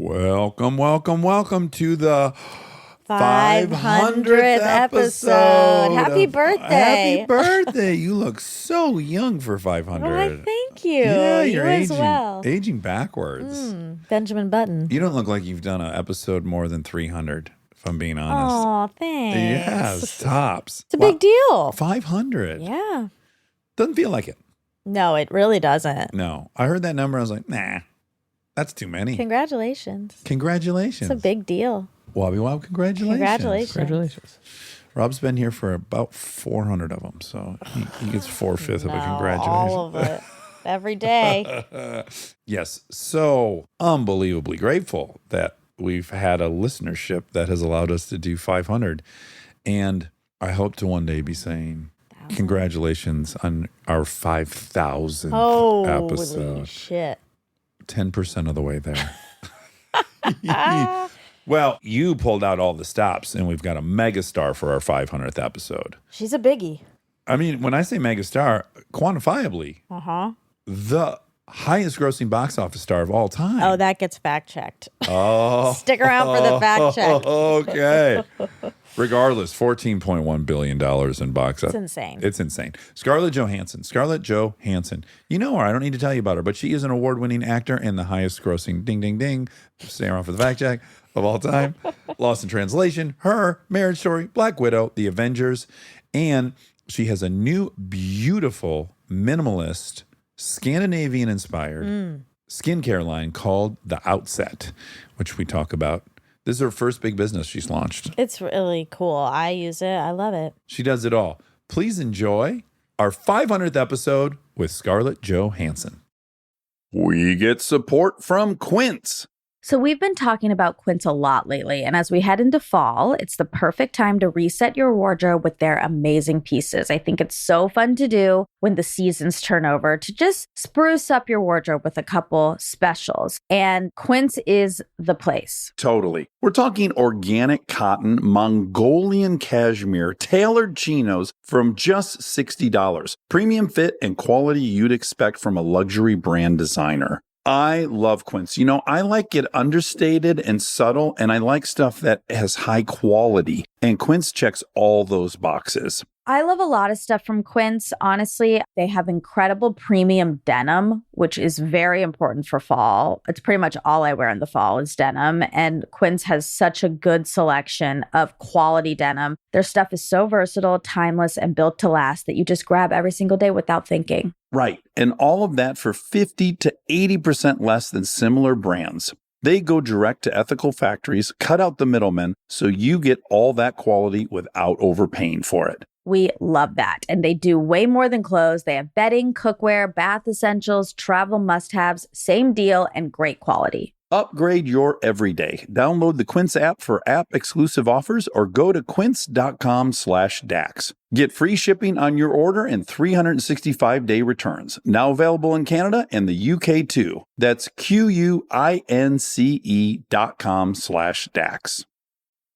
Welcome to the 500th episode. Happy birthday. Happy birthday. You look so young for 500. Why, thank you. Yeah, you you're as aging, well. aging backwards. Benjamin Button. You don't look like you've done an episode more than 300, if I'm being honest. Oh, thanks. Yes, tops. It's a big deal. 500. Yeah. Doesn't feel like it. No, it really doesn't. No. I heard that number. I was like, nah, that's too many. Congratulations. Congratulations. It's a big deal. Wobby Wob, congratulations. Congratulations. Rob's been here for about 400 of them, so he gets 4/5 of a congratulations. All of it. Every day. Yes, so unbelievably grateful that we've had a listenership that has allowed us to do 500. And I hope to one day be saying congratulations on our 5,000th episode. Holy shit. 10% of the way there. Well, you pulled out all the stops, and we've got a megastar for our 500th episode. She's a biggie. I mean, when I say megastar, quantifiably, the highest grossing box office star of all time. Oh, that gets fact checked. Oh. Stick around for the fact check. Okay. Regardless, $14.1 billion in box office. It's insane. It's insane. Scarlett Johansson. You know her. I don't need to tell you about her, but she is an award-winning actor and the highest grossing ding, ding, ding. Stay around for the fact check of all time. Lost in Translation, Her, Marriage Story, Black Widow, The Avengers, and she has a new, beautiful, minimalist, Scandinavian-inspired skincare line called the Outset, which we talk about. This is her first big business she's launched. It's really cool. I use it. I love it. She does it all. Please enjoy our 500th episode with Scarlett Johansson. We get support from Quince. So we've been talking about Quince a lot lately, and as we head into fall, it's the perfect time to reset your wardrobe with their amazing pieces. I think it's so fun to do when the seasons turn over to just spruce up your wardrobe with a couple specials, and Quince is the place. Totally. We're talking organic cotton, Mongolian cashmere, tailored chinos from just $60. Premium fit and quality you'd expect from a luxury brand designer. I love Quince. You know, I like it understated and subtle, and I like stuff that has high quality. And Quince checks all those boxes. I love a lot of stuff from Quince. Honestly, they have incredible premium denim, which is very important for fall. It's pretty much all I wear in the fall is denim. And Quince has such a good selection of quality denim. Their stuff is so versatile, timeless, and built to last that you just grab every single day without thinking. Right. And all of that for 50 to 80% less than similar brands. They go direct to ethical factories, cut out the middlemen, so you get all that quality without overpaying for it. We love that. And they do way more than clothes. They have bedding, cookware, bath essentials, travel must-haves, same deal, and great quality. Upgrade your everyday. Download the Quince app for app-exclusive offers or go to quince.com/Dax. Get free shipping on your order and 365-day returns. Now available in Canada and the UK too. That's QUINCE.com/Dax.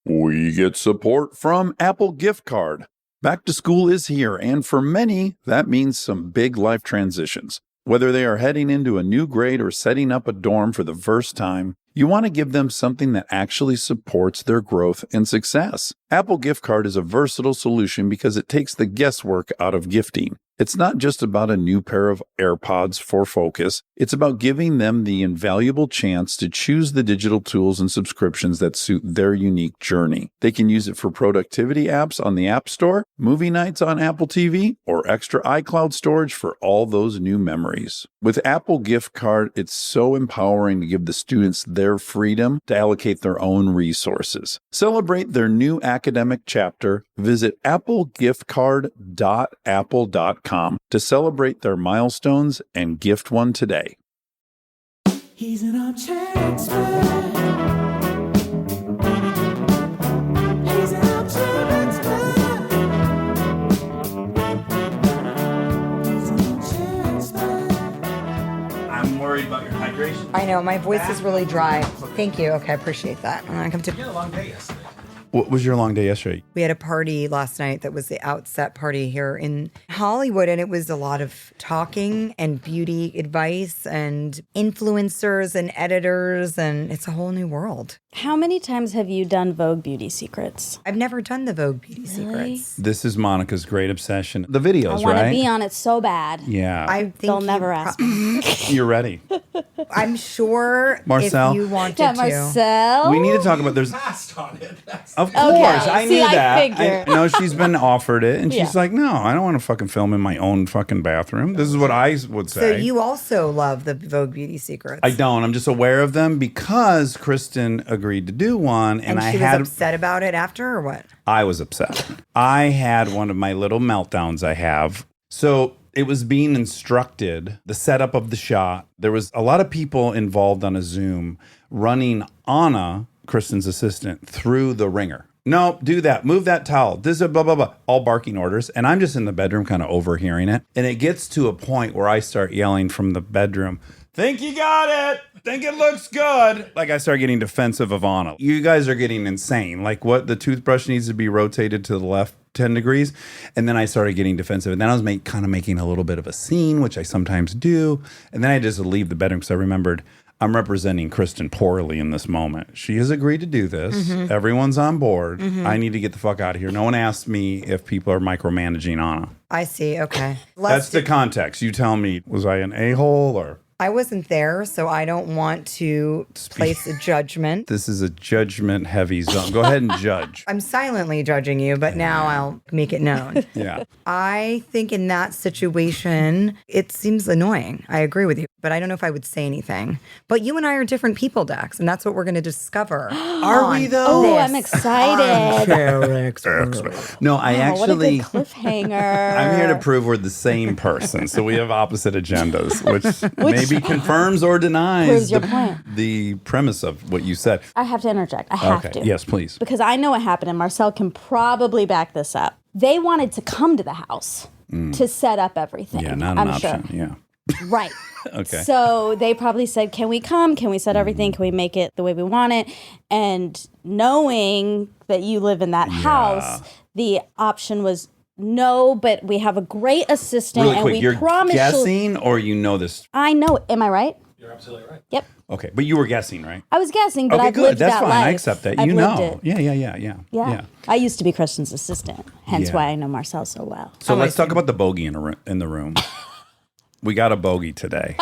We get support from Apple Gift Card. Back to school is here, and for many, that means some big life transitions. Whether they are heading into a new grade or setting up a dorm for the first time, you want to give them something that actually supports their growth and success. Apple Gift Card is a versatile solution because it takes the guesswork out of gifting. It's not just about a new pair of AirPods for focus. It's about giving them the invaluable chance to choose the digital tools and subscriptions that suit their unique journey. They can use it for productivity apps on the App Store, movie nights on Apple TV, or extra iCloud storage for all those new memories. With Apple Gift Card, it's so empowering to give the students their freedom to allocate their own resources. Celebrate their new academic chapter. Visit applegiftcard.apple.com to celebrate their milestones and gift one today. He's an armchair expert. He's an armchair expert. He's an armchair expert. I'm worried about your hydration. I know, my voice is really dry. Thank you. Okay, I appreciate that. I'm gonna come to. You had a long day yesterday. What was your long day yesterday? We had a party last night that was the Outset party here in Hollywood, and it was a lot of talking and beauty advice and influencers and editors, and it's a whole new world. How many times have you done Vogue Beauty Secrets? I've never done the Vogue Beauty Secrets. This is Monica's great obsession. The videos, I want to right? be on it so bad. Yeah. I think They'll you never ask me. You're ready. I'm sure Marcel? if you wanted Yeah, to. Marcel. We need to talk about there's Passed on it. Of course, I See, knew I that. figured. No, she's been offered it, and she's Yeah. like, "No, I don't want to fucking film in my own fucking bathroom." This is what I would So say. you also love the Vogue Beauty Secrets. I don't. I'm just aware of them because Kristen agreed to do one, and I she had. was upset about it after, or what? I was upset. I had one of my little meltdowns. I have so. It was being instructed, the setup of the shot. There was a lot of people involved on a Zoom running Anna, Kristen's assistant, through the ringer. No, do that. Move that towel. This is blah, blah, blah. All barking orders. And I'm just in the bedroom kind of overhearing it. And it gets to a point where I start yelling from the bedroom, think you got it. Think it looks good. Like I start getting defensive of Anna. You guys are getting insane. Like what? The toothbrush needs to be rotated to the left 10 degrees. And then I started getting defensive. And then I was kind of making a little bit of a scene, which I sometimes do. And then I just leave the bedroom because I remembered I'm representing Kristen poorly in this moment. She has agreed to do this. Everyone's on board. I need to get the fuck out of here. No one asked me if people are micromanaging Anna. I see. Okay. That's the context. You tell me, was I an a-hole or... I wasn't there, so I don't want to place a judgment. This is a judgment-heavy zone. Go ahead and judge. I'm silently judging you, but now I'll make it known. Yeah. I think in that situation, it seems annoying. I agree with you, but I don't know if I would say anything. But you and I are different people, Dax, and that's what we're going to discover. Are we, though? Oh, This I'm excited. Armchair Expert. No, I Oh, what a actually... good cliffhanger. I'm here to prove we're the same person. So we have opposite agendas, which maybe confirms or denies Proves your point. the premise of what you said. I have to interject. I have to. Yes, please. Because I know what happened, and Marcel can probably back this up. They wanted to come to the house to set up everything. Yeah, not an I'm option. Sure. Yeah. Right. Okay. So they probably said, can we come? Can we set everything? Can we make it the way we want it? And knowing that you live in that house, the option was no, but we have a great assistant Really and quick, we you're promise she'll- guessing or you know this? I know. Am I right? You're absolutely right. Yep. Okay, but you were guessing, right? I was guessing, but Okay, I've good. lived That's that fine. life. I accept that. I've You lived know. it. Yeah. I used to be Kristen's assistant, hence Yeah. why I know Marcel so well. So let's talk about the bogey in the room. We got a bogey today.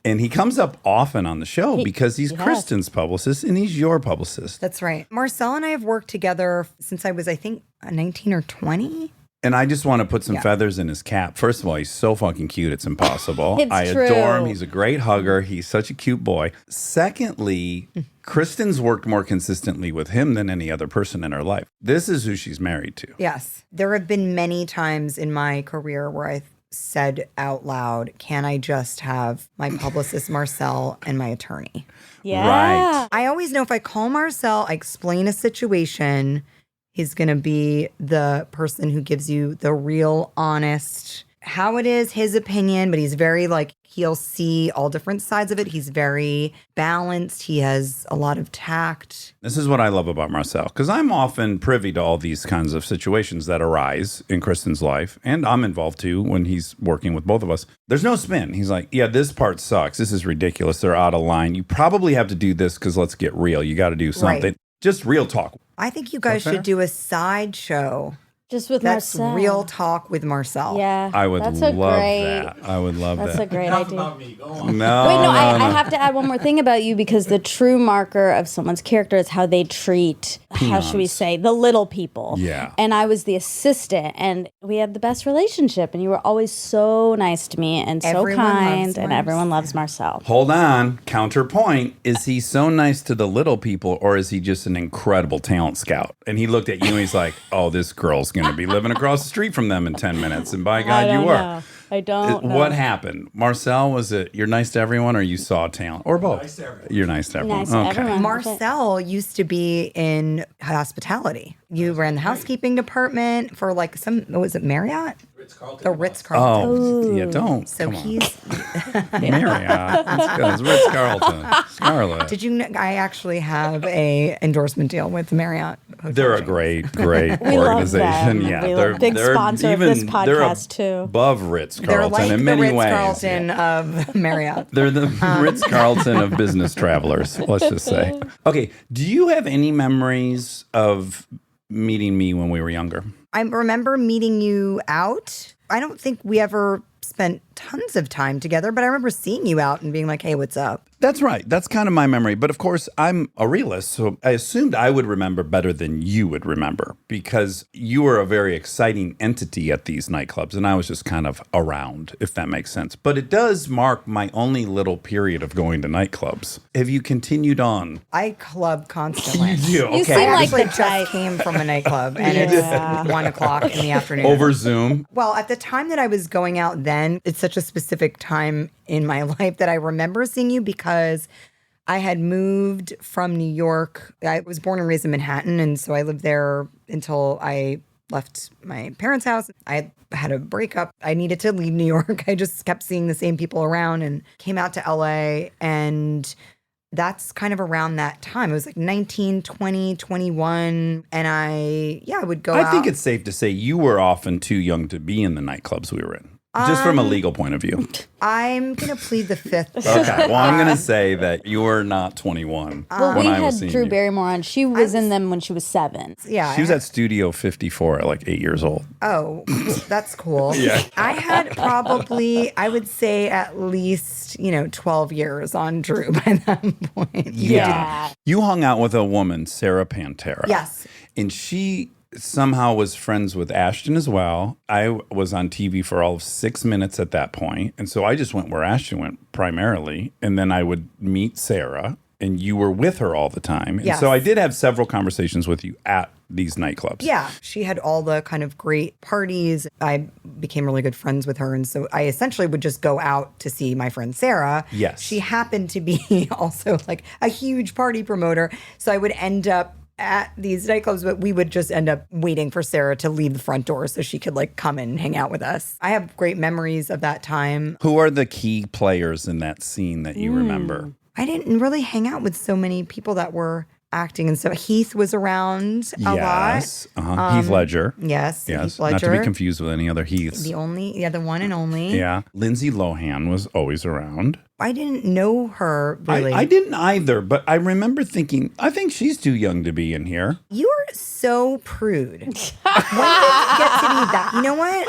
And he comes up often on the show because he's he has. Kristen's publicist and he's your publicist. That's right. Marcel and I have worked together since I was, I think, 19 or 20. And I just want to put some Yeah. feathers in his cap. First of all, he's so fucking cute, it's impossible. It's I adore him. true. He's a great hugger. He's such a cute boy. Secondly, Kristen's worked more consistently with him than any other person in her life. This is who she's married to. Yes. There have been many times in my career where I said out loud, can I just have my publicist Marcel and my attorney? Yeah. Right. I always know if I call Marcel, I explain a situation, he's going to be the person who gives you the real honest, how it is, his opinion, but he's very he'll see all different sides of it. He's very balanced. He has a lot of tact. This is what I love about Marcel, because I'm often privy to all these kinds of situations that arise in Kristen's life, and I'm involved too when he's working with both of us. There's no spin. He's like, yeah, this part sucks. This is ridiculous. They're out of line. You probably have to do this because let's get real. You got to do something. Right. Just real talk. I think you guys should do a sideshow. Just with That's Marcel. real talk with Marcel. Yeah. I would that's love a great, that. I would love That's a that. great Enough idea. about me. Go on. No, Wait, no, I no. have to add one more thing about you because the true marker of someone's character is how they treat, how should we Peons. say, the little people. Yeah. And I was the assistant and we had the best relationship and you were always so nice to me and so Everyone loves kind and everyone loves Marcel. Hold on. Counterpoint. Is he so nice to the little people or is he just an incredible talent scout? And he looked at you and he's like, oh, this girl's going to be living across the street from them in 10 minutes. And by God, you were. I don't know. What happened? Marcel, was it you're nice to everyone or you saw talent? Or both? Nice to everyone. You're nice to everyone. Nice to everyone. Marcel used to be in hospitality. You ran the housekeeping department for was it Marriott? The Ritz-Carlton. Oh, yeah, don't. So Come on. he's. Marriott. It's Ritz-Carlton. Scarlett. Did you? I actually have a endorsement deal with Marriott. Hotel They're a chain. great We love organization. them. Yeah, We they're love- big sponsor of this they're podcast, too. above They're Ritz-Carlton like in the many ways. Ritz-Carlton of Marriott. They're the Ritz-Carlton of business travelers, let's just say. Okay, do you have any memories of meeting me when we were younger? I remember meeting you out. I don't think we ever spent tons of time together, but I remember seeing you out and being like, hey, what's up? That's right. That's kind of my memory. But of course, I'm a realist, so I assumed I would remember better than you would remember because you were a very exciting entity at these nightclubs, and I was just kind of around, if that makes sense. But it does mark my only little period of going to nightclubs. Have you continued on? I club constantly. You You seem I like actually the just type. came from a nightclub and Yeah. it's 1 o'clock in the afternoon. Over Zoom? Well, at the time that I was going out then, it's such a specific time in my life that I remember seeing you because I had moved from New York. I was born and raised in Manhattan, and so I lived there until I left my parents' house. I had a breakup. I needed to leave New York. I just kept seeing the same people around and came out to LA, and that's kind of around that time. It was like 19, 20, 21, and I would go out. I think it's safe to say you were often too young to be in the nightclubs we were in. Just from a legal point of view. I'm going to plead the fifth. Okay. Well, I'm going to say that you were not 21 Well, when we I was had seeing Drew you. Barrymore on. She was in them when she was 7. Yeah. She was at Studio 54 at like 8 years old. Oh, that's cool. Yeah. I had probably, I would say at least, 12 years on Drew by that point. Yeah. You hung out with a woman, Sarah Pantera. Yes. And she somehow was friends with Ashton as well. I was on TV for all of 6 minutes at that point. And so I just went where Ashton went primarily. And then I would meet Sarah, and you were with her all the time. And Yes. so I did have several conversations with you at these nightclubs. Yeah. She had all the kind of great parties. I became really good friends with her. And so I essentially would just go out to see my friend Sarah. Yes. She happened to be also like a huge party promoter. So I would end up at these nightclubs, but we would just end up waiting for Sarah to leave the front door so she could like come and hang out with us. I have great memories of that time. Who are the key players in that scene that you remember? I didn't really hang out with so many people that were acting, and so Heath was around a lot. Yes. Heath Ledger. Yes, Yes. Heath Ledger. Not to be confused with any other Heaths. The one and only. Yeah. Lindsay Lohan was always around. I didn't know her really. I didn't either, but I remember thinking, I think she's too young to be in here. You're so prude. When did you get to be that? You know what?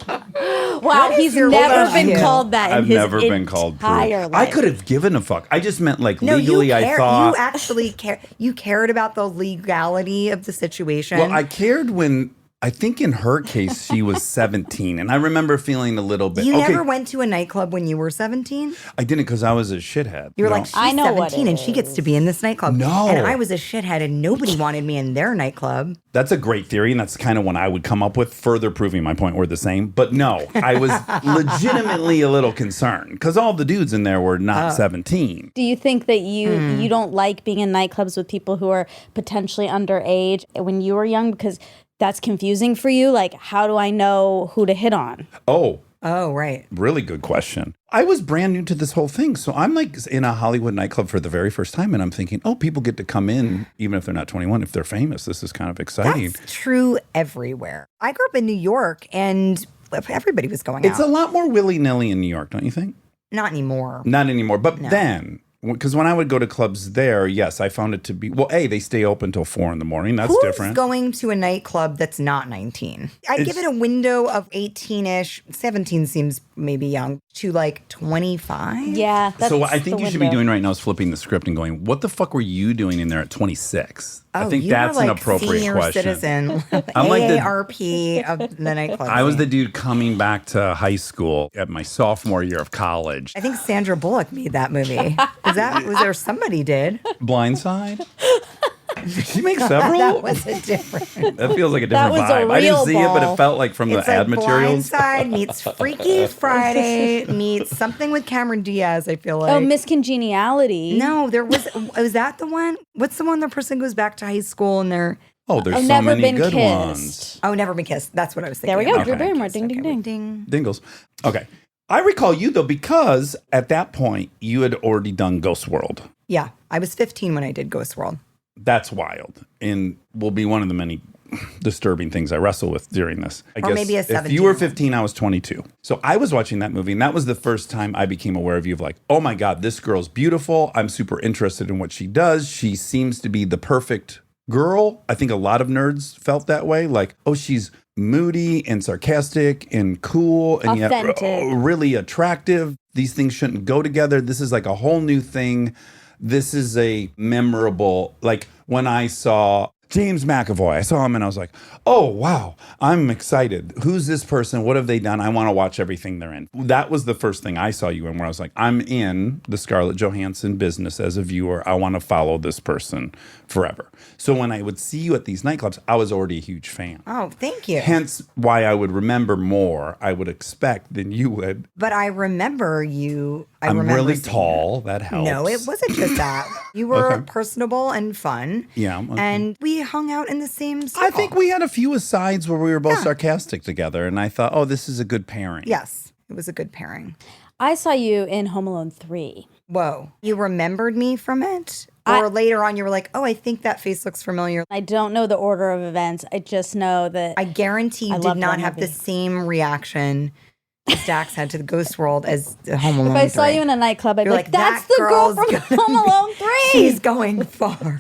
Wow, What is he's your never issue? been called that in I've his never been called prude. entire I life. could have given a fuck. I just meant like No, legally, you I care. thought. You actually care. You cared about the legality of the situation. Well, I cared when, I think in her case, she was 17. And I remember feeling a little bit. you okay, never went to a nightclub when you were 17? I didn't because I was a shithead. You were know? like, she's I know what 17 it and she gets to be in this nightclub. No. And I was a shithead and nobody wanted me in their nightclub. That's a great theory, and that's kind of one I would come up with, further proving my point we're the same. But no, I was legitimately a little concerned because all the dudes in there were not 17. Do you think that you don't like being in nightclubs with people who are potentially underage when you were young because that's confusing for you? Like, how do I know who to hit on? Oh, right. Really good question. I was brand new to this whole thing. So I'm like in a Hollywood nightclub for the very first time. And I'm thinking, oh, people get to come in even if they're not 21. If they're famous, this is kind of exciting. That's true everywhere. I grew up in New York and everybody was going It's out. a lot more willy-nilly in New York, don't you think? Not anymore. Not anymore. But then, because when I would go to clubs there, yes, I found it to be, well, A, they stay open till 4 a.m. That's Who's different. going to a nightclub that's not 19? I'd give it a window of 18-ish. 17 seems maybe young to like 25. Yeah, that's So what I think the you should be window. doing right now is flipping the script and going, what the fuck were you doing in there at 26? I Oh, think you that's were an like appropriate senior question. citizen, I'm like the- AARP of the nightclub. I was the scene. dude coming back to high school at my sophomore year of college. I think Sandra Bullock made that movie. Was there somebody did? Blindside? Did she make several? That was a different. That feels like a That different was a vibe. I didn't real see it, but ball. it felt like from It's the ad like materials. Blindside meets Freaky Friday meets something with Cameron Diaz. I feel like. Oh, Miss Congeniality. No, there was that the one? What's the one? The person goes back to high school and they're Oh, there's I've so never many been good kissed. ones. Oh, Never Been Kissed. That's what I was thinking. There we go. about. Drew Okay. Barrymore. Ding, ding, ding. Ding. Dingles. Okay. I recall you, though, because at that point, you had already done Ghost World. Yeah, I was 15 when I did Ghost World. That's wild and will be one of the many disturbing things I wrestle with during this. I Or maybe a if you were 17-year-old. 15, I was 22. So I was watching that movie, and that was the first time I became aware of you of like, oh my God, this girl's beautiful. I'm super interested in what she does. She seems to be the perfect girl. I think a lot of nerds felt that way. Like, oh, she's moody and sarcastic and cool and Authentic. yet really attractive. These things shouldn't go together. This is like a whole new thing. This is a memorable, like when I saw James McAvoy, I saw him and I was like, oh, wow, I'm excited. Who's this person? What have they done? I want to watch everything they're in. That was the first thing I saw you in where I was like, I'm in the Scarlett Johansson business as a viewer. I want to follow this person forever. So when I would see you at these nightclubs, I was already a huge fan. Oh, thank you. Hence why I would remember more, I would expect, than you would. But I remember you. I'm remember really seeing tall. That you. helps. No, it wasn't just that. You were Okay. personable and fun. Yeah. Okay. And we hung out in the same circle. I think we had a few asides where we were both sarcastic together, and I thought, oh, this is a good pairing. Yes, it was a good pairing. I saw you in Home Alone 3. Whoa. You remembered me from it? Or later on, you were like, oh, I think that face looks familiar. I don't know the order of events. I just know that I guarantee you I did loved not that have the movie. same reaction as Dax had to the Ghost World as the Home Alone if I saw 3. you in a nightclub, I'd be You're like, like, that's "That the girl girl's from gonna Home Alone 3. She's going far.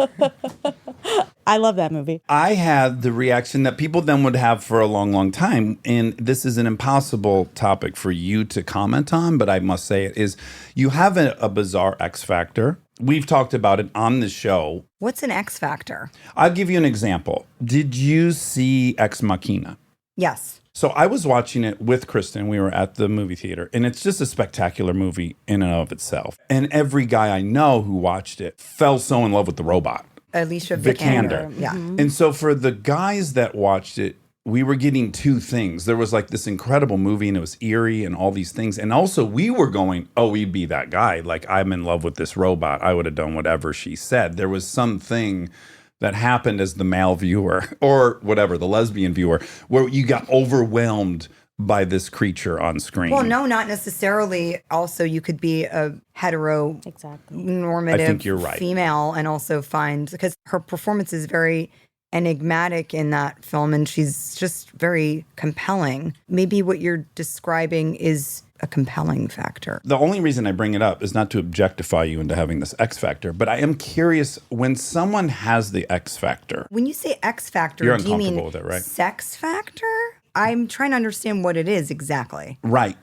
I love that movie. I had the reaction that people then would have for a long, long time. And this is an impossible topic for you to comment on, but I must say it is you have a bizarre X factor. We've talked about it on the show. What's an X factor? I'll give you an example. Did you see Ex Machina? Yes. So I was watching it with Kristen. We were at the movie theater, and it's just a spectacular movie in and of itself. And every guy I know who watched it fell so in love with the robot. Alicia Vikander. Vikander. Yeah. And so for the guys that watched it, we were getting two things. There was like this incredible movie and it was eerie and all these things. And also we were going, oh, we'd be that guy. Like, I'm in love with this robot. I would have done whatever she said. There was something that happened as the male viewer or whatever, the lesbian viewer, where you got overwhelmed by this creature on screen. Well, no, not necessarily. Also, you could be a hetero Exactly. normative I think you're right. female and also find, because her performance is very enigmatic in that film and she's just very compelling. Maybe what you're describing is a compelling factor. The only reason I bring it up is not to objectify you into having this X factor, but I am curious when someone has the X factor. When you say X factor, You're do you mean uncomfortable with it, right? sex factor? I'm trying to understand what it is exactly. Right.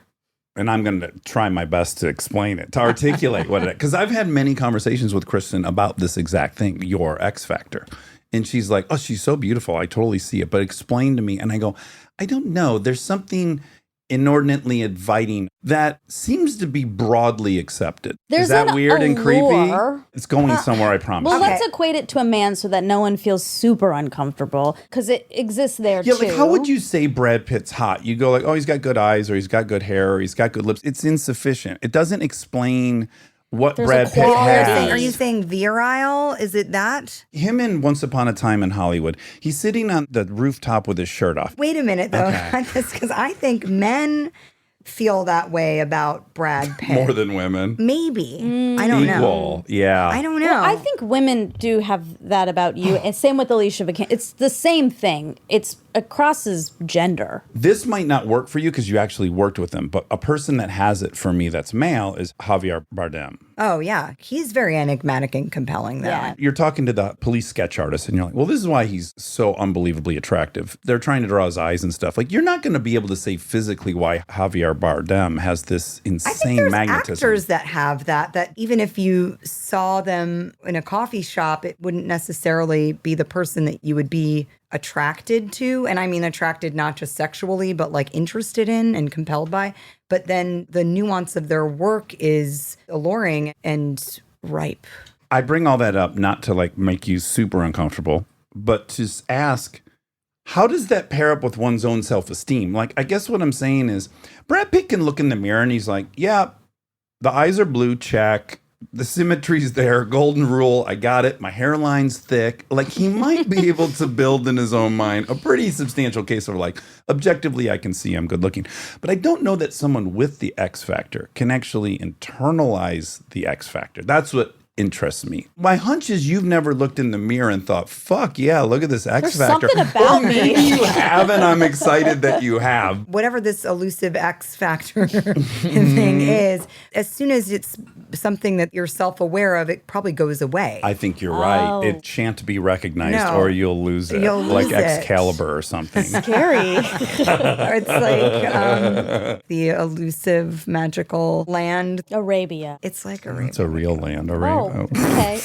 And I'm going to try my best to explain it, to articulate what it is. Because I've had many conversations with Kristen about this exact thing, your X factor. And she's like, oh, she's so beautiful. I totally see it. But explain to me. And I go, I don't know. There's something inordinately inviting that seems to be broadly accepted. There's Is that an weird and creepy? allure. It's going somewhere, I promise. Well, Okay. let's equate it to a man so that no one feels super uncomfortable because it exists there Yeah, too. like how would you say Brad Pitt's hot? You go like, oh, he's got good eyes, or he's got good hair, or he's got good lips. It's insufficient. It doesn't explain what There's Brad a Pitt quality. has. Are you saying virile? Is it that? Him in Once Upon a Time in Hollywood, he's sitting on the rooftop with his shirt off. Wait a minute, though, Okay. because I think men feel that way about Brad Pitt. More than women. Maybe. I don't know. Equal, yeah. I don't know. Well, I think women do have that about you, and same with Alicia Vikander. It's the same thing. It crosses gender. This might not work for you because you actually worked with him, but a person that has it for me that's male is Javier Bardem. Oh, yeah. He's very enigmatic and compelling, though. Yeah. You're talking to the police sketch artist and you're like, well, this is why he's so unbelievably attractive. They're trying to draw his eyes and stuff. Like, you're not going to be able to say physically why Javier Bardem has this I think insane there's magnetism. actors that have that even if you saw them in a coffee shop, it wouldn't necessarily be the person that you would be attracted to. And I mean attracted not just sexually, but like interested in and compelled by. But then the nuance of their work is alluring and ripe. I bring all that up not to like make you super uncomfortable, but to ask, how does that pair up with one's own self-esteem? Like, I guess what I'm saying is Brad Pitt can look in the mirror and he's like, yeah, the eyes are blue, check. The symmetry's there. Golden rule. I got it. My hairline's thick. Like, he might be able to build in his own mind a pretty substantial case of, like, objectively, I can see I'm good looking. But I don't know that someone with the X factor can actually internalize the X factor. That's what interests me. My hunch is you've never looked in the mirror and thought, fuck yeah, look at this X There's factor. something about Or maybe me. you have, and I'm excited that you have. Whatever this elusive X factor thing is, as soon as it's something that you're self-aware of, it probably goes away. I think you're right. Oh. It shan't be recognized No. or you'll lose it. You'll like lose it. Excalibur or something. Scary. Or it's like the elusive magical land. Arabia. It's like a It's a real land. Oh, okay.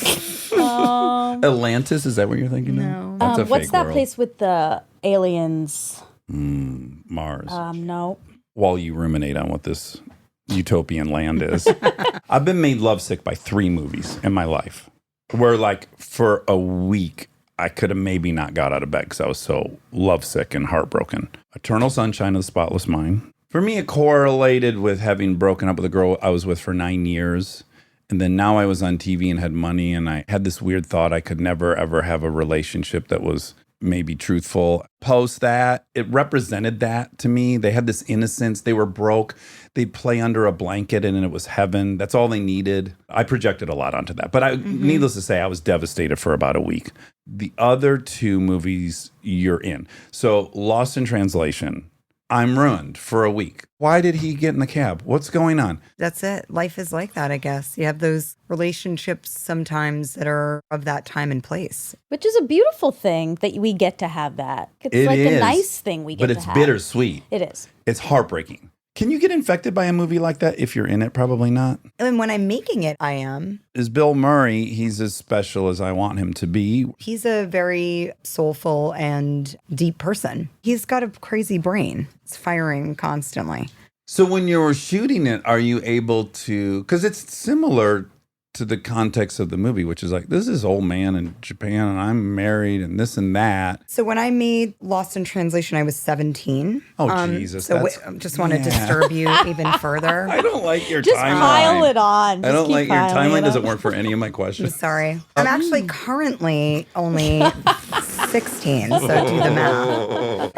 Atlantis, is that what you're thinking No. of? That's a What's fake that world. place with the aliens? Mars. No. While you ruminate on what this utopian land is. I've been made lovesick by 3 movies in my life where, like, for a week, I could have maybe not got out of bed because I was so lovesick and heartbroken. Eternal Sunshine of the Spotless Mind. For me, it correlated with having broken up with a girl I was with for 9 years. And then now I was on TV and had money, and I had this weird thought I could never, ever have a relationship that was maybe truthful. Post that, it represented that to me. They had this innocence. They were broke. They'd play under a blanket and it was heaven. That's all they needed. I projected a lot onto that. But needless to say, I was devastated for about a week. The other 2 movies you're in. So Lost in Translation. I'm ruined for a week. Why did he get in the cab? What's going on? That's it. Life is like that, I guess. You have those relationships sometimes that are of that time and place. Which is a beautiful thing that we get to have that. It's It like a is, nice thing we get but to it's have. bittersweet. It is. It's heartbreaking. Can you get infected by a movie like that if you're in it? Probably not. And when I'm making it, I am. Is Bill Murray, he's as special as I want him to be. He's a very soulful and deep person. He's got a crazy brain. It's firing constantly. So when you're shooting it, are you able to, because it's similar to the context of the movie, which is like, this is old man in Japan and I'm married and this and that. So when I made Lost in Translation, I was 17. Oh, Jesus. So that's- just want to yeah. disturb you even further. I don't like your Just timeline. pile it on. I Just don't keep like your piling timeline it doesn't on. work for any of my questions. Sorry. I'm actually currently only 16, so do the math.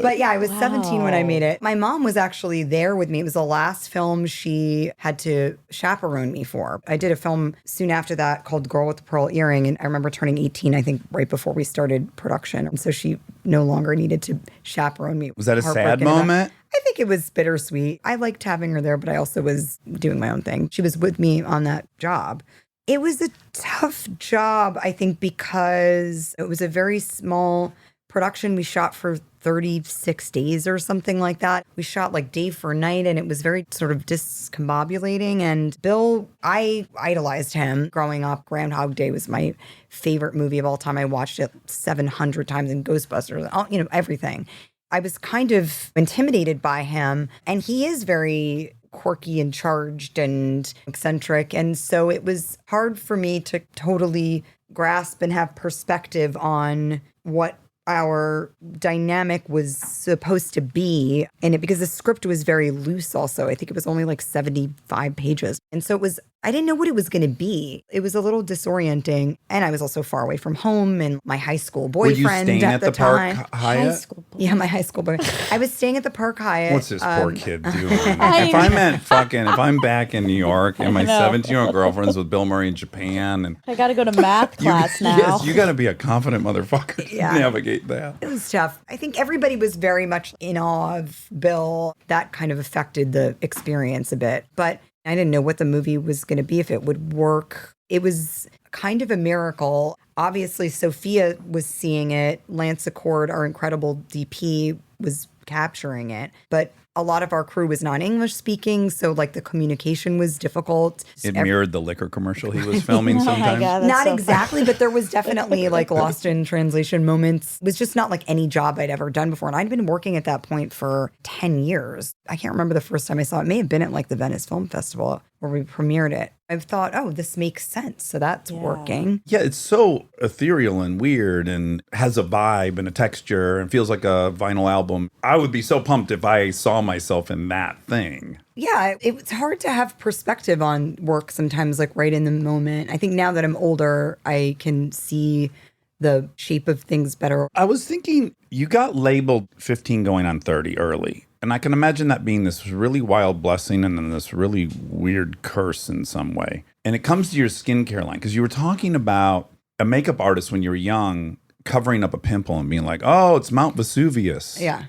But yeah, I was 17 when I made it. My mom was actually there with me. It was the last film she had to chaperone me for. I did a film soon after that called Girl with the Pearl Earring, and I remember turning 18, I think, right before we started production. And so she no longer needed to chaperone me. Was that a sad Heartbroken about- moment? I think it was bittersweet. I liked having her there, but I also was doing my own thing. She was with me on that job. It was a tough job, I think, because it was a very small production. We shot for 36 days or something like that. We shot like day for night, and it was very sort of discombobulating. And Bill, I idolized him growing up. Groundhog Day was my favorite movie of all time. I watched it 700 times in Ghostbusters, everything. I was kind of intimidated by him, and he is very quirky and charged and eccentric. And so it was hard for me to totally grasp and have perspective on what our dynamic was supposed to be in it, because the script was very loose also. I think it was only like 75 pages. And so I didn't know what it was going to be. It was a little disorienting. And I was also far away from home and my high school boyfriend Were you staying at at the the Park time. Hyatt? High school. Yeah, my high school boy. I was staying at the Park Hyatt. What's this poor kid doing? I If I'm back in New York and my know. 17-year-old girlfriend's with Bill Murray in Japan, and I got to go to math class now. yes, you got to be a confident motherfucker to Yeah. navigate that. It was tough. I think everybody was very much in awe of Bill. That kind of affected the experience a bit. But I didn't know what the movie was going to be, if it would work. It was kind of a miracle. Obviously, Sophia was seeing it. Lance Accord, our incredible DP, was capturing it. But a lot of our crew was non-English speaking, so like the communication was difficult. It mirrored the liquor commercial he was filming Oh my sometimes. God, that's Not so exactly, but there was definitely like lost in translation moments. It was just not like any job I'd ever done before. And I'd been working at that point for 10 years. I can't remember the first time I saw it. It may have been at like the Venice Film Festival where we premiered it. I've thought, oh, this makes sense. So that's working. Yeah, it's so ethereal and weird and has a vibe and a texture and feels like a vinyl album. I would be so pumped if I saw myself in that thing. Yeah, it's hard to have perspective on work sometimes, like right in the moment. I think now that I'm older, I can see the shape of things better. I was thinking you got labeled 15 going on 30 early. And I can imagine that being this really wild blessing and then this really weird curse in some way. And it comes to your skincare line because you were talking about a makeup artist when you were young covering up a pimple and being like, oh, it's Mount Vesuvius. Yeah.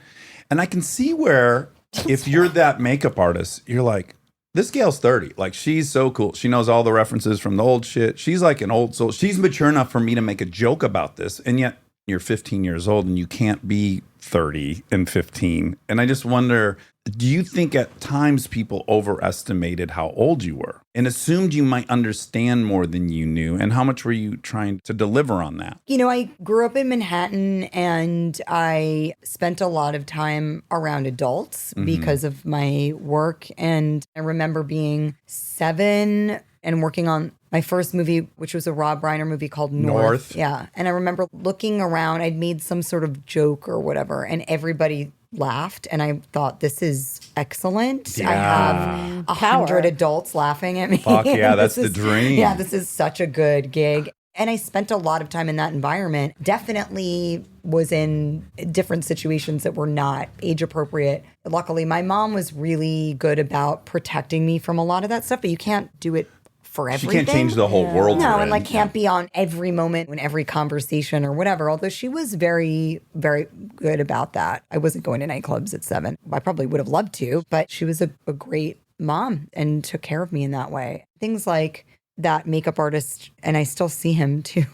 And I can see where if you're that makeup artist, you're like, this gal's 30. Like, she's so cool. She knows all the references from the old shit. She's like an old soul. She's mature enough for me to make a joke about this. And yet you're 15 years old and you can't be 30 and 15. And I just wonder, do you think at times people overestimated how old you were and assumed you might understand more than you knew? And how much were you trying to deliver on that? You know, I grew up in Manhattan and I spent a lot of time around adults because of my work. And I remember being 7 and working on my first movie, which was a Rob Reiner movie called North. Yeah. And I remember looking around, I'd made some sort of joke or whatever, and everybody laughed. And I thought, this is excellent. I have 100 adults laughing at me. Fuck yeah, that's the is, dream. Yeah, this is such a good gig. And I spent a lot of time in that environment. Definitely was in different situations that were not age appropriate. Luckily, my mom was really good about protecting me from a lot of that stuff, but you can't do it for everything. She can't change the whole world. No, we're and like in. can't be on every moment in every conversation or whatever. Although she was very, very good about that. I wasn't going to nightclubs at 7. I probably would have loved to, but she was a great mom and took care of me in that way. Things like that makeup artist, and I still see him too.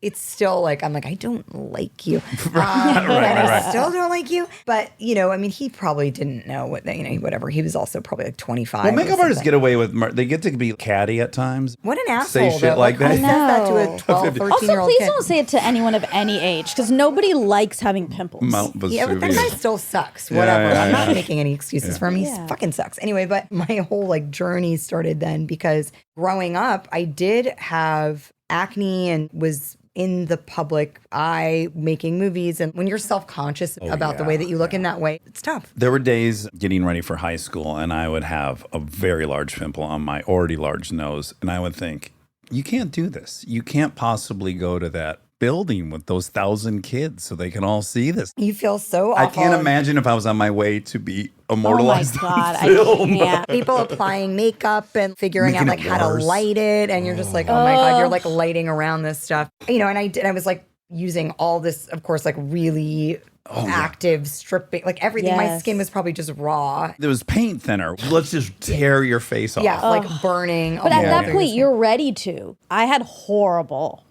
It's still like, I'm like, I don't like you. And I still don't like you. But, you know, I mean, he probably didn't know what, you know, whatever. He was also probably like 25. Well, makeup artists get away with, they get to be catty at times. What an Say asshole. shit though. like that. Who says that to a 12, 13-year-old Also, please kid? don't say it to anyone of any age because nobody likes having pimples. Mount Yeah, but that Vesuvius. guy still sucks. Whatever. yeah, I'm not yeah. making any excuses for him. He fucking sucks. Anyway, but my whole like journey started then because growing up, I did have acne and was in the public eye making movies. And when you're self-conscious about the way that you look in that way, it's tough. There were days getting ready for high school and I would have a very large pimple on my already large nose. And I would think, you can't do this. You can't possibly go to that building with those 1,000 kids so they can all see this. You feel so I awful. can't imagine if I was on my way to be Oh my immortalized God, on film. I can't. People applying makeup and figuring out Making like it how to worse. light it. And you're just like, oh my God, you're like lighting around this stuff. You know, and I was like using all this, of course, like really active stripping, like everything. My Yes. skin was probably just raw. There was paint thinner. Let's just tear your face off. Yeah, like burning. But at that point, you're ready to. I had horrible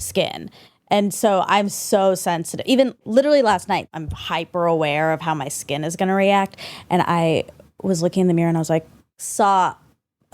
skin. And so I'm so sensitive. Even literally last night, I'm hyper aware of how my skin is going to react. And I was looking in the mirror and I was like, saw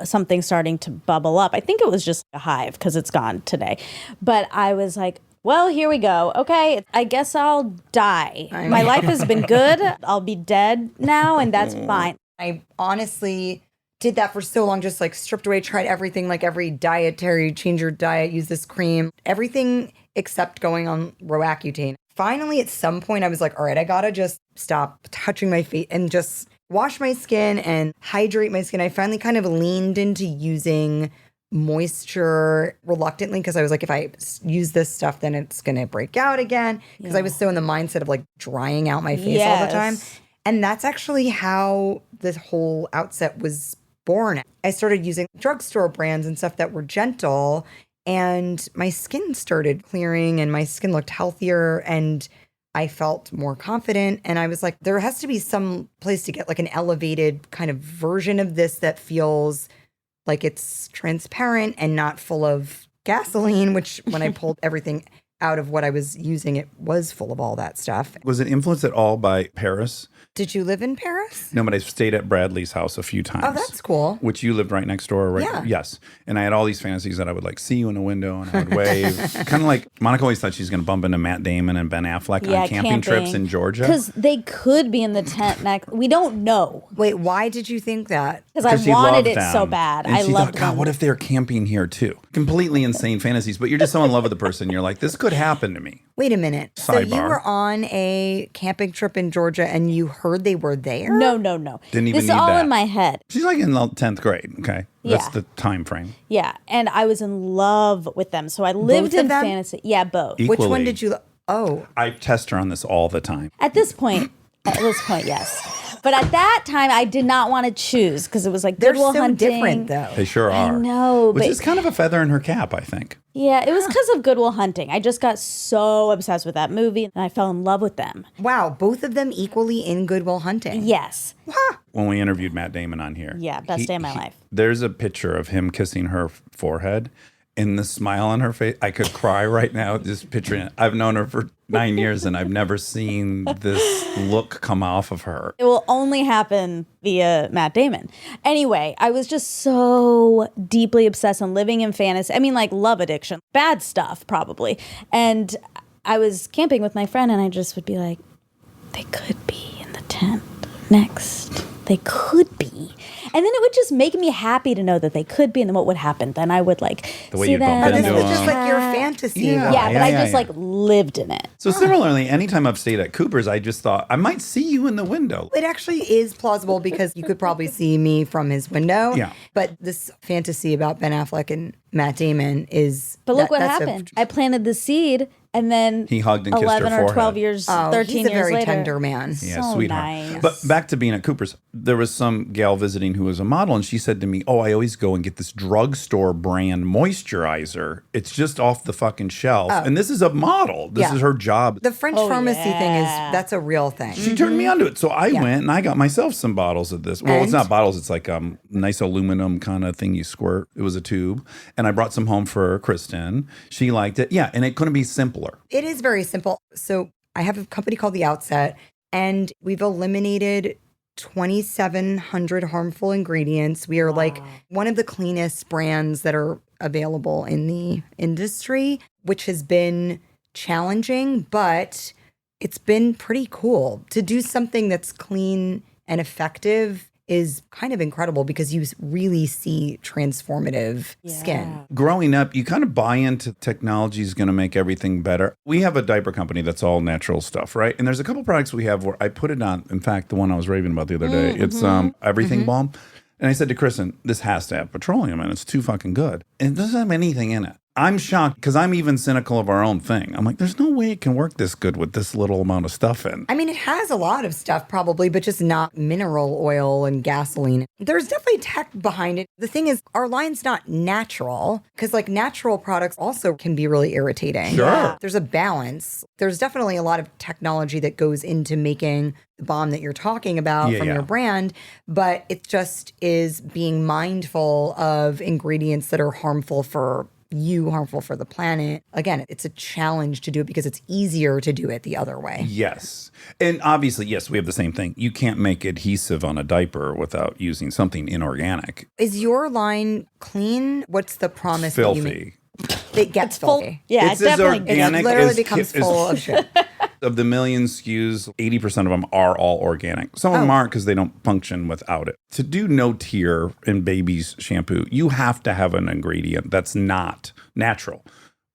something starting to bubble up. I think it was just a hive because it's gone today. But I was like, well, here we go. Okay, I guess I'll die. My life has been good. I'll be dead now, and that's fine. I honestly did that for so long, just like stripped away, tried everything, like every dietary, change your diet, use this cream, everything except going on Roaccutane. Finally, at some point, I was like, all right, I gotta just stop touching my face and just wash my skin and hydrate my skin. I finally kind of leaned into using moisture reluctantly because I was like, if I use this stuff, then it's gonna break out again. Because I was so in the mindset of like drying out my face all the time. And that's actually how this whole Outset was born. I started using drugstore brands and stuff that were gentle, and my skin started clearing and my skin looked healthier and I felt more confident. And I was like, there has to be some place to get like an elevated kind of version of this that feels like it's transparent and not full of gasoline, which when I pulled everything out of what I was using, it was full of all that stuff. Was it influenced at all by Paris? Did you live in Paris? No, but I stayed at Bradley's house a few times. Oh, that's cool. Which you lived right next door, right? Yeah. Yes. And I had all these fantasies that I would like see you in a window and I would wave. Kind of like Monica always thought she's going to bump into Matt Damon and Ben Affleck on camping trips in Georgia. Because they could be in the tent next. We don't know. Wait, why did you think that? Because I she wanted loved it so them. bad. And I she loved thought, God, them. what if they're camping here too? Completely insane fantasies, but you're just so in love with the person. You're like, this could happen to me. Wait a minute. So you Sidebar. were on a camping trip in Georgia and you heard they were there? No. Didn't even This is need all that. in my head. She's like in the 10th grade. Okay. That's Yeah. the time frame. Yeah. And I was in love with them. So I lived Both of in them? fantasy. Yeah, both. Which one Equally. did you? Oh, I test her on this all the time. At this point, yes. But at that time, I did not want to choose because it was like they're Goodwill so Hunting. different though. They sure are. I know, Which but is kind of a feather in her cap, I think. yeah, it was because of Goodwill Hunting. I just got so obsessed with that movie and I fell in love with them. Wow, both of them equally in Goodwill Hunting. Yes. When we interviewed Matt Damon on here. Yeah, best day of my life. There's a picture of him kissing her forehead and the smile on her face. I could cry right now just picturing it. I've known her for 9 years and I've never seen this look come off of her. It will only happen via Matt Damon. Anyway, I was just so deeply obsessed and living in fantasy. I mean, like love addiction, bad stuff probably. And I was camping with my friend and I just would be like, they could be in the tent next. They could be. And then it would just make me happy to know that they could be, and then what would happen? Then I would like The way see you'd bump them. Oh, into this and is them. just like your fantasy. Yeah. world. yeah, but I yeah, just yeah. like lived in it. So similarly, anytime I've stayed at Cooper's, I just thought I might see you in the window. It actually is plausible because you could probably see me from his window. Yeah. But this fantasy about Ben Affleck and Matt Damon is. But look what that's a- happened. I planted the seed, and then He hugged and kissed her 11 or 12 forehead. years, Oh, 13 he's a years very later. tender man. Yeah, So sweetheart. nice. But back to being at Cooper's, there was some gal visiting who was a model, and she said to me, "Oh, I always go and get this drugstore brand moisturizer. It's just off the fucking shelf, and this is a model. This Yeah. is her job." The French pharmacy thing is that's a real thing. She turned me onto it, so I went and I got myself some bottles of this. Well, it's And? not bottles; it's like nice aluminum kind of thing you squirt. It was a tube, and I brought some home for Kristen. She liked it, yeah, and it couldn't be simpler. It is very simple. So I have a company called the Outset, and we've eliminated 2,700 harmful ingredients. We are like one of the cleanest brands that are available in the industry, which has been challenging, but it's been pretty cool. To do something that's clean and effective is kind of incredible because you really see transformative skin. Growing up, you kind of buy into technology is going to make everything better. We have a diaper company that's all natural stuff, right? And there's a couple products we have where I put it on. In fact, the one I was raving about the other day, it's Everything Balm. And I said to Kristen, this has to have petroleum and it's too fucking good. And it doesn't have anything in it. I'm shocked because I'm even cynical of our own thing. I'm like, there's no way it can work this good with this little amount of stuff in. I mean, it has a lot of stuff probably, but just not mineral oil and gasoline. There's definitely tech behind it. The thing is, our line's not natural because like natural products also can be really irritating. Sure. Yeah. There's a balance. There's definitely a lot of technology that goes into making the balm that you're talking about from your brand, but it just is being mindful of ingredients that are harmful for you, harmful for the planet. Again, it's a challenge to do it because it's easier to do it the other way. Yes. And obviously, yes, we have the same thing. You can't make adhesive on a diaper without using something inorganic. Is your line clean? What's the promise that you make? Filthy. It gets Full, filthy. yeah, It's it as definitely. organic It literally as- becomes full of shit. Of the million SKUs, 80% of them are all organic. Some of them aren't because they don't function without it. To do no tear in baby's shampoo, you have to have an ingredient that's not natural.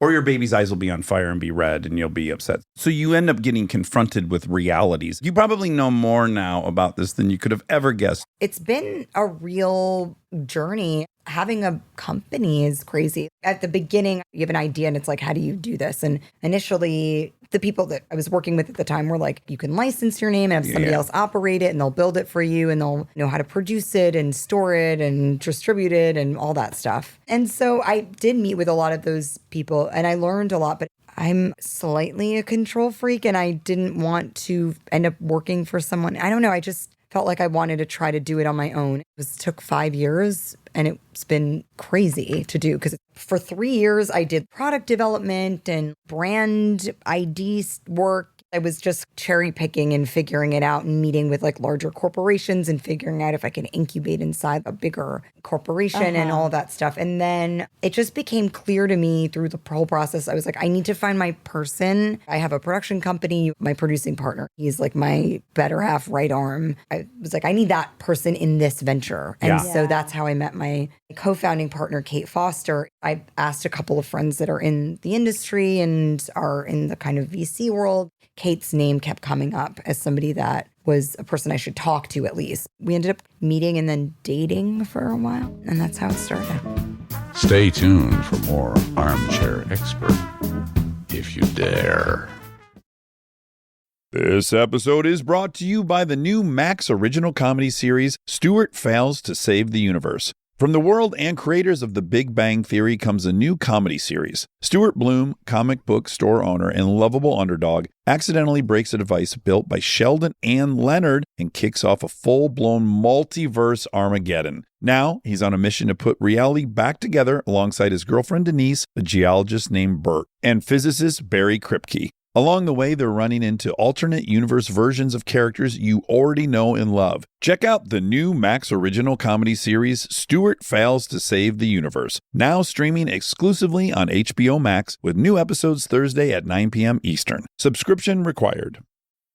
Or your baby's eyes will be on fire and be red and you'll be upset. So you end up getting confronted with realities. You probably know more now about this than you could have ever guessed. It's been a real journey. Having a company is crazy. At the beginning, you have an idea and it's like, how do you do this? And initially, the people that I was working with at the time were like, you can license your name and have somebody else operate it and they'll build it for you and they'll know how to produce it and store it and distribute it and all that stuff. And so I did meet with a lot of those people and I learned a lot, but I'm slightly a control freak and I didn't want to end up working for someone. I don't know. I just felt like I wanted to try to do it on my own. It took 5 years and it's been crazy to do because for 3 years I did product development and brand ID work. I was just cherry picking and figuring it out and meeting with like larger corporations and figuring out if I can incubate inside a bigger corporation and all that stuff. And then it just became clear to me through the whole process. I was like, I need to find my person. I have a production company, my producing partner. He's like my better half right arm. I was like, I need that person in this venture. And so that's how I met my co-founding partner, Kate Foster. I asked a couple of friends that are in the industry and are in the kind of VC world. Kate's name kept coming up as somebody that was a person I should talk to at least. We ended up meeting and then dating for a while, and that's how it started. Stay tuned for more Armchair Expert, if you dare. This episode is brought to you by the new Max original comedy series, Stuart Fails to Save the Universe. From the world and creators of The Big Bang Theory comes a new comedy series. Stuart Bloom, comic book store owner and lovable underdog, accidentally breaks a device built by Sheldon and Leonard and kicks off a full-blown multiverse Armageddon. Now, he's on a mission to put reality back together alongside his girlfriend Denise, a geologist named Bert, and physicist Barry Kripke. Along the way, they're running into alternate universe versions of characters you already know and love. Check out the new Max original comedy series, Stuart Fails to Save the Universe, now streaming exclusively on HBO Max with new episodes Thursday at 9 p.m. Eastern. Subscription required.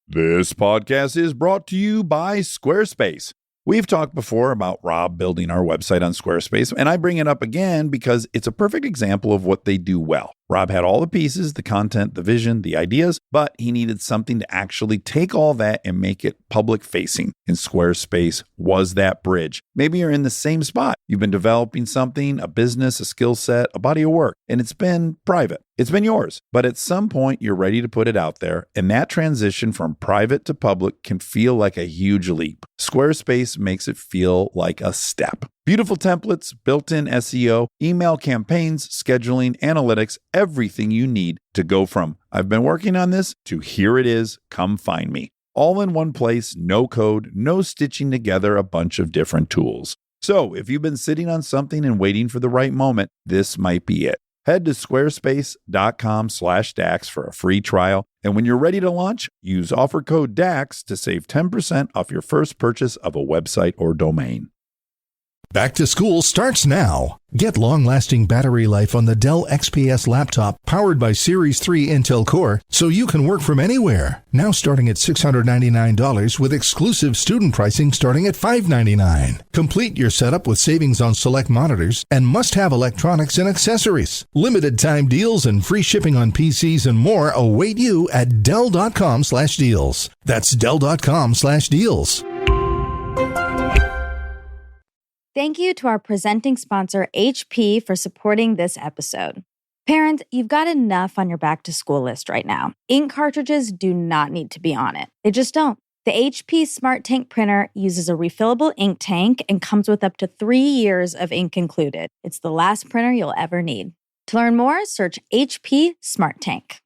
This podcast is brought to you by Squarespace. We've talked before about Rob building our website on Squarespace, and I bring it up again because it's a perfect example of what they do well. Rob had all the pieces, the content, the vision, the ideas, but he needed something to actually take all that and make it public facing. And Squarespace was that bridge. Maybe you're in the same spot. You've been developing something, a business, a skill set, a body of work, and it's been private. It's been yours, but at some point you're ready to put it out there, and that transition from private to public can feel like a huge leap. Squarespace makes it feel like a step. Beautiful templates, built-in SEO, email campaigns, scheduling, analytics, everything you need to go from I've been working on this to here it is, come find me. All in one place, no code, no stitching together a bunch of different tools. So if you've been sitting on something and waiting for the right moment, this might be it. Head to squarespace.com/DAX for a free trial. And when you're ready to launch, use offer code DAX to save 10% off your first purchase of a website or domain. Back to school starts now. Get long-lasting battery life on the Dell XPS laptop powered by Series 3 Intel Core so you can work from anywhere. Now starting at $699 with exclusive student pricing starting at $599. Complete your setup with savings on select monitors and must-have electronics and accessories. Limited time deals and free shipping on PCs and more await you at Dell.com/deals. That's Dell.com/deals. Thank you to our presenting sponsor, HP, for supporting this episode. Parents, you've got enough on your back-to-school list right now. Ink cartridges do not need to be on it. They just don't. The HP Smart Tank printer uses a refillable ink tank and comes with up to 3 years of ink included. It's the last printer you'll ever need. To learn more, search HP Smart Tank.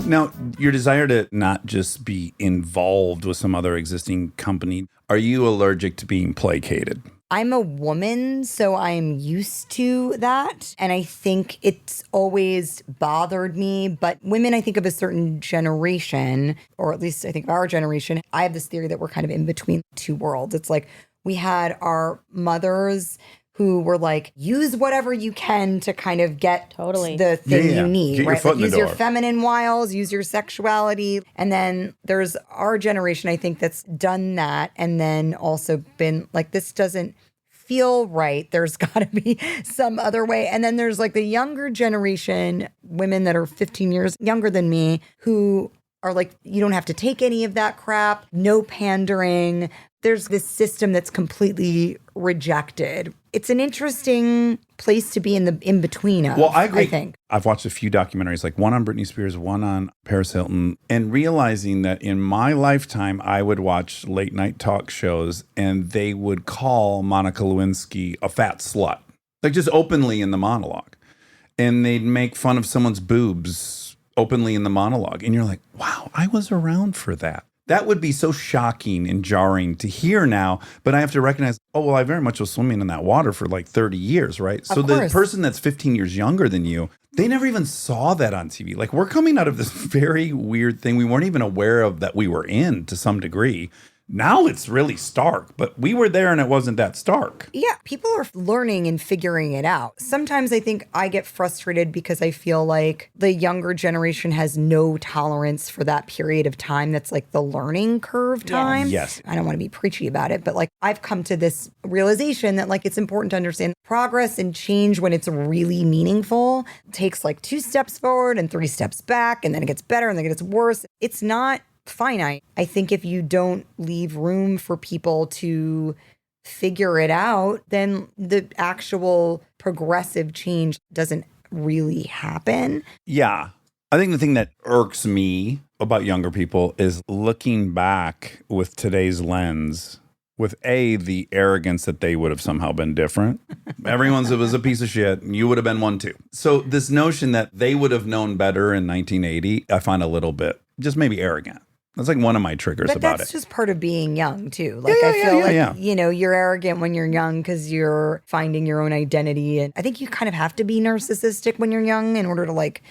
Now, your desire to not just be involved with some other existing company, are you allergic to being placated? I'm a woman, so I'm used to that. And I think it's always bothered me. But women, I think of a certain generation, or at least I think of our generation. I have this theory that we're kind of in between two worlds. It's like we had our mothers who were like, use whatever you can to kind of get the thing you need, Get right? your foot in use the your door. feminine wiles, use your sexuality. And then there's our generation, I think, that's done that and then also been like, this doesn't feel right. There's got to be some other way. And then there's like the younger generation, women that are 15 years younger than me, who are like, you don't have to take any of that crap, no pandering. There's this system that's completely rejected. It's an interesting place to be in the in-between of, Well, I agree. I think. I've watched a few documentaries, like one on Britney Spears, one on Paris Hilton, and realizing that in my lifetime, I would watch late night talk shows and they would call Monica Lewinsky a fat slut, like just openly in the monologue. And they'd make fun of someone's boobs openly in the monologue. And you're like, wow, I was around for that. That would be so shocking and jarring to hear now, but I have to recognize, oh, well, I very much was swimming in that water for like 30 years, right? So the course. person that's 15 years younger than you, they never even saw that on TV. Like, we're coming out of this very weird thing we weren't even aware of that we were in to some degree. Now it's really stark, but we were there and it wasn't that stark. Yeah, people are learning and figuring it out. Sometimes I think I get frustrated because I feel like the younger generation has no tolerance for that period of time that's like the learning curve time. Yes. I don't want to be preachy about it, but like I've come to this realization that like it's important to understand progress and change when it's really meaningful. It takes like 2 steps forward and 3 steps back, and then it gets better and then it gets worse. It's not finite. I think if you don't leave room for people to figure it out, then the actual progressive change doesn't really happen. Yeah. I think the thing that irks me about younger people is looking back with today's lens with the arrogance that they would have somehow been different. Everyone's was a piece of shit, and you would have been one too. So this notion that they would have known better in 1980, I find a little bit just maybe arrogant. That's like one of my triggers But about that's it. just part of being young too. Like Yeah, I feel like, yeah. you know, you're arrogant when you're young because you're finding your own identity. And I think you kind of have to be narcissistic when you're young in order to like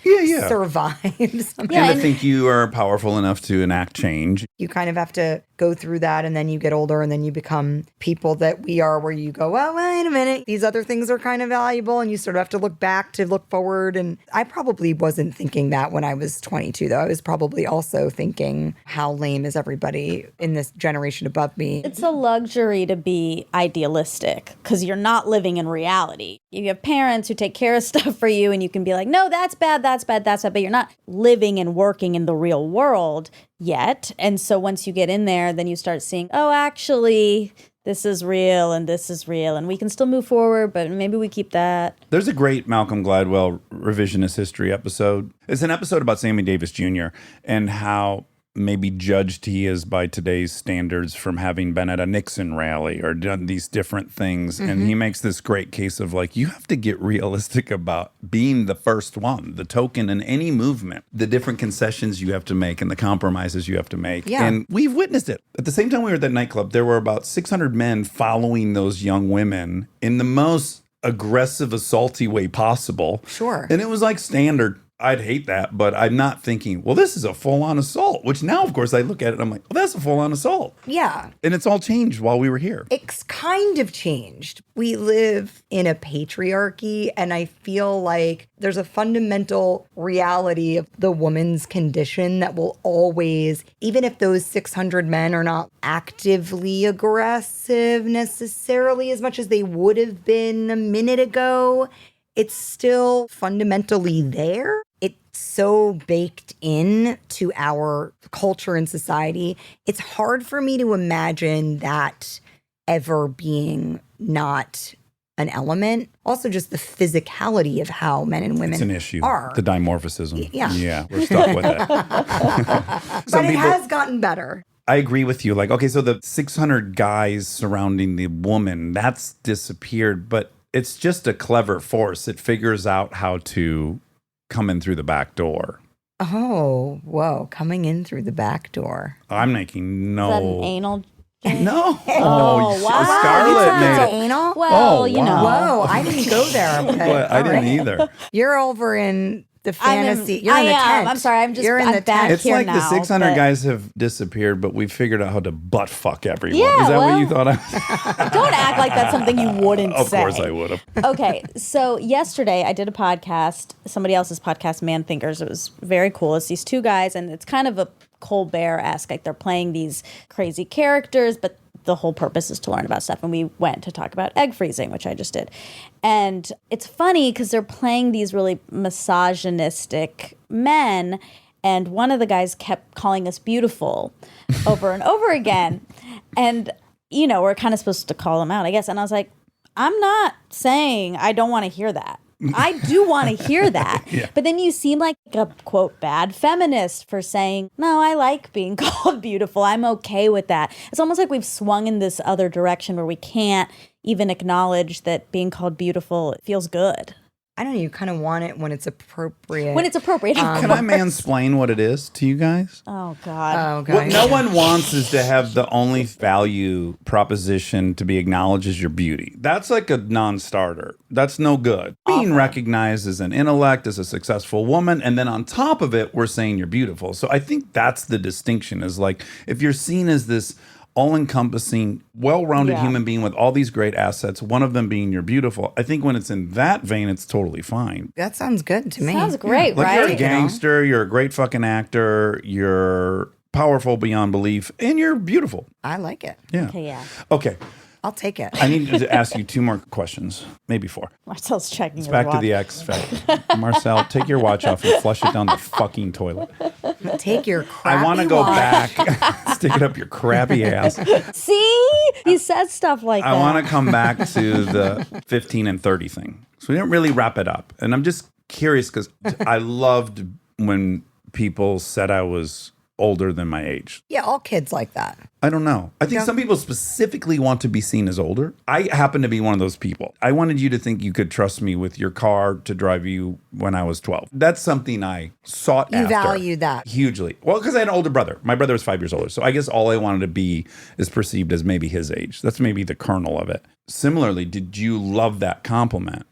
survive. Somehow. And I think you are powerful enough to enact change. You kind of have to go through that, and then you get older, and then you become people that we are, where you go, well, wait a minute, these other things are kind of valuable, and you sort of have to look back to look forward. And I probably wasn't thinking that when I was 22, though. I was probably also thinking, how lame is everybody in this generation above me? It's a luxury to be idealistic because you're not living in reality. You have parents who take care of stuff for you, and you can be like, no, that's bad, that's bad, that's bad. But you're not living and working in the real world yet. And so once you get in there, then you start seeing, oh, actually, this is real and this is real. And we can still move forward, but maybe we keep that. There's a great Malcolm Gladwell revisionist history episode. It's an episode about Sammy Davis Jr. and how maybe judged he is by today's standards from having been at a Nixon rally or done these different things. And he makes this great case of like, you have to get realistic about being the first one, the token in any movement, the different concessions you have to make and the compromises you have to make. Yeah. And we've witnessed it. At the same time we were at that nightclub, there were about 600 men following those young women in the most aggressive, assaulty way possible. Sure. And it was like standard. I'd hate that, but I'm not thinking, well, this is a full-on assault, which now, of course, I look at it and I'm like, well, that's a full-on assault. Yeah. And it's all changed while we were here. It's kind of changed. We live in a patriarchy, and I feel like there's a fundamental reality of the woman's condition that will always, even if those 600 men are not actively aggressive necessarily as much as they would have been a minute ago, it's still fundamentally there. It's so baked in to our culture and society. It's hard for me to imagine that ever being not an element. Also, just the physicality of how men and women It's an issue. are. The dimorphism. Yeah. Yeah, we're stuck with it. But it has gotten better. I agree with you. Like, okay, so the 600 guys surrounding the woman, that's disappeared, but it's just a clever force. It figures out how to come in through the back door. Oh, whoa. Coming in through the back door. I'm making Is that an no... anal? No. Oh, wow. Scarlett It's made it. anal? Well, Oh, you wow. know. Whoa, I didn't go there. Okay. But I All didn't right. either. You're over in the I'm in- fantasy. You're in the I am. tent. I'm sorry, I'm You're in the back tent. It's here like the now, 600 but- guys have disappeared, but we figured out how to butt fuck everyone. Yeah, Is that what well- you thought I Don't act like that's something you wouldn't Of say. course I would have. Okay, so yesterday I did a podcast, somebody else's podcast, Man Thinkers. It was very cool. It's these two guys, and it's kind of a Colbert-esque. Like they're playing these crazy characters, but the whole purpose is to learn about stuff. And we went to talk about egg freezing, which I just did. And it's funny because they're playing these really misogynistic men. And one of the guys kept calling us beautiful over and over again. And, you know, we're kind of supposed to call him out, I guess. And I was like, I'm not saying I don't want to hear that. I do want to hear that. Yeah. But then you seem like a, quote, bad feminist for saying, no, I like being called beautiful. I'm okay with that. It's almost like we've swung in this other direction where we can't even acknowledge that being called beautiful feels good. I don't know. You kind of want it when it's appropriate. When it's appropriate. Can I mansplain what it is to you guys? Oh God. Oh, God. What no one wants is to have the only value proposition to be acknowledged as your beauty. That's like a non-starter. That's no good. Being recognized as an intellect, as a successful woman, and then on top of it, we're saying you're beautiful. So I think that's the distinction is like, if you're seen as this all-encompassing, well-rounded human being with all these great assets, one of them being you're beautiful, I think when it's in that vein, it's totally fine. That sounds good to me. Sounds great, Like right? you're a gangster, you're a great fucking actor, you're powerful beyond belief, and you're beautiful. I like it. Yeah. Okay, yeah. Okay. I'll take it. I need to ask you 2 more questions, maybe 4. Marcel's checking his Back to watch. the X Factor. Marcel, take your watch off and flush it down the fucking toilet. Take your crappy I want to go watch. back, stick it up your crappy ass. See? He says stuff like that. I want to come back to the 15 and 30 thing. So we didn't really wrap it up. And I'm just curious because I loved when people said I was older than my age. Yeah, all kids like that. I don't know. I think Yeah. some people specifically want to be seen as older. I happen to be one of those people. I wanted you to think you could trust me with your car to drive you when I was 12. That's something I sought You after. value that. Hugely. Well, because I had an older brother. My brother was 5 years older. So I guess all I wanted to be is perceived as maybe his age. That's maybe the kernel of it. Similarly, did you love that compliment?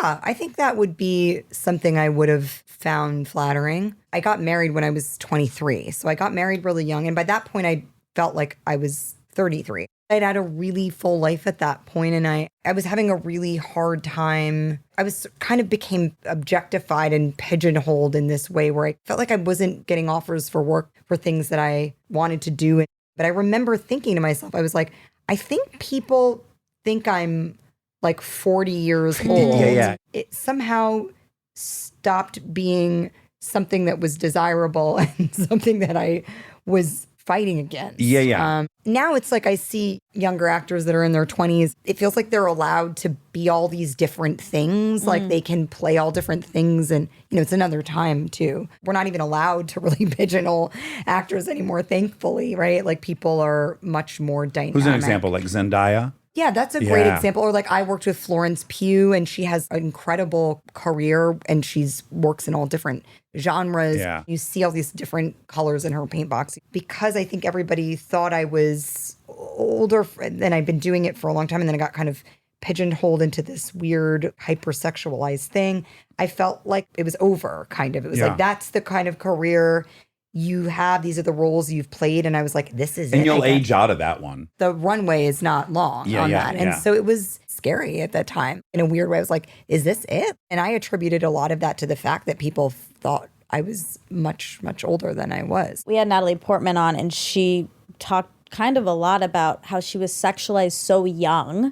Yeah, I think that would be something I would have found flattering. I got married when I was 23. So I got married really young. And by that point, I felt like I was 33. I'd had a really full life at that point, and I was having a really hard time. I was kind of became objectified and pigeonholed in this way where I felt like I wasn't getting offers for work for things that I wanted to do. But I remember thinking to myself, I was like, I think people think I'm like 40 years old. Yeah. It somehow stopped being something that was desirable and something that I was fighting against. Yeah. Now it's like I see younger actors that are in their 20s. It feels like they're allowed to be all these different things. Like they can play all different things. And, you know, it's another time too. We're not even allowed to really pigeonhole actors anymore, thankfully, right? Like people are much more dynamic. Who's an example? Like Zendaya? Yeah, that's a great Yeah. example. Or like I worked with Florence Pugh, and she has an incredible career, and she's works in all different genres. Yeah. You see all these different colors in her paint box. Because I think everybody thought I was older, and I'd been doing it for a long time, and then I got kind of pigeonholed into this weird hypersexualized thing. I felt like it was over, kind of. It was Yeah. like, that's the kind of career you have. These are the roles you've played. And I was like, this is And it. you'll I guess. age out of that one. The runway is not long Yeah, on yeah, that. And yeah. so it was scary at that time. In a weird way, I was like, is this it? And I attributed a lot of that to the fact that people thought I was much, much older than I was. We had Natalie Portman on, and she talked kind of a lot about how she was sexualized so young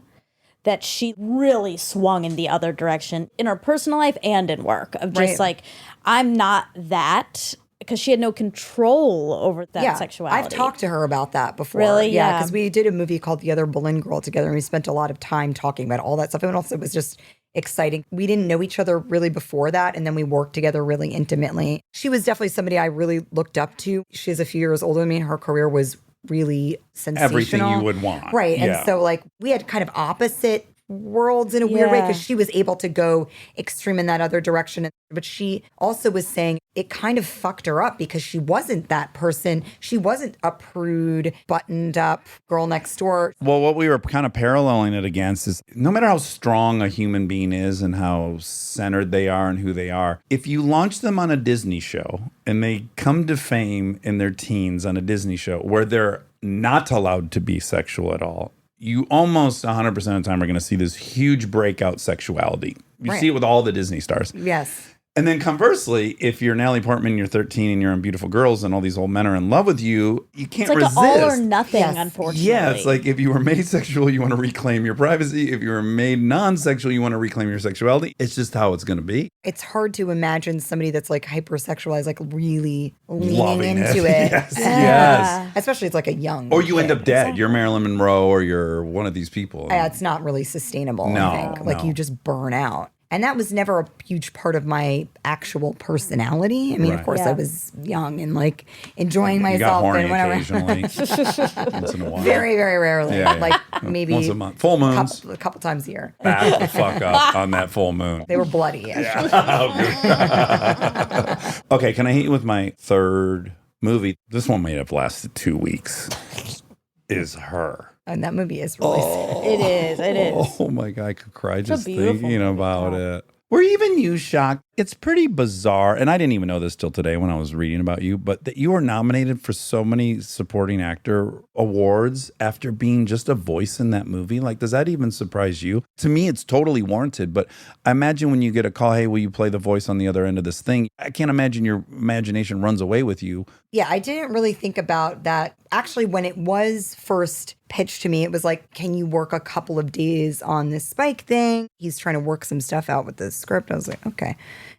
that she really swung in the other direction in her personal life and in work of just Right. like, I'm not that, because she had no control over that sexuality. I've talked to her about that before. Really? Yeah, Yeah. because we did a movie called The Other Boleyn Girl together, and we spent a lot of time talking about all that stuff. And also, it was just exciting. We didn't know each other really before that, and then we worked together really intimately. She was definitely somebody I really looked up to. She's a few years older than me. Her career was really sensational. Everything you would want. Right. Yeah. And so, like, we had kind of opposite worlds in a weird way, Yeah. because she was able to go extreme in that other direction. But she also was saying it kind of fucked her up because she wasn't that person. She wasn't a prude, buttoned up girl next door. Well, what we were kind of paralleling it against is no matter how strong a human being is and how centered they are and who they are, if you launch them on a Disney show and they come to fame in their teens on a Disney show where they're not allowed to be sexual at all, you almost 100% of the time are going to see this huge breakout sexuality. You Right. see it with all the Disney stars. Yes. And then conversely, if you're Natalie Portman, you're 13 and you're in Beautiful Girls and all these old men are in love with you, you can't It's like resist. an all or nothing, Yes. unfortunately. Yeah, it's like if you were made sexual, you want to reclaim your privacy. If you were made non-sexual, you want to reclaim your sexuality. It's just how it's going to be. It's hard to imagine somebody that's like hypersexualized, like really leaning Loving it. into it. Yes, Yeah. yes. Especially it's like a young Or you end kid. up dead. You're Marilyn Monroe or you're one of these people. Yeah, it's not really sustainable, No, I think. Like no. you just burn out. And that was never a huge part of my actual personality. I mean, of Right. course, Yeah. I was young and like enjoying You got myself horny and whatever. occasionally. Once in a while. Very, very rarely. Yeah, yeah. Like maybe Once a month. Full moons. a couple times a year. Back the fuck up on that full moon. They were bloody. Actually. Okay, can I hit you with my third movie? This one may have lasted 2 weeks. Is Her. And that movie is really sad. It is. It is. Oh my God, I could cry just beautiful thinking movie. about it. Were even you shocked? It's pretty bizarre, and I didn't even know this till today when I was reading about you, but that you were nominated for so many supporting actor awards after being just a voice in that movie. Like, does that even surprise you? To me, it's totally warranted, but I imagine when you get a call, hey, will you play the voice on the other end of this thing? I can't imagine your imagination runs away with you. Yeah, I didn't really think about that. Actually, when it was first pitched to me, it was like, can you work a couple of days on this Spike thing? He's trying to work some stuff out with the script. I was like, okay.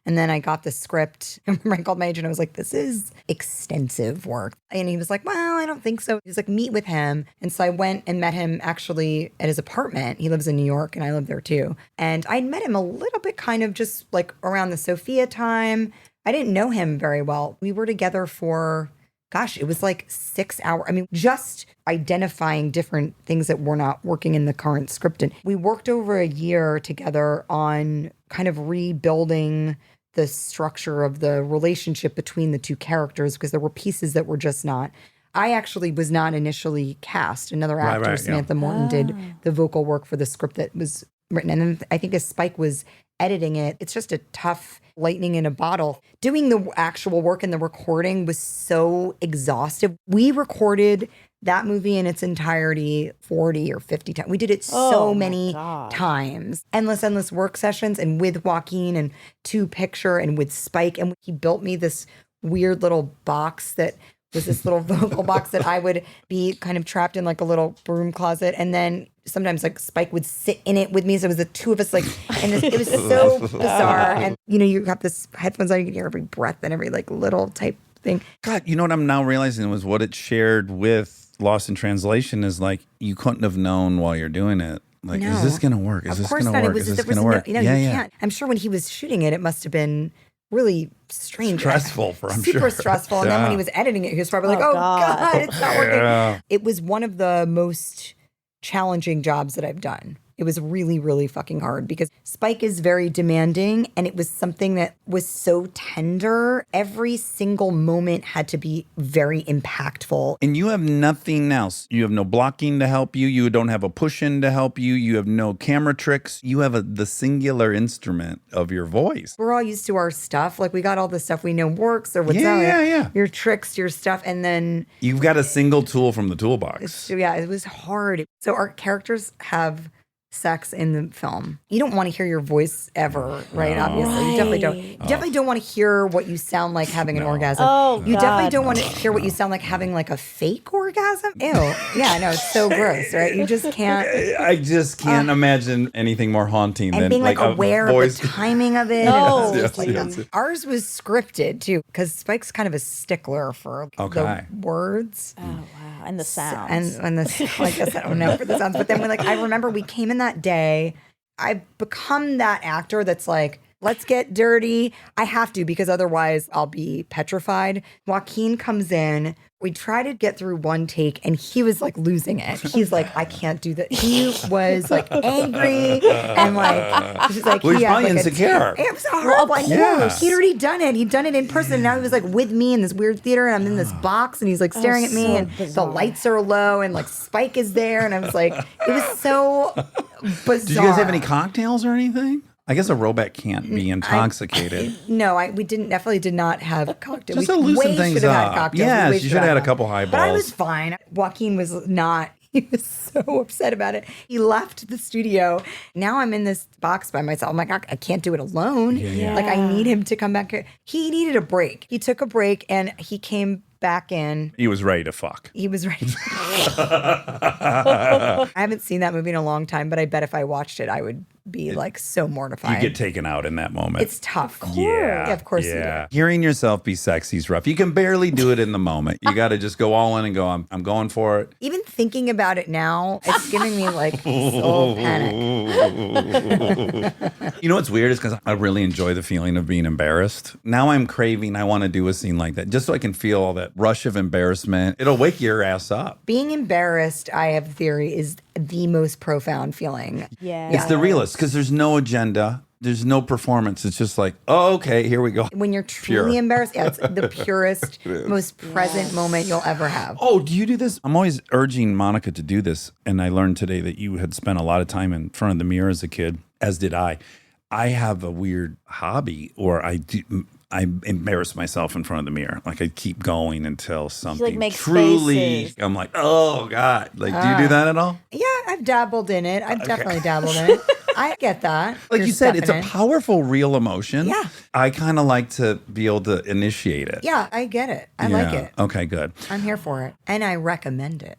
And then I got the script. I remember I called my agent. I was like, this is extensive work. And he was like, well, I don't think so. He was like, meet with him. And so I went and met him actually at his apartment. He lives in New York and I live there too. And I met him a little bit kind of just like around the Sophia time. I didn't know him very well. We were together for, gosh, it was like 6 hours. I mean, just identifying different things that were not working in the current script. And we worked over a year together on kind of rebuilding the structure of the relationship between the two characters because there were pieces that were just not. I actually was not initially cast. Another actor, right, yeah. Samantha Morton, did the vocal work for the script that was written. And then I think as Spike was editing it, it's just a tough lightning in a bottle. Doing the actual work and the recording was so exhaustive. We recorded that movie in its entirety 40 or 50 times. We did it so many times. Endless work sessions, and with Joaquin and to picture and with Spike. And he built me this weird little box that was this little vocal box that I would be kind of trapped in like a little broom closet. And then sometimes like Spike would sit in it with me. So it was the two of us like, and it was so bizarre. And you know, you got this headphones on, you can hear every breath and every like little type thing. God, you know what I'm now realizing was what it shared with Lost in Translation is like you couldn't have known while you're doing it. Like, No. is this going to work? Is Of this course going to not. work? It Is was, this there going was to work? no, you can't. I'm sure when he was shooting it, it must have been really strange. Stressful I'm super sure. stressful. And then when he was editing it, he was probably like, Oh, oh God. God, it's not working. Yeah. It was one of the most challenging jobs that I've done. It was really, really fucking hard because Spike is very demanding and it was something that was so tender. Every single moment had to be very impactful. And you have nothing else. You have no blocking to help you. You don't have a push-in to help you. You have no camera tricks. You have the singular instrument of your voice. We're all used to our stuff. Like we got all the stuff we know works or what's Yeah, out. yeah. Your tricks, your stuff. And then You've got a single tool from the toolbox. so yeah, it was hard. So our characters have sex in the film. You don't want to hear your voice ever, right? Obviously, you definitely don't. You definitely don't want to hear what you sound like having an orgasm. Oh, you definitely God. don't want to hear what you sound like having like a fake orgasm. Ew. Yeah, no, it's so gross, right? You just can't. I just can't imagine anything more haunting And than being like a aware voice. of the timing of it. No. And it's just Yes, like, ours was scripted too, because Spike's kind of a stickler for Okay. the words. Oh, wow. And the sounds. And the, I guess I don't know for the sounds, but then when like I remember we came in that day, I've become that actor that's like, let's get dirty. I have to because otherwise I'll be petrified. Joaquin comes in. We try to get through one take and he was like losing it. He's like, I can't do that. He was like angry and like, he's like, Well, he's he had, probably like, insecure. It was horrible. course. He'd already done it. He'd done it in person. And now he was like with me in this weird theater and I'm in this box and he's like staring at me so and bizarre. the lights are low and like Spike is there. And I was like, it was so bizarre. Did you guys have any cocktails or anything? I guess a robot can't be intoxicated. No, we definitely did not have cocktails. Just We to loosen way things should have had up. cocktails. Yes, We way you should have had a couple But I highballs. was fine. Joaquin was not. He was so upset about it. He left the studio. Now I'm in this box by myself. I'm like, I can't do it alone. Yeah. Like, I need him to come back here. He needed a break. He took a break and he came back in. He was ready to fuck. He was ready. I haven't seen that movie in a long time, but I bet if I watched it, I would be like so mortified. You get taken out in that moment. It's tough. Yeah, Of course you do. Hearing yourself be sexy is rough. You can barely do it in the moment. You got to just go all in and go, I'm going for it. Even thinking about it now, it's giving me like soul panic. You know what's weird is because I really enjoy the feeling of being embarrassed. Now I'm craving, I want to do a scene like that just so I can feel all that rush of embarrassment. It'll wake your ass up. Being embarrassed, I have a theory, is the most profound feeling. Yeah. It's the realest because there's no agenda. There's no performance. It's just like, oh, okay, here we go. When you're truly Pure. embarrassed, yeah, it's the purest, most present moment you'll ever have. Oh, do you do this? I'm always urging Monica to do this. And I learned today that you had spent a lot of time in front of the mirror as a kid, as did I. I have a weird hobby, or I embarrass myself in front of the mirror. Like I keep going until something makes truly, faces. I'm like, oh God. Like, do you do that at all? Yeah, I've dabbled in it. I've definitely dabbled in it. I get that. Like There's you said, stuff it's in a it. powerful, real emotion. Yeah. I kind of like to be able to initiate it. Yeah, I get it. I like Yeah. it. Okay, good. I'm here for it. And I recommend it.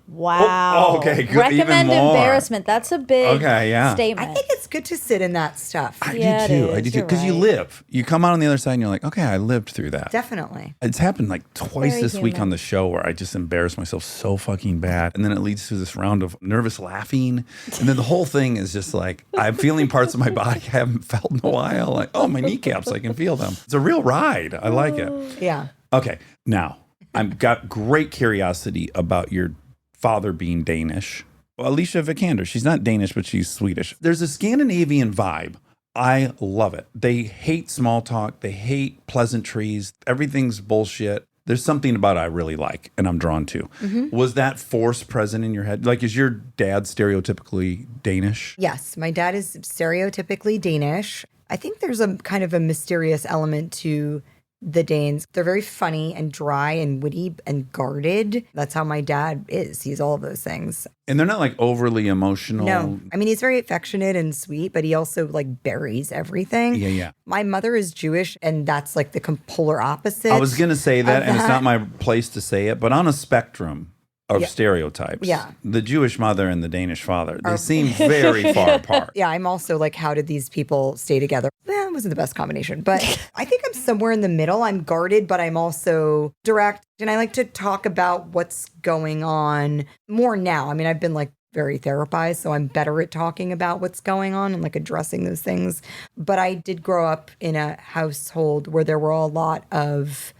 Wow. Oh, okay, good. Even Recommend more. embarrassment. That's a big Okay, yeah. statement. I think it's good to sit in that stuff. I Yeah, do it too. I is. do too. You're Because you right. live. You come out on the other side and you're like, okay, I lived through that. Definitely. It's happened like twice Very this week human. on the show where I just embarrassed myself so fucking bad. And then it leads to this round of nervous laughing. And then the whole thing is just like, I'm feeling parts of my body I haven't felt in a while. Like, oh, my kneecaps, I can feel them. It's a real ride. I like it. Yeah. Okay, now I've got great curiosity about your father being Danish. Well, Alicia Vikander, she's not Danish, but she's Swedish. There's a Scandinavian vibe. I love it. They hate small talk. They hate pleasantries. Everything's bullshit. There's something about it I really like and I'm drawn to. Was that force present in your head? Like, is your dad stereotypically Danish? Yes, my dad is stereotypically Danish. I think there's a kind of a mysterious element to the Danes. They're very funny and dry and witty and guarded. That's how my dad is. He's all of those things. And they're not like overly emotional. No, I mean, he's very affectionate and sweet, but he also like buries everything. Yeah, yeah. My mother is Jewish, and that's like the polar opposite. I was going to say that, of and it's that. not my place to say it, but on a spectrum of stereotypes, Yeah. the Jewish mother and the Danish father, they seem very far apart. Yeah, I'm also like, how did these people stay together? It wasn't the best combination, but I think I'm somewhere in the middle. I'm guarded, but I'm also direct. And I like to talk about what's going on more now. I mean, I've been like very therapized, so I'm better at talking about what's going on and like addressing those things. But I did grow up in a household where there were a lot of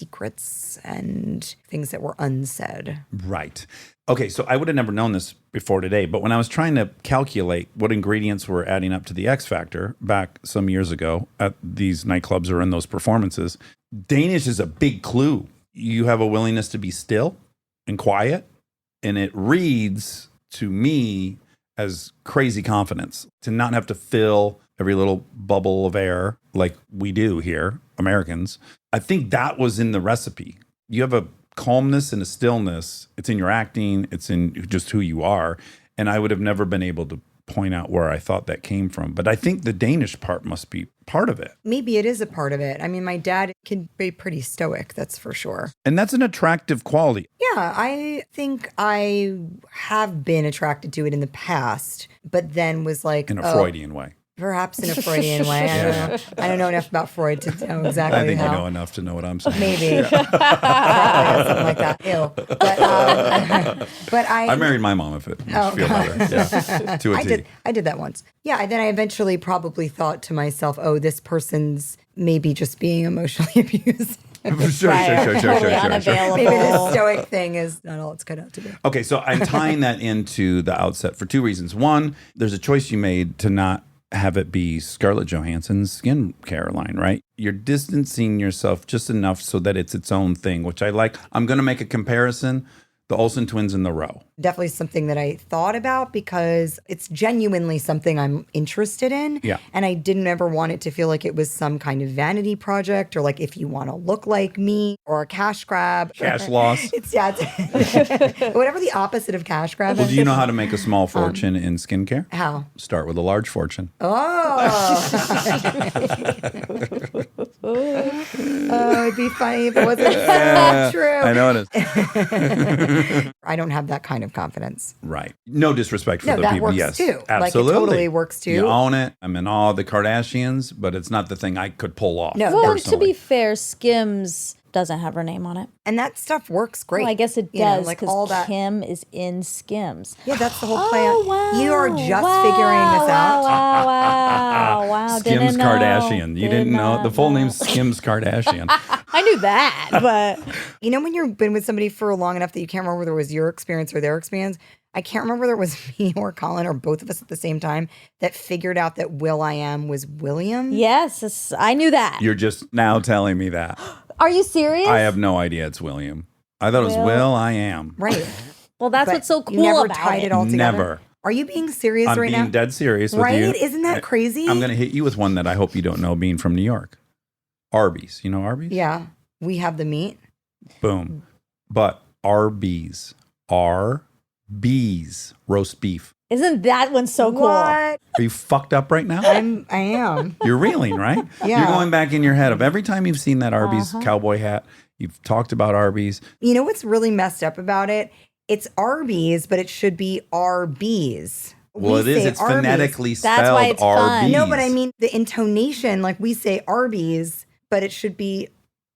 secrets and things that were unsaid. Right. Okay, so I would have never known this before today, but when I was trying to calculate what ingredients were adding up to the X Factor back some years ago at these nightclubs or in those performances, Danish is a big clue. You have a willingness to be still and quiet, and it reads to me as crazy confidence to not have to fill every little bubble of air like we do here, Americans. I think that was in the recipe. You have a calmness and a stillness. It's in your acting. It's in just who you are. And I would have never been able to point out where I thought that came from. But I think the Danish part must be part of it. Maybe it is a part of it. I mean, my dad can be pretty stoic, that's for sure. And that's an attractive quality. Yeah, I think I have been attracted to it in the past, but then was like, In a Freudian way. Perhaps in a Freudian way. I don't know. I don't know enough about Freud to know exactly I think how. you know enough to know what I'm saying. Maybe. Probably something like that. Ew. But I married my mom if it makes you feel better. Yeah, to a T. I did that once. Yeah, and then I eventually probably thought to myself, oh, this person's maybe just being emotionally abused. Sure. Totally unavailable. Maybe this stoic thing is not all it's cut out to be. Okay, so I'm tying that into the Outset for two reasons. One, there's a choice you made to not have it be Scarlett Johansson's skincare line, right? You're distancing yourself just enough so that it's its own thing, which I like. I'm going to make a comparison. The Olsen twins in the row. Definitely something that I thought about because it's genuinely something I'm interested in. Yeah. And I didn't ever want it to feel like it was some kind of vanity project or like if you want to look like me or a cash grab. Cash loss. It's whatever the opposite of cash grab Well, is. do you know how to make a small fortune in skincare? How? Start with a large fortune. Oh. Oh, it'd be funny if it wasn't Yeah, so true. I know it is. I don't have that kind of confidence. Right. No disrespect for No, the that people. works Yes, too. Like, it absolutely. totally works too. You own it. I'm in awe of the Kardashians, but it's not the thing I could pull off. No, Well, to personally. be fair, Skims doesn't have her name on it. And that stuff works great. Well, I guess it You know, does like because all that. Kim is in Skims. Yeah, that's the whole play. Oh, wow. You are just Wow, figuring this out. Wow. Skims Didn't know. Kardashian. You Did didn't know not the full know. name's Skims Kardashian. I knew that, but You know, when you've been with somebody for long enough that you can't remember whether it was your experience or their experience. I can't remember whether it was me or Colin or both of us at the same time that figured out that Will.i.am was William. yes, I knew that. You're just now telling me that. Are you serious? I have no idea it's William. I thought it was Will. I am. Right. Well, that's But what's so cool you never about tied it. it all together. Never. Are you being serious I'm right being now? dead serious with Right? you. Isn't that crazy? I'm going to hit you with one that I hope you don't know, being from New York. Arby's. You know Arby's? Yeah. We have the meat. Boom. But Arby's. Arby's. Roast beef. Isn't that one so cool? What? Are you fucked up right now? I am. You're reeling, right? Yeah. You're going back in your head of every time you've seen that Arby's Uh-huh. cowboy hat, you've talked about Arby's. You know what's really messed up about it? It's Arby's, but it should be Arby's. Well, We it is. say It's Arby's. phonetically spelled That's why it's fun. Arby's. No, but I mean the intonation, like we say Arby's, but it should be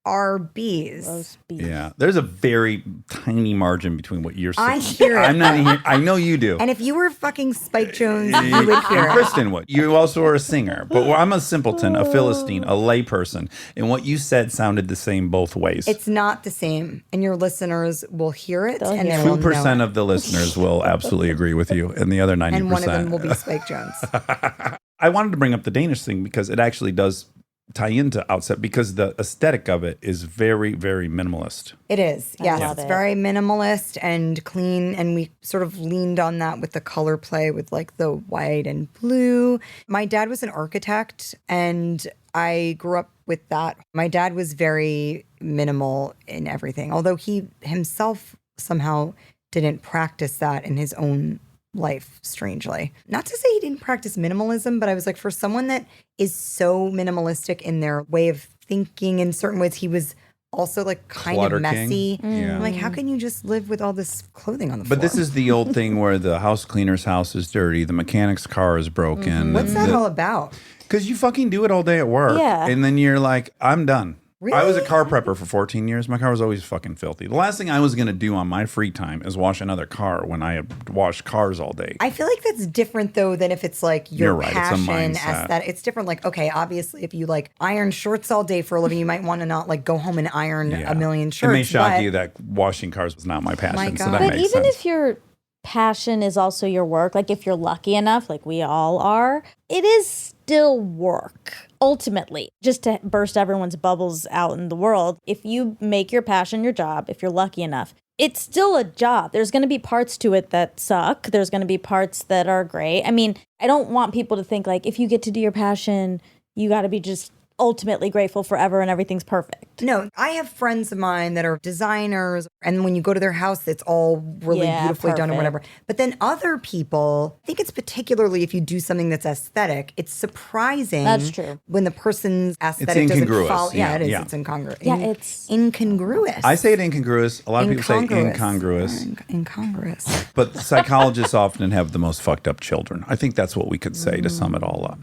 Arby's. Roast beef. Yeah. There's a very tiny margin between what you're I saying. hear it. I'm not here. I know you do. And if you were fucking Spike Jonze, you would hear it. Kristen would. You also are a singer, but I'm a simpleton, a Philistine, a layperson, and what you said sounded the same both ways. It's not the same, and your listeners will hear it, They'll and hear they it. will know 2% it. of the listeners will absolutely agree with you, and the other 90%. And one of them will be Spike Jonze. I wanted to bring up the Danish thing because it actually does tie into Outset because the aesthetic of it is very, very minimalist. It is, I yes. love It's it. very minimalist and clean, and we sort of leaned on that with the color play with like the white and blue. My dad was an architect, and I grew up with that. My dad was very minimal in everything, although he himself somehow didn't practice that in his own life, strangely. Not to say he didn't practice minimalism, but I was like, for someone that is so minimalistic in their way of thinking in certain ways, he was also like kind Clutter of king. messy. Yeah. I'm like, how can you just live with all this clothing on the floor? But this is the old thing where the house cleaner's house is dirty, the mechanic's car is broken. What's that all about? Because you fucking do it all day at work. Yeah. And then you're like, I'm done. I was a Really? car prepper for 14 years. My car was always fucking filthy. The last thing I was going to do on my free time is wash another car when I had washed cars all day. I feel like that's different though than if it's like You're your right, it's a passion, mindset. aesthetic. It's different. Like, okay, obviously, if you like iron shorts all day for a living, you might want to not like go home and iron a million shirts. It may shock but you that washing cars was not my passion. My So God. that But makes even sense. if your passion is also your work, like if you're lucky enough, like we all are, it is still work. Ultimately, just to burst everyone's bubbles out in the world, if you make your passion your job, if you're lucky enough, it's still a job. There's going to be parts to it that suck. There's going to be parts that are great. I mean, I don't want people to think like if you get to do your passion, you got to be just ultimately grateful forever and everything's perfect. no, I have friends of mine that are designers, and when you go to their house, it's all really Yeah, beautifully done or perfect. whatever. But then other people, I think it's particularly if you do something that's aesthetic, it's surprising. That's true. When the person's aesthetic doesn't incongruous. follow. Yeah, Yeah, it is. yeah. It's incongruous. Yeah, it's incongruous. I say it incongruous. A lot of people say incongruous. Incongruous. But psychologists often have the most fucked up children. I think that's what we could say to sum it all up.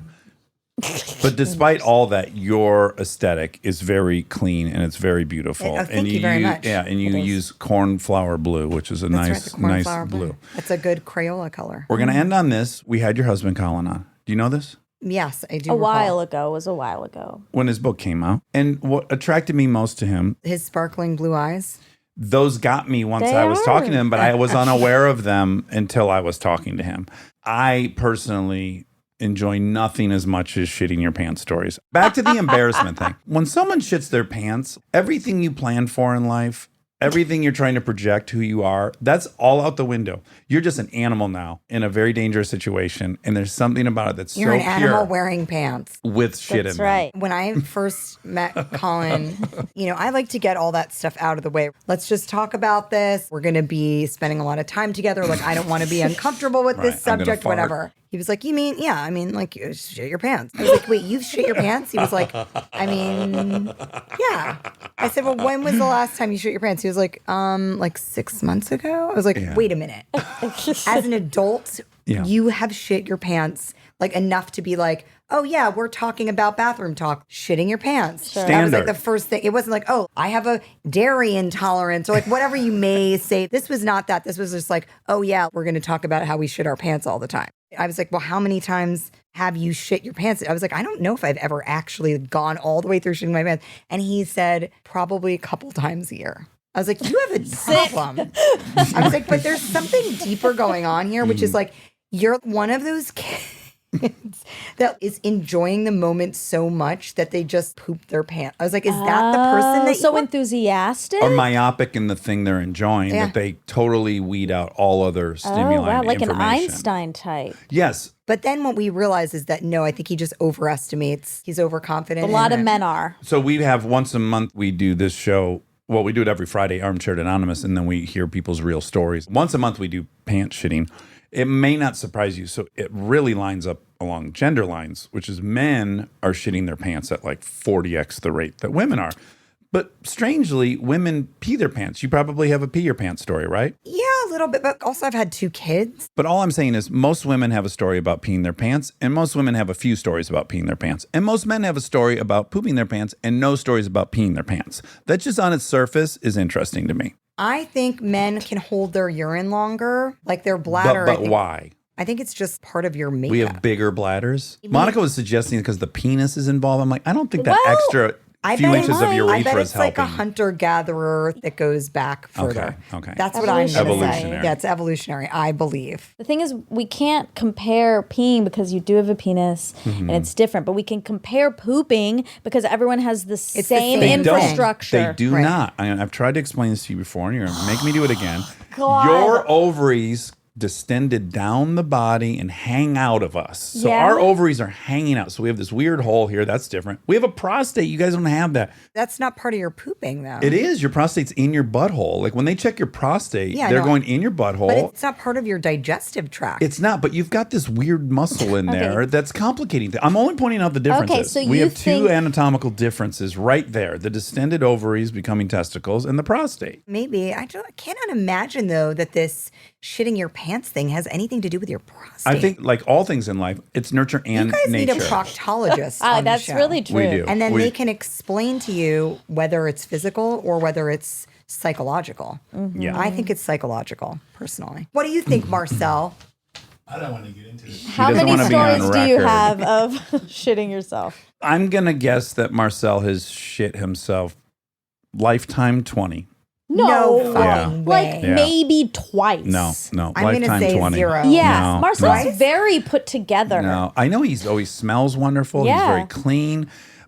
But despite all that, your aesthetic is very clean and it's very beautiful. Oh, thank you very much. Yeah, and you use cornflower blue, which is a That's right, nice, the nice cornflower blue. It's a good Crayola color. We're gonna end on this. We had your husband Colin on. Do you know this? Yes, I do. a recall. while ago. It was a while ago. When his book came out, and what attracted me most to him, His sparkling blue eyes. those got me once They I was talking to are. him, but I was unaware of them until I was talking to him. I personally enjoy nothing as much as shitting your pants stories. Back to the embarrassment thing. When someone shits their pants, everything you planned for in life, everything you're trying to project who you are, that's all out the window. You're just an animal now in a very dangerous situation. And there's something about it that's You're so an animal pure wearing pants. with shit That's in them. right. When I first met Colin, I like to get all that stuff out of the way. Let's just talk about this. We're going to be spending a lot of time together. Like, I don't want to be uncomfortable with Right, this I'm gonna subject, fart. whatever. He was like, you mean, yeah, I mean, like, you shit your pants. I was like, wait, you've shit your pants? He was like, I mean, yeah. I said, well, when was the last time you shit your pants? He was like 6 months ago. I was like, wait a minute. As an adult, you have shit your pants like enough to be like, oh yeah, we're talking about bathroom talk, shitting your pants. Sure. That was like the first thing. It wasn't like, oh, I have a dairy intolerance or like whatever you may say. This was not that. This was just like, oh yeah, we're going to talk about how we shit our pants all the time. I was like, well, how many times have you shit your pants? I was like, I don't know if I've ever actually gone all the way through shitting my pants. And he said, probably a couple times a year. I was like, you have a problem. I was like, but there's something deeper going on here, which is like, you're one of those kids that is enjoying the moment so much that they just poop their pants. I was like, is that the person that so you enthusiastic? Or myopic in the thing they're enjoying, that they totally weed out all other stimuli. Oh, wow, like an information. Einstein type. Yes. But then what we realize is that no, I think he just overestimates. He's overconfident. A lot of and- men are. So we have once a month, we do this show. Well, we do it every Friday, Armchair Anonymous, and then we hear people's real stories. Once a month, we do pants shitting. It may not surprise you. So it really lines up along gender lines, which is men are shitting their pants at like 40x the rate that women are. But strangely, women pee their pants. You probably have a pee your pants story, right? Yeah, a little bit. But also I've had 2 kids. But all I'm saying is most women have a story about peeing their pants, and most women have a few stories about peeing their pants. And most men have a story about pooping their pants and no stories about peeing their pants. That just on its surface is interesting to me. I think men can hold their urine longer, like their bladder. But why? I think it's just part of your makeup. We have bigger bladders. Monica was suggesting because the penis is involved. I'm like, I don't think that extra few inches of urethra I bet is it's like helping. a hunter-gatherer that goes back further. Okay. That's what I'm going to say. Evolutionary. Yeah, it's evolutionary, I believe. The thing is, we can't compare peeing because you do have a penis and it's different, but we can compare pooping because everyone has the same same They don't. infrastructure. They do Right. not. I've tried to explain this to you before, and you're going to make me do it again. God. Your ovaries distended down the body and hang out of us. So Yeah. our ovaries are hanging out. So we have this weird hole here. That's different. We have a prostate. You guys don't have that. That's not part of your pooping, though. It is. Your prostate's in your butthole. Like when they check your prostate, Yeah, they're no, going in your butthole. But it's not part of your digestive tract. It's not, but you've got this weird muscle in there that's complicating things. I'm only pointing out the differences. so we you have 2 think- anatomical differences right there. The distended ovaries becoming testicles and the prostate. Maybe. I cannot imagine, though, that this shitting your pants thing has anything to do with your prostate. I think like all things in life, it's nurture and you guys nature. need a proctologist on the That's show. really true. We do. And then We- they can explain to you whether it's physical or whether it's psychological. Yeah. I think it's psychological, personally. What do you think, Marcel? I don't want to get into it. How doesn't many wanna be on stories do you record. have of shitting yourself? I'm going to guess that Marcel has shit himself lifetime 20. No fucking Yeah. way. Like Yeah. maybe twice. No, I'm going to lifetime say 20. 0. Yeah, No, Marcel's no. very put together. No, I know he's always smells wonderful. He's Yeah. very clean,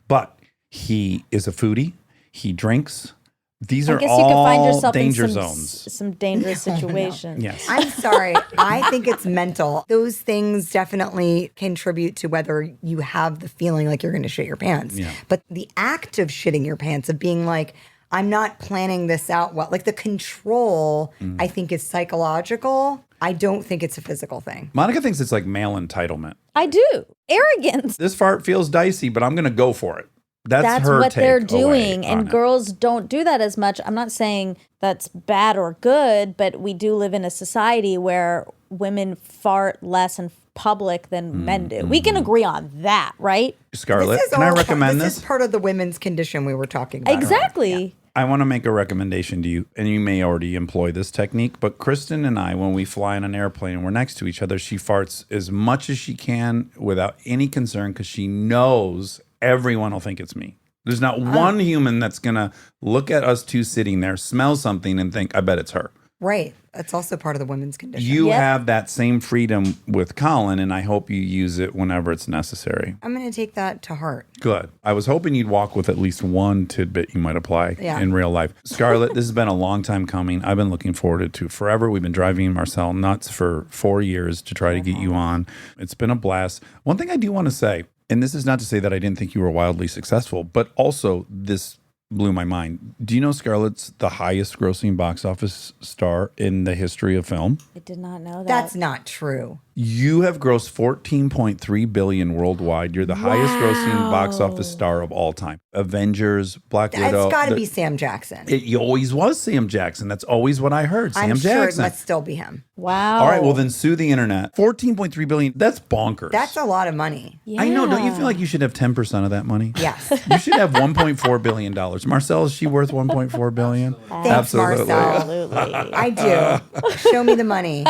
but he is a foodie. He drinks. These I are guess you could find all yourself danger in zones. some dangerous situations. Yes. I'm sorry. I think it's mental. Those things definitely contribute to whether you have the feeling like you're going to shit your pants. Yeah. But the act of shitting your pants, of being like, I'm not planning this out well, like the control, I think is psychological. I don't think it's a physical thing. Monica thinks it's like male entitlement. I do. Arrogance. This fart feels dicey, but I'm going to go for it. That's her what they're take away doing. on And it. girls don't do that as much. I'm not saying that's bad or good, but we do live in a society where women fart less in public than men do. We can agree on that, right? Scarlett, This is can I all recommend This this? is part of the women's condition we were talking about. Exactly. I want to make a recommendation to you, and you may already employ this technique, but Kristen and I, when we fly on an airplane and we're next to each other, she farts as much as she can without any concern because she knows everyone will think it's me. There's not one human that's going to look at us 2 sitting there, smell something, and think, I bet it's her. Right. That's also part of the women's condition. You Yep. have that same freedom with Colin, and I hope you use it whenever it's necessary. I'm going to take that to heart. Good. I was hoping you'd walk with at least one tidbit you might apply in real life. Scarlett, this has been a long time coming. I've been looking forward to it forever. We've been driving Marcel nuts for 4 years to try to get you on. It's been a blast. One thing I do want to say, and this is not to say that I didn't think you were wildly successful, but also this blew my mind. Do you know Scarlett's the highest grossing box office star in the history of film? I did not know that. That's not true. You have grossed $14.3 billion worldwide. You're the highest grossing box office star of all time. Avengers, Black Widow. It's got to be Sam Jackson. It always was Sam Jackson. That's always what I heard. Sam I'm sure it Jackson. must still be him. Wow. All right, well then sue the internet. $14.3 billion. That's bonkers. That's a lot of money. Yeah. I know. Don't you feel like you should have 10% of that money? Yes. You should have $1.4 billion. Marcel, is she worth $1.4 billion? Thanks, Marcel. Absolutely. I do. Show me the money.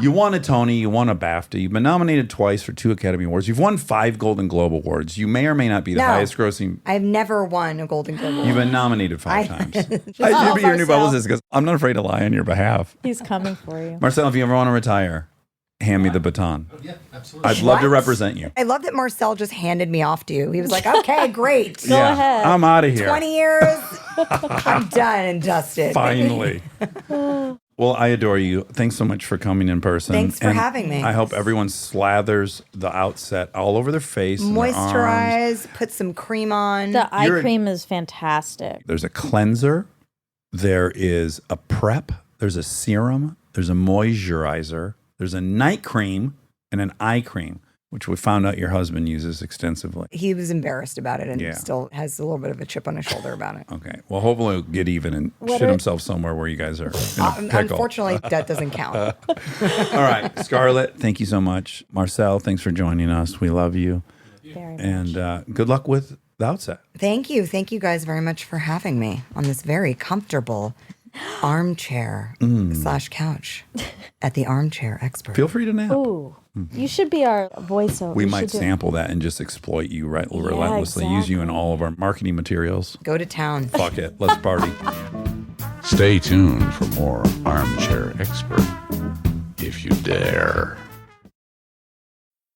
You won a Tony, you won a BAFTA, you've been nominated twice for 2 Academy Awards, you've won 5 Golden Globe Awards. You may or may not be the No. highest grossing. I've never won a Golden Globe Award. You've been nominated 5 times. I should be your new Marcel. publicist because I'm not afraid to lie on your behalf. He's coming for you. Marcel, if you ever want to retire, hand me the baton. Yeah, absolutely. I'd love to What? represent you. I love that Marcel just handed me off to you. He was like, okay, great. Go ahead. I'm out of here. 20 years, I'm done and dusted. Finally. Well, I adore you. Thanks so much for coming in person. Thanks for And having me. I hope everyone slathers the Outset all over their face, and their arms. Moisturize, put some cream on. The eye You're- cream is fantastic. There's a cleanser, there is a prep, there's a serum, there's a moisturizer, there's a night cream, and an eye cream, which we found out your husband uses extensively. He was embarrassed about it and Yeah. still has a little bit of a chip on his shoulder about it. Okay. Well, hopefully he'll get even and shit himself somewhere where you guys are in a pickle. Unfortunately, that doesn't count. All right. Scarlett, thank you so much. Marcel, thanks for joining us. We love you. Very much. And good luck with the Outset. Thank you. Thank you guys very much for having me on this very comfortable armchair / couch at the Armchair Expert. Feel free to nap. Ooh, you should be our voiceover. We You might should do- sample that and just exploit you relentlessly. Use you in exactly. all of our marketing materials. Go to town. Fuck it. Let's party. Stay tuned for more Armchair Expert, if you dare.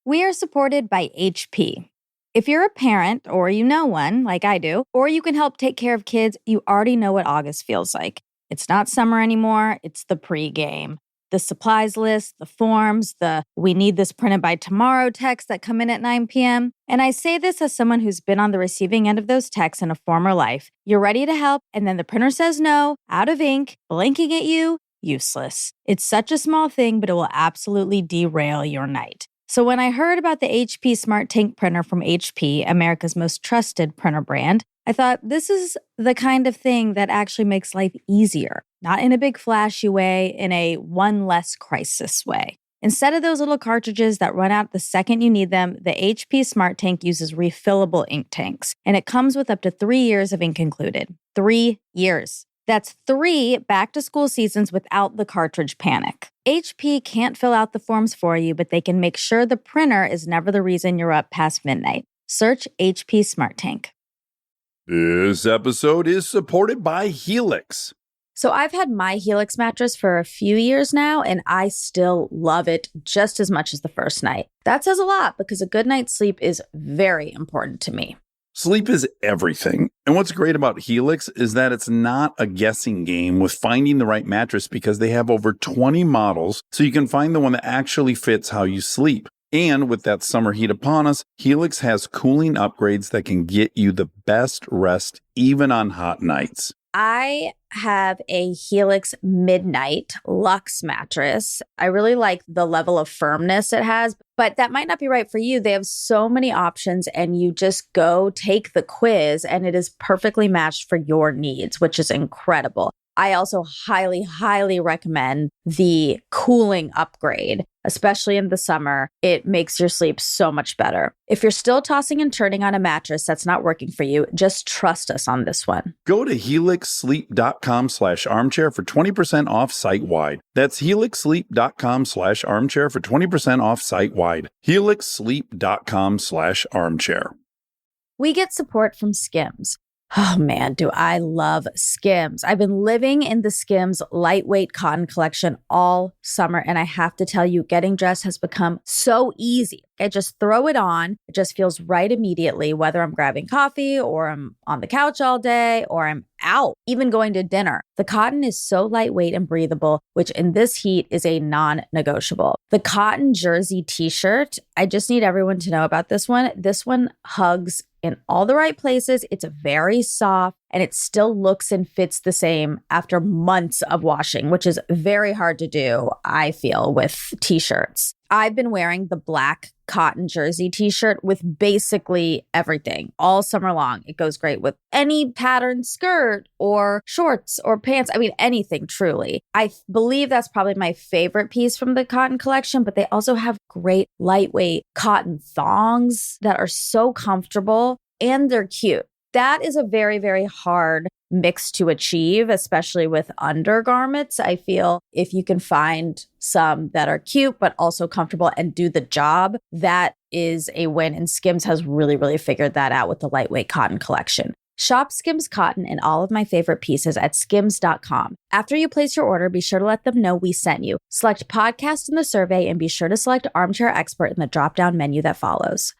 We are supported by HP. If you're a parent or you know one, like I do, or you can help take care of kids, you already know what August feels like. It's not summer anymore, it's the pregame. The supplies list, the forms, the "we need this printed by tomorrow" texts that come in at 9 p.m. And I say this as someone who's been on the receiving end of those texts in a former life. You're ready to help, and then the printer says no, out of ink, blinking at you, useless. It's such a small thing, but it will absolutely derail your night. So when I heard about the HP Smart Tank printer from HP, America's most trusted printer brand, I thought this is the kind of thing that actually makes life easier, not in a big flashy way, in a one less crisis way. Instead of those little cartridges that run out the second you need them, the HP Smart Tank uses refillable ink tanks, and it comes with up to 3 years of ink included. 3 years. That's 3 back-to-school seasons without the cartridge panic. HP can't fill out the forms for you, but they can make sure the printer is never the reason you're up past midnight. Search HP Smart Tank. This episode is supported by Helix. So I've had my Helix mattress for a few years now, and I still love it just as much as the first night. That says a lot because a good night's sleep is very important to me. Sleep is everything. And what's great about Helix is that it's not a guessing game with finding the right mattress because they have over 20 models, so you can find the one that actually fits how you sleep. And with that summer heat upon us, Helix has cooling upgrades that can get you the best rest even on hot nights. I have a Helix Midnight Luxe mattress. I really like the level of firmness it has, but that might not be right for you. They have so many options, and you just go take the quiz, and it is perfectly matched for your needs, which is incredible. I also highly, highly recommend the cooling upgrade, especially in the summer. It makes your sleep so much better. If you're still tossing and turning on a mattress that's not working for you, just trust us on this one. Go to helixsleep.com/armchair for 20% off site-wide. That's helixsleep.com/armchair for 20% off site-wide. helixsleep.com/armchair. We get support from Skims. Oh man, do I love Skims. I've been living in the Skims lightweight cotton collection all summer, and I have to tell you, getting dressed has become so easy. I just throw it on. It just feels right immediately, whether I'm grabbing coffee or I'm on the couch all day or I'm out, even going to dinner. The cotton is so lightweight and breathable, which in this heat is a non-negotiable. The cotton jersey t-shirt, I just need everyone to know about this one. This one hugs in all the right places. It's very soft, and it still looks and fits the same after months of washing, which is very hard to do, I feel, with t-shirts. I've been wearing the black cotton jersey t-shirt with basically everything all summer long. It goes great with any patterned skirt or shorts or pants. I mean, anything truly. I believe that's probably my favorite piece from the cotton collection, but they also have great lightweight cotton thongs that are so comfortable and they're cute. That is a very, very hard mix to achieve, especially with undergarments. I feel if you can find some that are cute, but also comfortable and do the job, that is a win. And Skims has really, really figured that out with the lightweight cotton collection. Shop Skims Cotton and all of my favorite pieces at skims.com. After you place your order, be sure to let them know we sent you. Select podcast in the survey and be sure to select Armchair Expert in the drop-down menu that follows.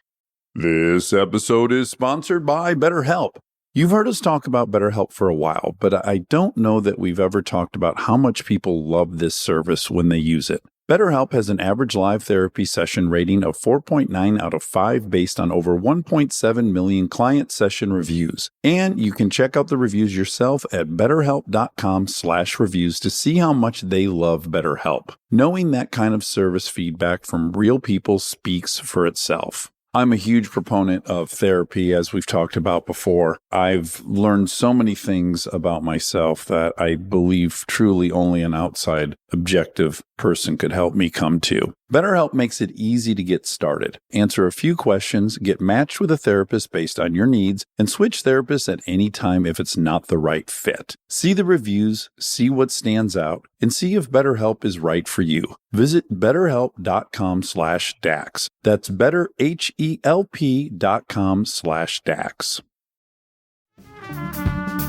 This episode is sponsored by BetterHelp. You've heard us talk about BetterHelp for a while, but I don't know that we've ever talked about how much people love this service when they use it. BetterHelp has an average live therapy session rating of 4.9 out of 5 based on over 1.7 million client session reviews. And you can check out the reviews yourself at betterhelp.com/reviews to see how much they love BetterHelp. Knowing that kind of service feedback from real people speaks for itself. I'm a huge proponent of therapy, as we've talked about before. I've learned so many things about myself that I believe truly only an outside, objective person could help me come to. BetterHelp makes it easy to get started. Answer a few questions, get matched with a therapist based on your needs, and switch therapists at any time if it's not the right fit. See the reviews, see what stands out, and see if BetterHelp is right for you. Visit betterhelp.com/Dax. That's betterhelp.com/Dax.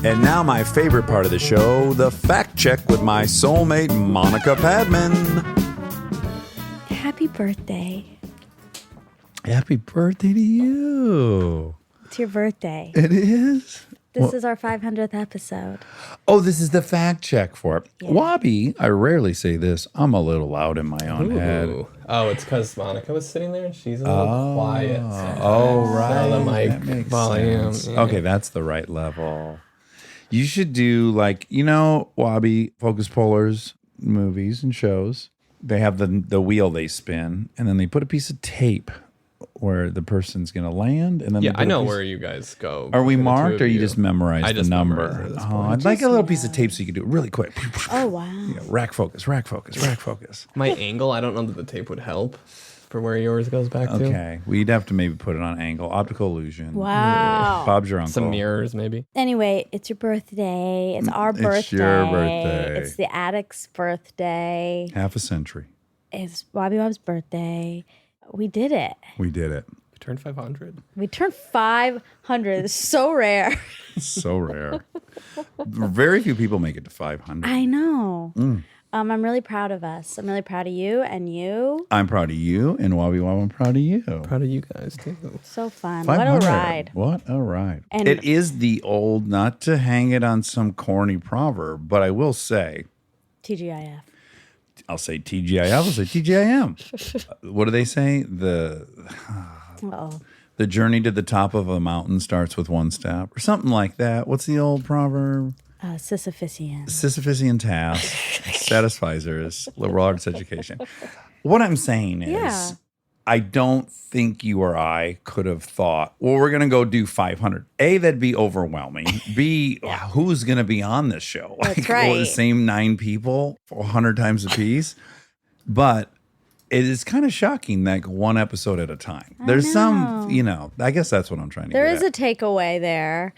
And now my favorite part of the show, the fact check with my soulmate, Monica Padman. Happy birthday. Happy birthday to you. It's your birthday. It is? This is our 500th episode. Oh, this is the fact check for it. Yeah. Wobby, I rarely say this. I'm a little loud in my own head. Oh, it's because Monica was sitting there and she's a little quiet. Oh, right. So the mic That makes volume. sense. Yeah. Okay, that's the right level. You should do Wobby, Focus Pullers movies and shows. They have the wheel they spin, and then they put a piece of tape where the person's going to land. And then Yeah, I know where you guys go. Are we between the two marked, of or you just memorize I the just number? memorize it at this Oh, point. I'd like a little piece of tape so you could do it really quick. Oh, wow. Rack focus, rack focus, rack focus. My angle, I don't know that the tape would help for where yours goes back to. Okay, we'd have to maybe put it on angle, optical illusion. Wow. Bob's your uncle. Some mirrors, maybe. Anyway, it's your birthday. It's our birthday. It's your birthday. It's the addict's birthday. Half a century. It's Bobby Bob's birthday. We did it. We did it. We turned 500. We turned 500. It's so rare. So rare. Very few people make it to 500. I know. I'm really proud of us. I'm really proud of you and you. I'm proud of you, and Wobby Wob, I'm proud of you. Proud of you guys, too. So fun. What a 500. ride. What a ride. And- it is the old, not to hang it on some corny proverb, but I will say, TGIF. I'll say TGIF, I'll say TGIM. What do they say? Uh-oh. The journey to the top of a mountain starts with one step, or something like that. What's the old proverb? Sisyphusian. Sisyphusian task satisfies liberal arts education. What I'm saying is, Yeah. I don't think you or I could have thought, well, we're going to go do 500. A, that'd be overwhelming. B, who's going to be on this show? That's right. The same 9 people, 100 times a piece. But it is kind of shocking, like one episode at a time. There's some, I guess that's what I'm trying to There get is at. a takeaway there.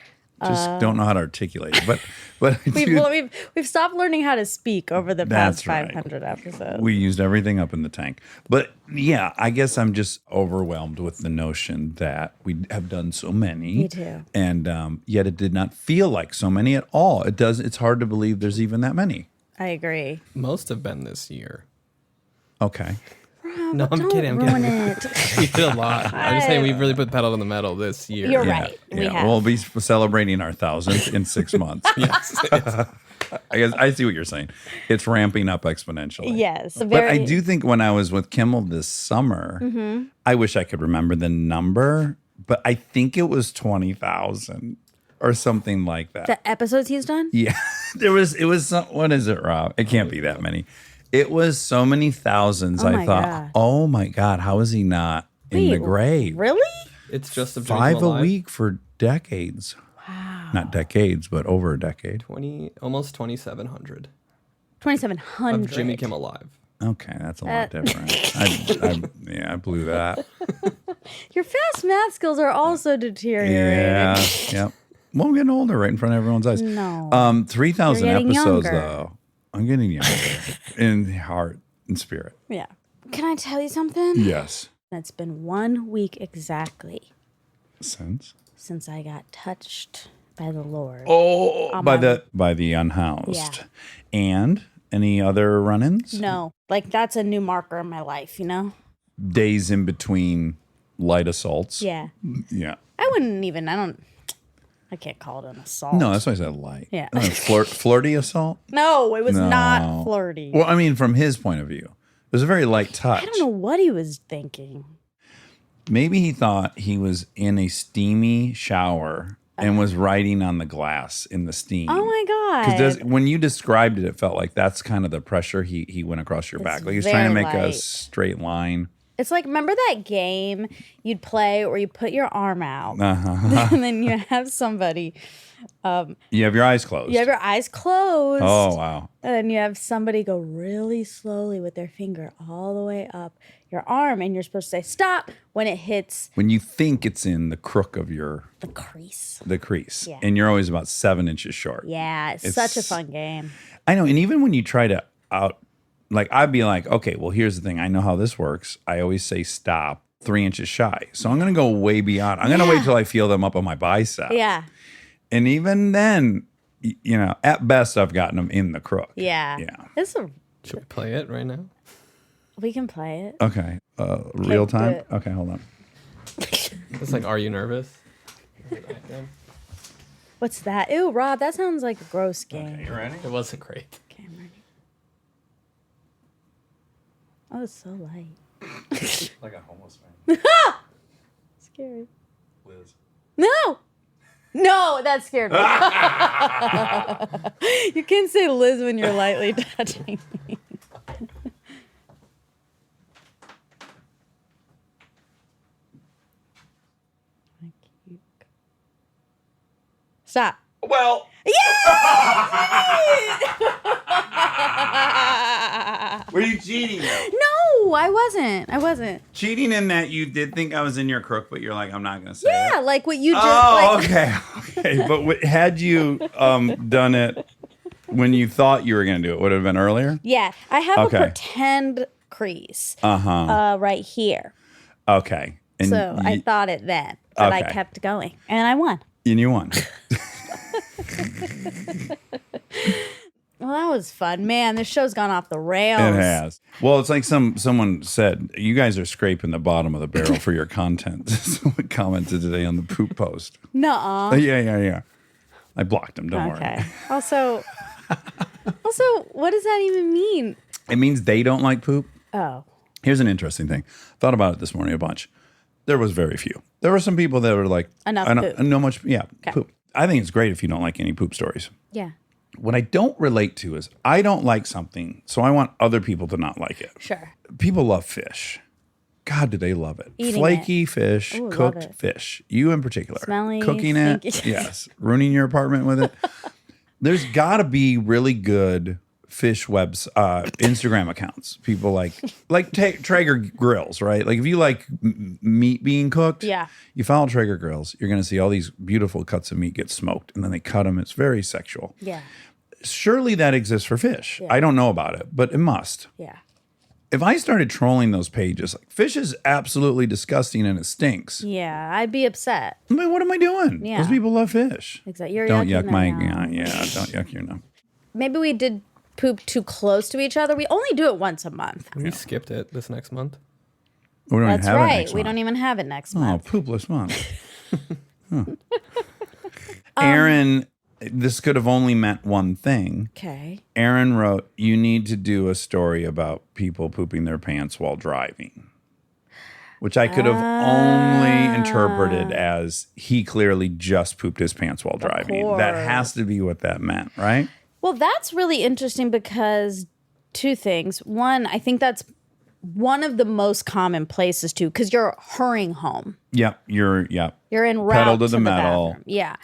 Just don't know how to articulate it. But I do- We've stopped learning how to speak over the past That's right. 500 episodes. we used everything up in the tank. But yeah, I guess I'm just overwhelmed with the notion that we have done so many. Me too. And yet it did not feel like so many at all. It's hard to believe there's even that many. I agree. Most have been this year. Okay. No, I'm kidding. I'm Ruin kidding. it. We did a lot. I'm just saying we've really put the pedal to the metal this year. You're right. We have. We'll be celebrating our 1,000th in 6 months. Yes. I guess I see what you're saying. It's ramping up exponentially. Yes. But I do think when I was with Kimmel this summer, I wish I could remember the number, but I think it was 20,000 or something like that. The episodes he's done? Yeah. It was some, what is it, Rob? It can't be that many. It was so many thousands. Oh I my thought, God. oh my God, how is he not in the Wait, grave? Really? It's just of Jimmy 5 Kimmel a Live. week for decades. Wow. Not decades, but over a decade. Almost 2,700 2,700. of Jimmy Kimmel Live. Okay, that's a lot different. I blew that. Your fast math skills are also deteriorating. Yeah, yep. Well, I'm getting older right in front of everyone's eyes. No. 3,000 You're getting episodes, younger. though. I'm getting younger in heart and spirit. Yeah. Can I tell you something? Yes. It's been 1 week exactly Since I got touched by the Lord. Oh, by the unhoused. Yeah. And any other run-ins? No. Like, that's a new marker in my life, you know? Days in between light assaults. Yeah. Yeah. I can't call it an assault. No, that's why I said light. Yeah. Flirty assault? No, it was No. not flirty. Well, I mean, from his point of view, it was a very light touch. I don't know what he was thinking. Maybe he thought he was in a steamy shower and was writing on the glass in the steam. Oh my God. Because when you described it, it felt like that's kind of the pressure he went across your back. Like he was trying to make very a light. straight line. It's like, remember that game you'd play where you put your arm out Uh-huh. and then you have somebody, You have your eyes closed. you have your eyes closed. Oh, wow. And then you have somebody go really slowly with their finger all the way up your arm. And you're supposed to say stop when it hits When you think it's in the crook of the crease. the crease. Yeah. And you're always about 7 inches short. Yeah, it's such a fun game. I know. And even when you try to I'd be like, okay, well, here's the thing. I know how this works. I always say stop 3 inches shy. So I'm going to go way beyond. I'm going to wait till I feel them up on my bicep. Yeah. And even then, at best, I've gotten them in the crook. Yeah. Yeah. Should we play it right now? We can play it. Okay. Real do time? it. Okay, hold on. It's like, are you nervous? What's that? Ew, Rob, that sounds like a gross game. You ready? It wasn't great. Okay, I'm ready. Oh, it's so light. Like a homeless man. Scary. Liz. No! No, that scared me. You can't say Liz when you're lightly touching me. Stop. Well. Were you cheating though? No, I wasn't. Cheating in that you did think I was in your crook, but you're like, I'm not going to say Yeah, it. like what you just Oh, like. okay. But had you done it when you thought you were going to do it, would it have been earlier? Yeah, I have Okay. a pretend crease Uh-huh. right here. Okay. And So I thought it then, but I Okay. kept going and I won. and you won. Well, that was fun. Man, this show's gone off the rails. It has. Well, it's like someone said, you guys are scraping the bottom of the barrel for your content. Someone commented today on the poop post. Nuh-uh. Yeah. I blocked him. Don't Okay. worry. Also, what does that even mean? It means they don't like poop. Oh, Here's an interesting thing. Thought about it this morning a bunch. There was very few. There were some people that were like, Enough I don't poop. know much. Yeah, Okay. poop. I think it's great if you don't like any poop stories. yeah. What I don't relate to is I don't like something, so I want other people to not like it. Sure. People love fish. God, do they love it? Eating Flaky fish, Ooh, love cooked it. fish. You in particular. Smelly, Cooking it. stinky. Yes. Ruining your apartment with it. There's got to be really good fish Instagram accounts. People like Traeger grills, right? Like if you like meat being cooked, Yeah. you follow Traeger grills, you're going to see all these beautiful cuts of meat get smoked and then they cut them. It's very sexual. Yeah. Surely that exists for fish. Yeah. I don't know about it, but it must. Yeah. If I started trolling those pages, like fish is absolutely disgusting and it stinks. Yeah. I'd be upset. I mean, what am I doing? Yeah. Those people love fish. Exactly. You're Don't yucking yuck my them out. yeah. Don't yuck your nose. Maybe we did poop too close to each other. We only do it once a month. We skipped it this next month. We don't That's even have it right. next We month. don't even have it next Oh, month. poopless month. Huh. Aaron, this could have only meant one thing. Okay. Aaron wrote, you need to do a story about people pooping their pants while driving. Which I could have only interpreted as he clearly just pooped his pants while driving. That course. has to be what that meant, right? Well, that's really interesting because two things. One, I think that's one of the most common places too, because you're hurrying home. Yep. You're in route pedal to to the metal. bathroom. Yeah.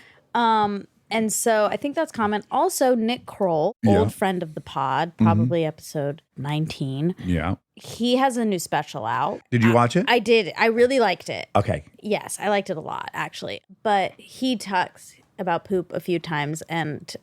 And so I think that's common. Also, Nick Kroll, Yeah. old friend of the pod, probably episode 19. Yeah. He has a new special out. Did you watch it? I did. I really liked it. Okay. Yes, I liked it a lot, actually. But he talks about poop a few times, and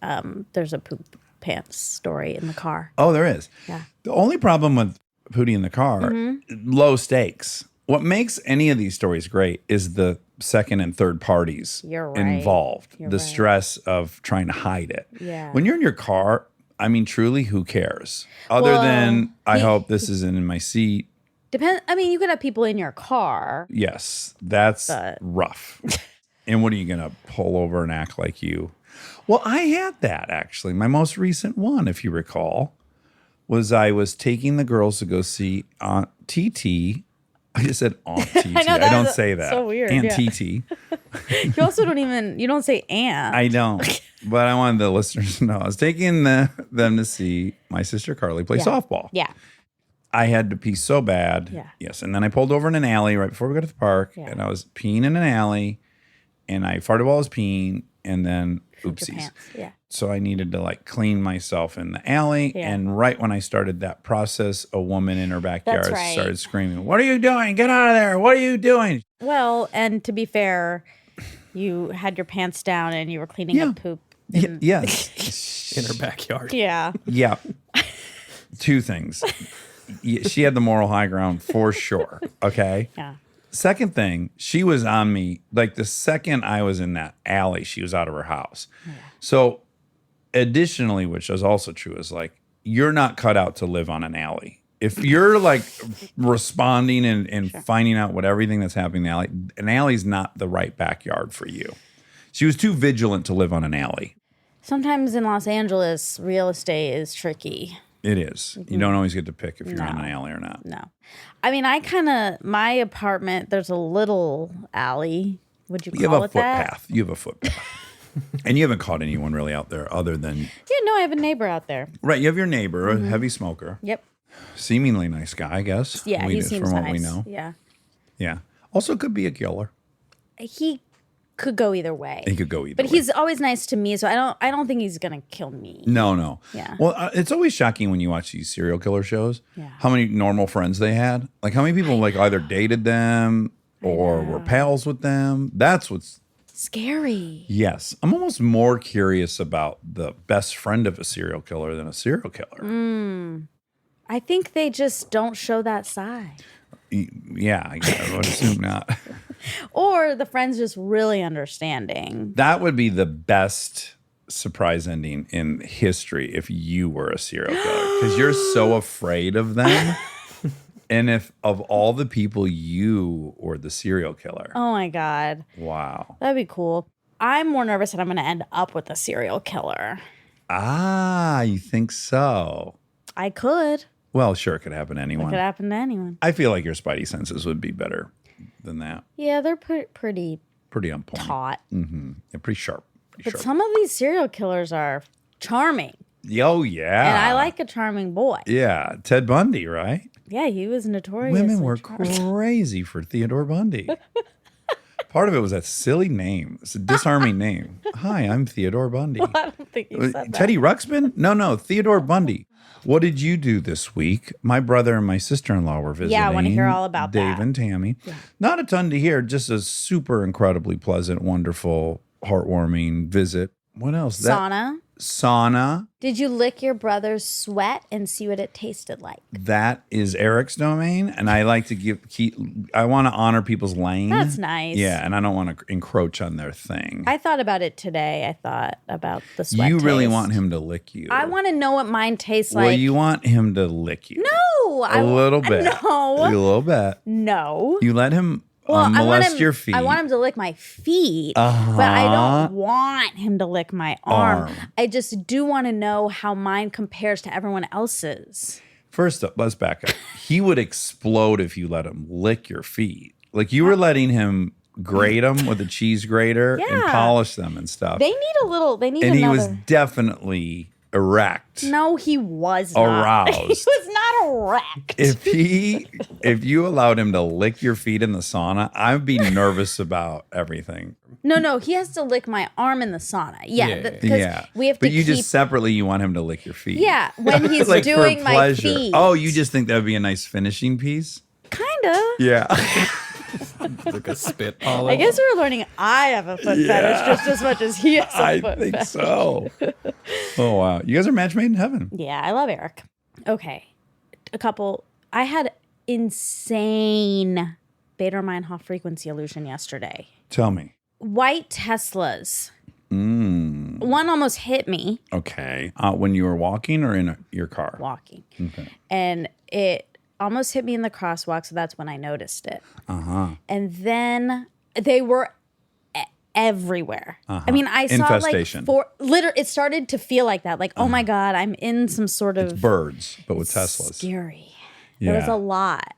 there's a poop pants story in the car. Oh, there is. Yeah. The only problem with Pootie in the car, low stakes. What makes any of these stories great is the second and third parties You're right. involved. You're the right. stress of trying to hide it. Yeah. When you're in your car, I mean, truly, who cares? Other Well, than, I he- hope this isn't in my seat. I mean, you could have people in your car. Yes, that's But- rough. And what are you going to pull over and act like you? Well, I had that actually. My most recent one, if you recall, was I was taking the girls to go see Aunt TT. I just said Aunt TT. I know, I that don't was say that. so weird, Aunt yeah. TT. You also you don't say aunt. I don't. But I wanted the listeners to know. I was taking them to see my sister Carly play softball. Yeah. I had to pee so bad. Yeah. Yes. And then I pulled over in an alley right before we got to the park. Yeah. And I was peeing in an alley. And I farted while I was peeing. And then Pooped your oopsies. pants. Yeah. So I needed to like clean myself in the alley. Yeah. And right when I started that process, a woman in her backyard That's right. started screaming, "What are you doing? Get out of there. What are you doing?" Well, and to be fair, you had your pants down and you were cleaning Yeah. up poop. Yes. In her backyard. Yeah. Yeah. Two things. She had the moral high ground for sure. Okay. Yeah. Second thing, she was on me like the second I was in that alley, she was out of her house. So, additionally, which is also true, is like you're not cut out to live on an alley. If you're like responding and finding out what everything that's happening in the alley, an alley's not the right backyard for you. She was too vigilant to live on an alley. Sometimes in Los Angeles, real estate is tricky. It is. You don't always get to pick if you're in No. an alley or not. No. I mean, my apartment, there's a little alley. Would you You call have a it that? footpath. You have a footpath. And you haven't caught anyone really out there other than, Yeah, no, I have a neighbor out there. right, you have your neighbor, a heavy smoker. Yep. Seemingly nice guy, I guess. Yeah, he seems from nice. what we know. Yeah. Yeah. Also could be a killer. He could go either way. He could go either But way. he's always nice to me, so I don't think he's gonna kill me. No. Yeah. Well, it's always shocking when you watch these serial killer shows. Yeah. How many normal friends they had? Like how many people like either dated them or were pals with them? That's what's Scary. yes. I'm almost more curious about the best friend of a serial killer than a serial killer. I think they just don't show that side. Yeah, I would assume not. Or the friend's just really understanding. That would be the best surprise ending in history if you were a serial killer because you're so afraid of them. And if of all the people you were the serial killer, Oh my God. wow. That'd be cool. I'm more nervous that I'm going to end up with a serial killer. Ah, you think so? I could. Well, sure, it could happen to It anyone. could happen to anyone. I feel like your spidey senses would be better than that. Yeah, they're pretty Pretty on point. taut. Mm-hmm. Yeah, pretty sharp. Pretty But sharp. some of these serial killers are charming. Oh, yeah. And I like a charming boy. Yeah, Ted Bundy, right? Yeah, he was notorious. Women were crazy for Theodore Bundy. Part of it was that silly name. It's a disarming name. Hi, I'm Theodore Bundy. I don't think he said that. Teddy Ruxpin? No, Theodore Bundy. What did you do this week? My brother and my sister-in-law were visiting. Yeah, I wanna hear all about Dave that. and Tammy. Not a ton to hear, just a super incredibly pleasant, wonderful, heartwarming visit. What else? Sauna. Did you lick your brother's sweat and see what it tasted like? That is Eric's domain, and I like to I want to honor people's lane. That's nice. Yeah, and I don't want to encroach on their thing. I thought about it today. I thought about the sweat. You really taste. want him to lick you. I want to know what mine tastes Well, like. you want him to lick you. No, A little bit. No, A little bit. no. You let him I want molest him, your feet. I want him to lick my feet, but I don't want him to lick my arm. I just do want to know how mine compares to everyone else's. First up, let's back up. He would explode if you let him lick your feet. Like you were letting him grate them with a cheese grater and Yeah. polish them and stuff. They need a little. They need and another. he was definitely erect. No, he was not. Aroused. He was not erect. If you allowed him to lick your feet in the sauna, I'd be nervous about everything. No, he has to lick my arm in the sauna. Yeah, because we have to But you keep. just separately, you want him to lick your feet. Yeah, when he's Like for doing my pleasure. feet. Oh, you just think that would be a nice finishing piece? Kinda. Yeah. Like a spit olive. I guess we're learning I have a foot fetish just as much as he has a I foot think fetish. so. Oh, wow. You guys are match made in heaven. Yeah, I love Eric. Okay. I had insane Beta Meinhof frequency illusion yesterday. Tell me. White Teslas. Mm. One almost hit me Okay. When you were walking or in your car? walking. Okay. And it almost hit me in the crosswalk, so that's when I noticed it. Uh-huh. And then they were everywhere. I mean, I saw Infestation. like it started to feel like that. Like, oh my God, I'm in some sort of Birds, but with Teslas. scary. There was a lot.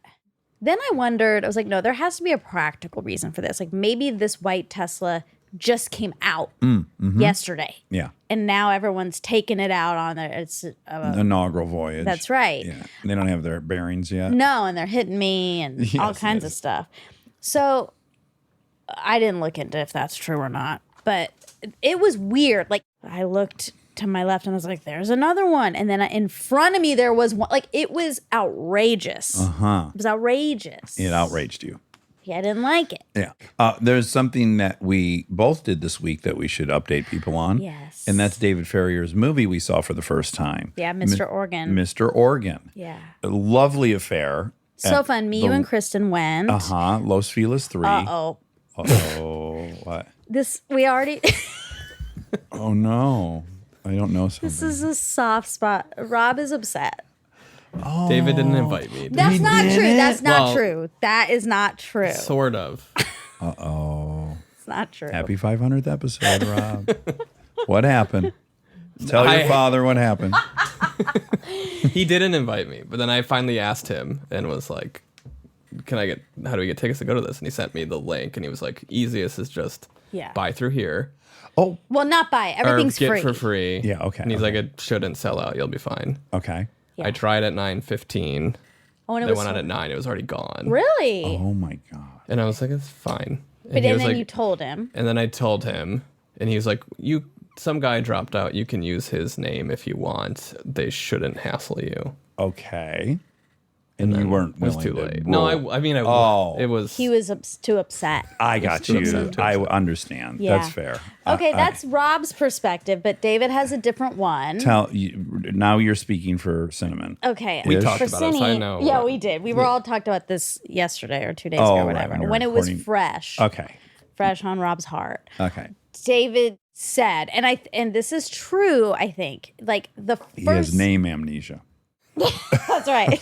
Then I wondered, I was like, no, there has to be a practical reason for this. Like maybe this white Tesla just came out yesterday. Yeah. And now everyone's taking it out on its Inaugural voyage. That's right. Yeah. They don't have their bearings yet. No, and they're hitting me and all Yes, kinds yes. of stuff. So I didn't look into if that's true or not, but it was weird. Like I looked to my left and I was like, there's another one. And then in front of me, there was one. Like it was outrageous. Uh-huh. It was outrageous. It outraged you. Yeah, I didn't like it. Yeah. There's something that we both did this week that we should update people on. Yes. And that's David Ferrier's movie we saw for the first time. Yeah, Mr. Oregon. Mr. Oregon. Yeah. A lovely affair. So fun. Me, you, and Kristen went. Uh-huh. Los Feliz 3. Uh-oh. Uh-oh. What? We already... Oh, no. I don't know something. This is a soft spot. Rob is upset. David didn't invite me. That's not true. That's not Well, true. That is not true. Sort of. Uh-oh. It's not true. Happy 500th episode, Rob. What happened? Tell your father what happened. He didn't invite me, but then I finally asked him and was like, how do we get tickets to go to this? And he sent me the link and he was like, easiest is just buy through here. Oh. Well, not buy. Everything's or get free. for free. Yeah, okay. And he's okay. like, it shouldn't sell out. You'll be fine. Okay. Yeah. I tried at 9:15. Oh, and it They was went out so- at 9. It was already gone. Really? Oh, my God. And I was like, it's fine. But he and was then like, you told him. And then I told him, and he was like, some guy dropped out. You can use his name if you want. They shouldn't hassle you. Okay. And you weren't It was willing too to late. roll. No, I mean, it was. He was too upset. I got too you. upset, too I upset. understand. Yeah. That's fair. Okay, that's Rob's perspective, but David has a different one. Now you're speaking for Cinnamon. Okay. We talked For about it, so I know Yeah, what- we did. We were all talked about this yesterday or 2 days Oh, ago or right, whatever. when you were When it was recording. fresh. Okay. Fresh on Rob's heart. Okay. David said, and this is true, I think. Like the first He has name amnesia. That's right.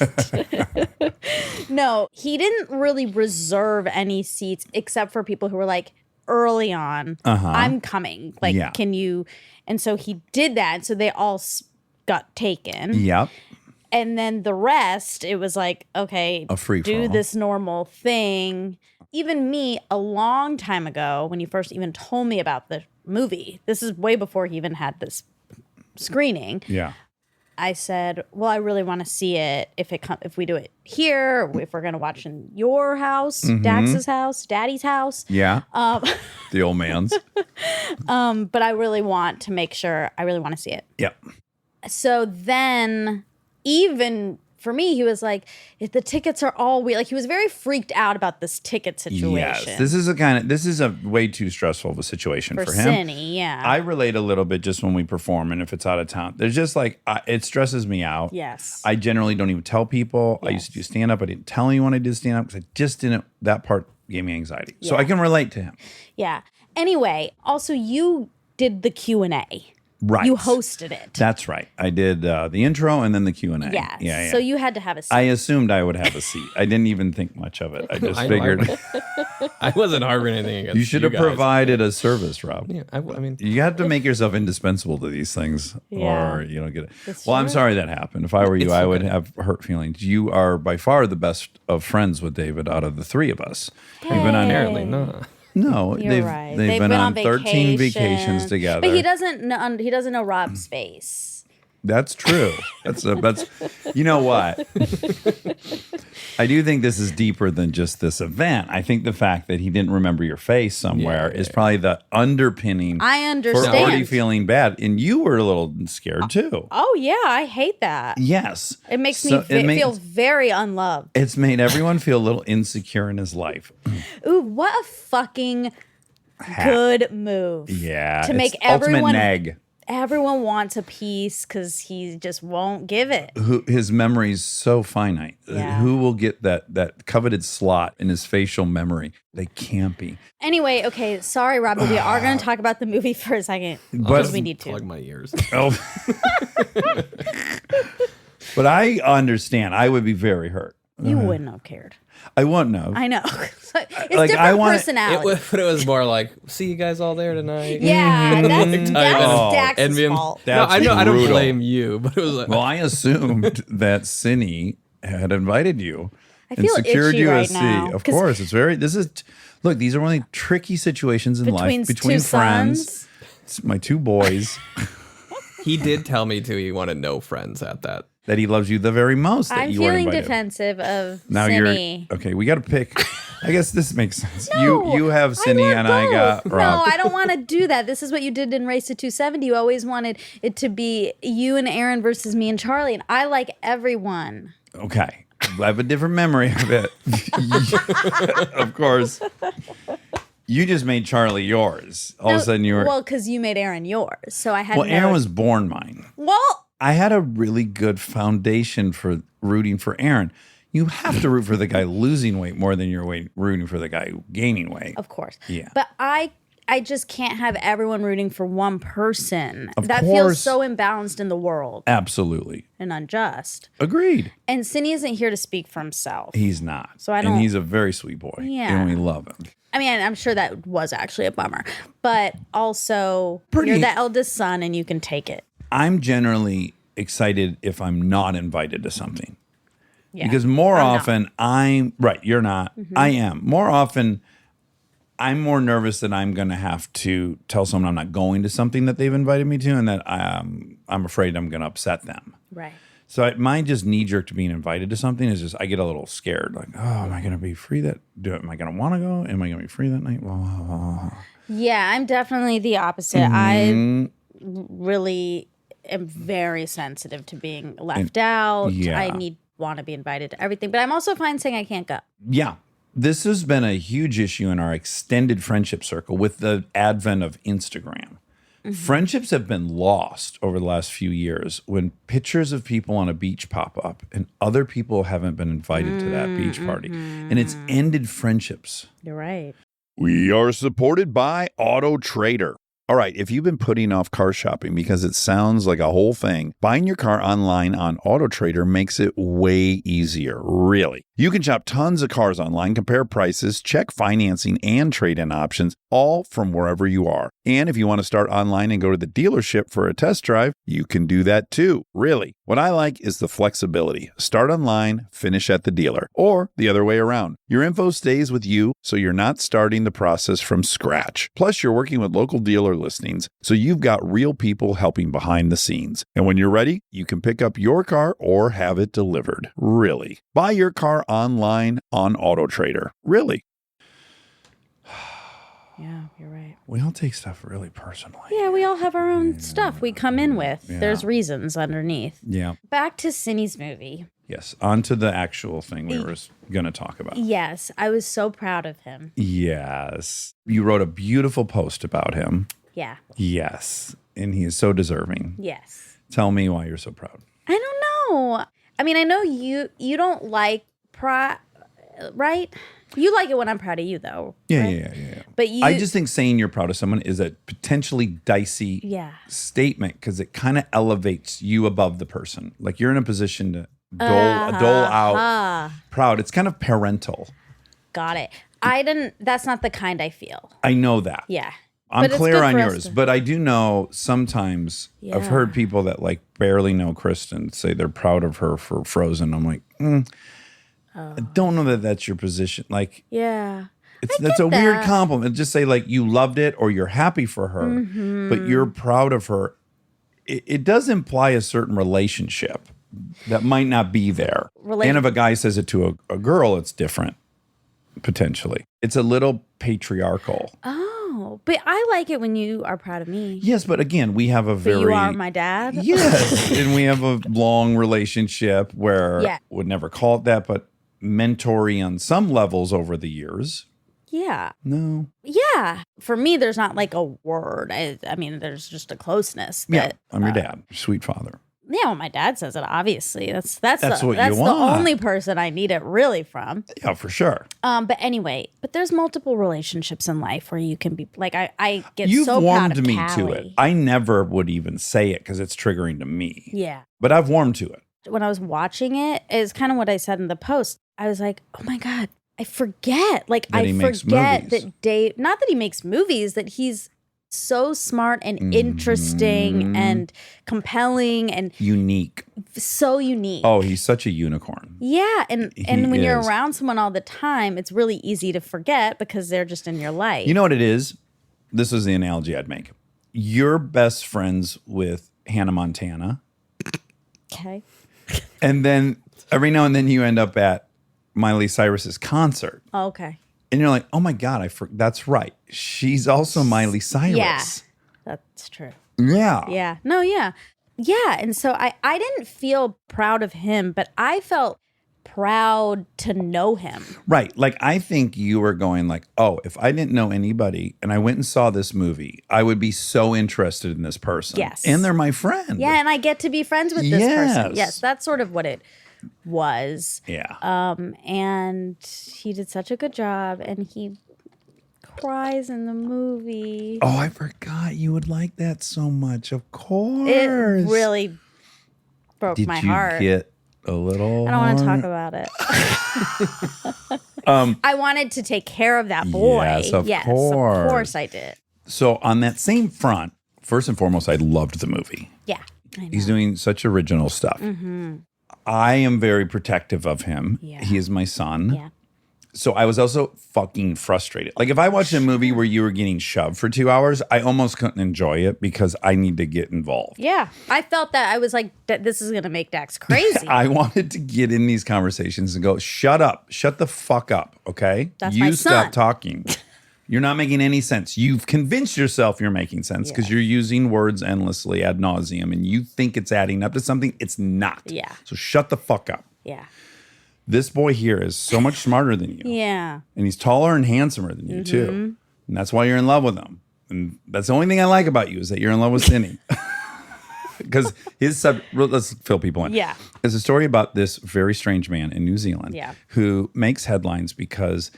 No, he didn't really reserve any seats except for people who were like early on. I'm coming. Like, Yeah. can you? And so he did that. So they all got taken. Yep. And then the rest, it was like, okay, A free do for all. this normal thing. Even me, a long time ago, when you first even told me about the movie, this is way before he even had this screening. Yeah. I said, well, I really want to see it if we do it here, or if we're going to watch in your house, Dax's house, Daddy's house. Yeah. The old man's. But I really want to make sure, I really want to see it. Yep. So then, even for me, he was like, if the tickets are all weird, like he was very freaked out about this ticket situation. Yes. This is a way too stressful of a situation for him. Cinny, yeah. I relate a little bit just when we perform and if it's out of town. There's just like, it stresses me out. Yes. I generally don't even tell people. I Yes. used to do stand up. I didn't tell anyone I did stand up because I just didn't, that part gave me anxiety. So Yeah. I can relate to him. Yeah. Anyway, also you did the Q&A. Right. You hosted it. That's right. I did the intro and then the Q&A. Yes. Yeah. So you had to have a seat. I assumed I would have a seat. I didn't even think much of it. I just I know, figured I wasn't harboring anything against you should have guys. provided a service, Rob. Yeah, I mean, You have to make yourself indispensable to these things, Yeah. or you don't get it. That's Well, I'm true. sorry that happened. If I were you, It's I would okay. have hurt feelings. You are by far the best of friends with David out of the three of us. You've been on apparently not. No, You're they've right. been on 13 vacation. vacations together. But he doesn't know Rob's face. That's true. That's you know what? I do think this is deeper than just this event. I think the fact that he didn't remember your face somewhere is probably the underpinning. I understand. For already feeling bad, and you were a little scared too. Oh yeah, I hate that. Yes, It makes me feel very unloved. It's made everyone feel a little insecure in his life. Ooh, what a fucking good move. Yeah, To make ultimate nag. everyone wants a piece because he just won't give it. His memory's so finite. Yeah. Who will get that coveted slot in his facial memory? They can't be. Anyway, okay, sorry, Rob, but we are going to talk about the movie for a second. Because we need to. Plug my ears. Oh. But I understand. I would be very hurt. You wouldn't have cared. I wouldn't know. I know. It's Like, I different wanna- personality. But it was more like, see you guys all there tonight. Yeah, that's Oh, Dax's Envy him. fault. That's I know. I don't brutal. blame you, but it was like, Well, I assumed that Cindy had invited you I and feel secured itchy you a right seat. now, Of 'cause- course, it's very. Look, these are only tricky situations in life between two friends. sons. It's my two boys. he did tell me too. He wanted no friends at that. That he loves you the very most. That I'm you weren't feeling invited. defensive of Now Cindy. you're okay. We got to pick. I guess this makes sense. No, you have Cindy want and I got both. Rob. No, I don't want to do that. This is what you did in Race to 270. You always wanted it to be you and Aaron versus me and Charlie, and I like everyone. Okay, I have a different memory of it. Of course. You just made Charlie yours. All of a sudden you were. Well, because you made Aaron yours, so I had. Well, Aaron was born mine. Well, I had a really good foundation for rooting for Aaron. You have to root for the guy losing weight more than you're rooting for the guy gaining weight. of course. Yeah. But I just can't have everyone rooting for one person. Of that course. feels so imbalanced in the world Absolutely. and unjust. Agreed. And Cindy isn't here to speak for himself. He's not. So I don't- And he's a very sweet boy. Yeah. And we love him. I mean, I'm sure that was actually a bummer, but also Pretty- you're the eldest son and you can take it. I'm generally excited if I'm not invited to something. Yeah. Because more I'm not. often you're not. I am. More often I'm more nervous that I'm going to have to tell someone I'm not going to something that they've invited me to and that I'm afraid I'm going to upset them. Right. So my just knee jerk to being invited to something is just I get a little scared. Like, oh, am I going to be free am I going to want to go? Am I going to be free that night? Yeah, I'm definitely the opposite. I really am very sensitive to being left out. yeah. I want to be invited to everything, but I'm also fine saying I can't go. Yeah. This has been a huge issue in our extended friendship circle with the advent of Instagram. Friendships have been lost over the last few years when pictures of people on a beach pop up and other people haven't been invited to that beach party. And it's ended friendships. You're right. We are supported by Auto Trader. All right, if you've been putting off car shopping because it sounds like a whole thing, buying your car online on Auto Trader makes it way easier, really. You can shop tons of cars online, compare prices, check financing and trade-in options, all from wherever you are. And if you want to start online and go to the dealership for a test drive, you can do that too, really. What I like is the flexibility. Start online, finish at the dealer, or the other way around. Your info stays with you, so you're not starting the process from scratch. Plus, you're working with local dealer listings, so you've got real people helping behind the scenes. And when you're ready, you can pick up your car or have it delivered. Really. Buy your car online on Auto Trader. Really. Yeah, you're right. We all take stuff really personally. Yeah, we all have our own stuff we come in with. There's reasons underneath. Yeah. Back to Cindy's movie. Yes. On to the actual thing we were going to talk about. Yes, I was so proud of him. Yes. You wrote a beautiful post about him. Yeah. Yes. And he is so deserving. Yes. Tell me why you're so proud. I don't know. I mean, I know you don't like pride, right? You like it when I'm proud of you, though. Yeah, right? yeah. But you, I just think saying you're proud of someone is a potentially dicey statement because it kind of elevates you above the person. Like you're in a position to dole out proud. It's kind of parental. Got it. That's not the kind I feel. I know that. Yeah. I'm But it's clear good on for us yours, to- but I do know sometimes I've heard people that like barely know Kristen say they're proud of her for Frozen. I'm like, I don't know that that's your position. Like, Yeah. that's a weird that. compliment. Just say like you loved it or you're happy for her, but you're proud of her. it does imply a certain relationship that might not be there. And if a guy says it to a girl, it's different, potentially. It's a little patriarchal. Oh, but I like it when you are proud of me. Yes, but again, we have a very... But you are my dad? Yes, and we have a long relationship where Yeah. would never call it that, but mentoring on some levels over the years. Yeah. No. Yeah. For me, there's not like a word. I mean, there's just a closeness. Yeah, That, I'm your dad, your sweet father. Yeah, well, my dad says it, obviously. That's what you the want. only person I need it really from. Yeah, for sure. But anyway, there's multiple relationships in life where you can be like, I get You've so proud warmed of me Callie. to it. I never would even say it because it's triggering to me. Yeah. But I've warmed to it. When I was watching it, is kind of what I said in the post. I was like, oh my God, I forget. Like, That I he makes forget movies. that Dave, not that he makes movies, that he's so smart and interesting and compelling and Unique. so unique. Oh, he's such a unicorn. Yeah, and He when you're is. around someone all the time, it's really easy to forget because they're just in your life. You know what it is? This is the analogy I'd make. You're best friends with Hannah Montana, Okay. and then every now and then you end up at Miley Cyrus's concert, Oh, okay. and you're like, "Oh my God, that's right. She's also Miley Cyrus." Yeah, that's true. Yeah. Yeah. No, yeah. Yeah. And so I didn't feel proud of him, but I felt proud to know him. Right. Like, I think you were going like, oh, if I didn't know anybody and I went and saw this movie, I would be so interested in this person. Yes. And they're my friend. Yeah. And I get to be friends with this person. Yes. Yes. That's sort of what it was. Yeah. And he did such a good job and he cries in the movie. Oh, I forgot you would like that so much. Of course. It really broke Did my you heart. get a little I don't want to talk hard? about it. I wanted to take care of that boy. Yes, of Of course. course I did. So on that same front, first and foremost, I loved the movie. Yeah. I know. He's doing such original stuff. I am very protective of him. Yeah. He is my son. Yeah. So I was also fucking frustrated. Like, if I watched a movie where you were getting shoved for 2 hours, I almost couldn't enjoy it because I need to get involved. Yeah. I felt that I was like, this is going to make Dax crazy. I wanted to get in these conversations and go, shut up. Shut the fuck up, okay? That's you my stop son. talking. You're not making any sense. You've convinced yourself you're making sense because you're using words endlessly ad nauseum and you think it's adding up to something. It's not. Yeah. So shut the fuck up. Yeah. This boy here is so much smarter than you. Yeah. And he's taller and handsomer than you, too. And that's why you're in love with him. And that's the only thing I like about you is that you're in love with Cindy. Because let's fill people in. Yeah. There's a story about this very strange man in New Zealand Yeah. who makes headlines because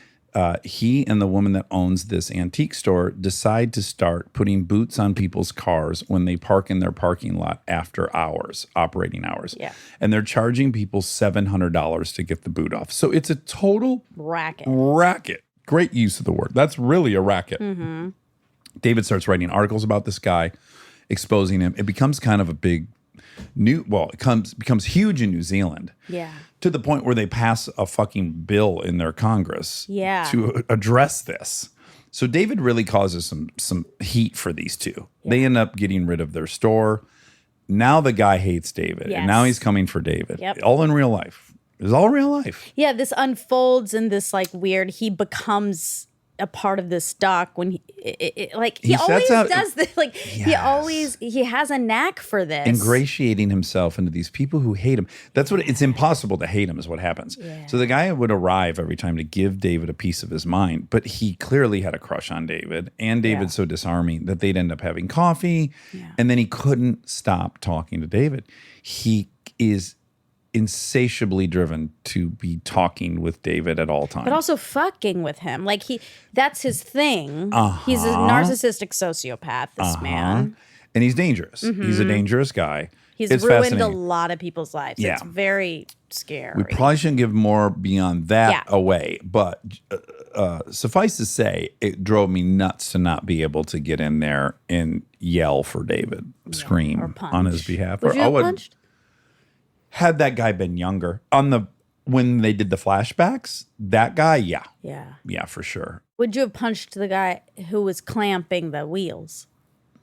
he and the woman that owns this antique store decide to start putting boots on people's cars when they park in their parking lot after hours, operating hours. Yeah. And they're charging people $700 to get the boot off. So it's a total Racket. Great use of the word. That's really a racket. Mm-hmm. David starts writing articles about this guy, exposing him. It becomes kind of a big becomes huge in New Zealand. Yeah. To the point where they pass a fucking bill in their Congress Yeah. to address this. So David really causes some heat for these two. Yeah. They end up getting rid of their store. Now the guy hates David. Yes. And now he's coming for David. Yep. All in real life. It's all real life. Yeah, this unfolds in this like weird. He becomes a part of this doc when he He always sets out- does this. Like Yes. he has a knack for this. Ingratiating himself into these people who hate him. That's what it's impossible to hate him is what happens. Yeah. So the guy would arrive every time to give David a piece of his mind, but he clearly had a crush on David and David's so disarming that they'd end up having coffee and then he couldn't stop talking to David. He is insatiably driven to be talking with David at all times. But also fucking with him. Like that's his thing. He's a narcissistic sociopath, this man. And he's dangerous. He's a dangerous guy. He's It's ruined a fascinating. lot of people's lives. Yeah. It's very scary. We probably shouldn't give more beyond that Yeah. away, but suffice to say, it drove me nuts to not be able to get in there and yell for David, scream or punch. on his behalf. Would you have would- punched? Had that guy been younger, when they did the flashbacks, that guy, yeah, for sure. Would you have punched the guy who was clamping the wheels?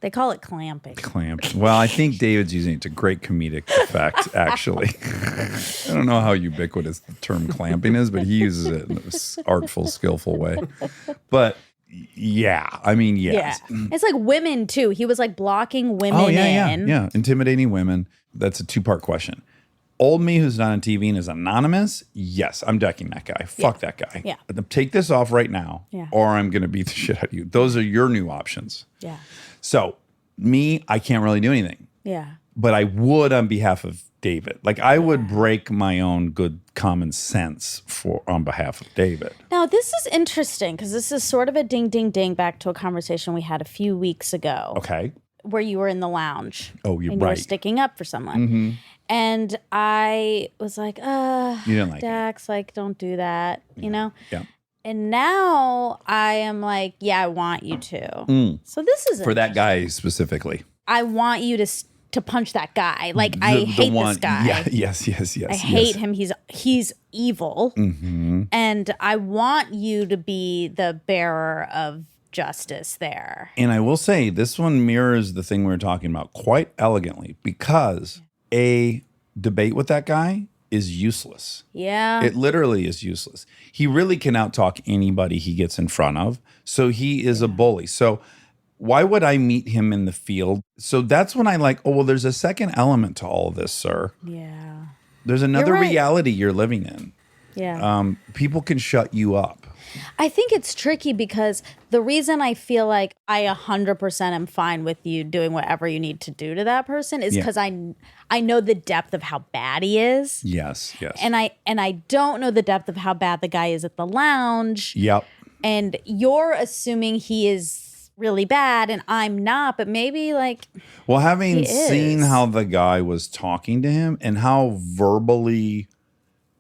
They call it clamping. Clamp. Well, I think David's using it to great comedic effect, actually. I don't know how ubiquitous the term clamping is, but he uses it in this artful, skillful way. But yeah, I mean, yes. Yeah. It's like women too. He was like blocking women in. Yeah. Intimidating women. That's a 2-part question. Old me who's not on TV and is anonymous, yes, I'm decking that guy. Fuck that guy. Yeah. Take this off right now, Yeah. or I'm going to beat the shit out of you. Those are your new options. Yeah. So me, I can't really do anything, Yeah. but I would on behalf of David. Like I would break my own good common sense on behalf of David. Now, this is interesting because this is sort of a ding, ding, ding back to a conversation we had a few weeks ago. Okay. Where you were in the lounge. Oh, you're and you were right. sticking up for someone. Mm-hmm. And I was like, You didn't like it. Dax, like, don't do that, you know? Yeah. And now I am like, yeah, I want you to. So this is For that guy specifically. I want you to punch that guy. Like, I hate this guy. Yeah, yes. I hate him. He's evil. Mm-hmm. And I want you to be the bearer of justice there. And I will say this one mirrors the thing we were talking about quite elegantly because a debate with that guy is useless. Yeah. It literally is useless. He really can outtalk anybody he gets in front of. So he is a bully. So why would I meet him in the field? So that's when I like, oh, well, there's a second element to all of this, sir. Yeah. There's another right. reality you're living in. Yeah. People can shut you up. I think it's tricky because the reason I feel like I 100% am fine with you doing whatever you need to do to that person is because I know the depth of how bad he is. Yes. And I don't know the depth of how bad the guy is at the lounge. Yep. And you're assuming he is really bad and I'm not, but maybe like Well, having he seen is. how the guy was talking to him and how verbally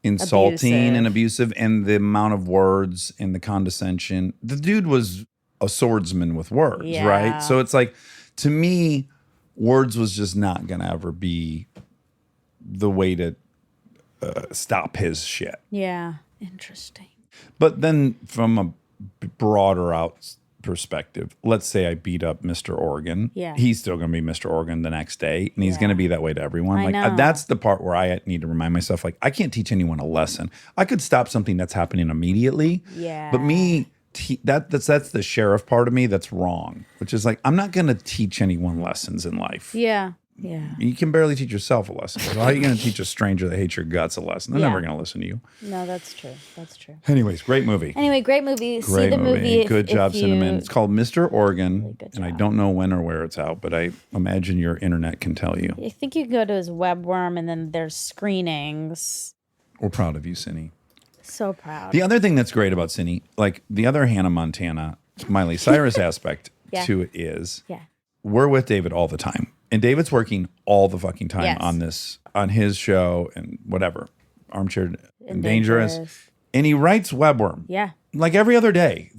insulting and abusive and the amount of words and the condescension, the dude was a swordsman with words, Yeah. right? So it's like, to me, words was just not going to ever be the way to stop his shit. Yeah. Interesting. But then from a broader out perspective, let's say I beat up Mr. Oregon. Yeah. He's still going to be Mr. Oregon the next day, and he's going to be that way to everyone. I know. That's the part where I need to remind myself, like, I can't teach anyone a lesson. I could stop something that's happening immediately. Yeah. But me, that's the sheriff part of me that's wrong, which is like, I'm not going to teach anyone lessons in life. Yeah. Yeah. You can barely teach yourself a lesson. So how are you going to teach a stranger that hates your guts a lesson? They're Yeah. never going to listen to you. No, that's true. That's true. Anyways, great movie. Anyway, great movie. See Great the movie. if- Good job, if you- Cinnamon. It's called Mr. Oregon, good and I job. don't know when or where it's out, but I imagine your internet can tell you. I think you can go to his webworm and then there's screenings. We're proud of you, Cindy. So proud. The other thing that's great about Cindy, like the other Hannah Montana, Miley Cyrus aspect Yeah. to it is Yeah. we're with David all the time. And David's working all the fucking time Yes. on this, on his show and whatever, Armchair and Dangerous. Dangerous. And he writes Webworm. Yeah. Like every other day,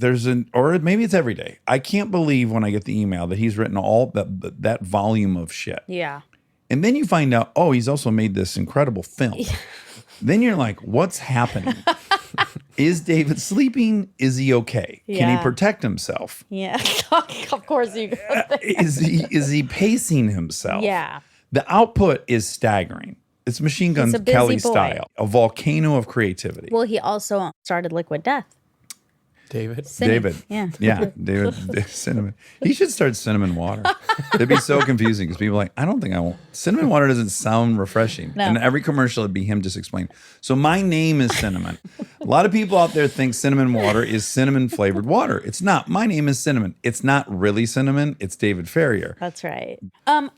or maybe it's every day. I can't believe when I get the email that he's written all that volume of shit. Yeah. And then you find out, oh, he's also made this incredible film. Then you're like, what's happening? Is David sleeping? Is he okay? Can Yeah. he protect himself? Yeah. Of course you Is he pacing himself? Yeah. The output is staggering. It's Machine Gun He's a busy Kelly boy. style, a volcano of creativity. Well, he also started Liquid Death. David. David. Yeah. David Cinnamon. He should start cinnamon water. It'd be so confusing because people are like, I don't think I won't. Cinnamon water doesn't sound refreshing. No. And every commercial would be him just explaining. So my name is Cinnamon. A lot of people out there think cinnamon water is cinnamon flavored water. It's not. My name is Cinnamon. It's not really cinnamon. It's David Ferrier. That's right.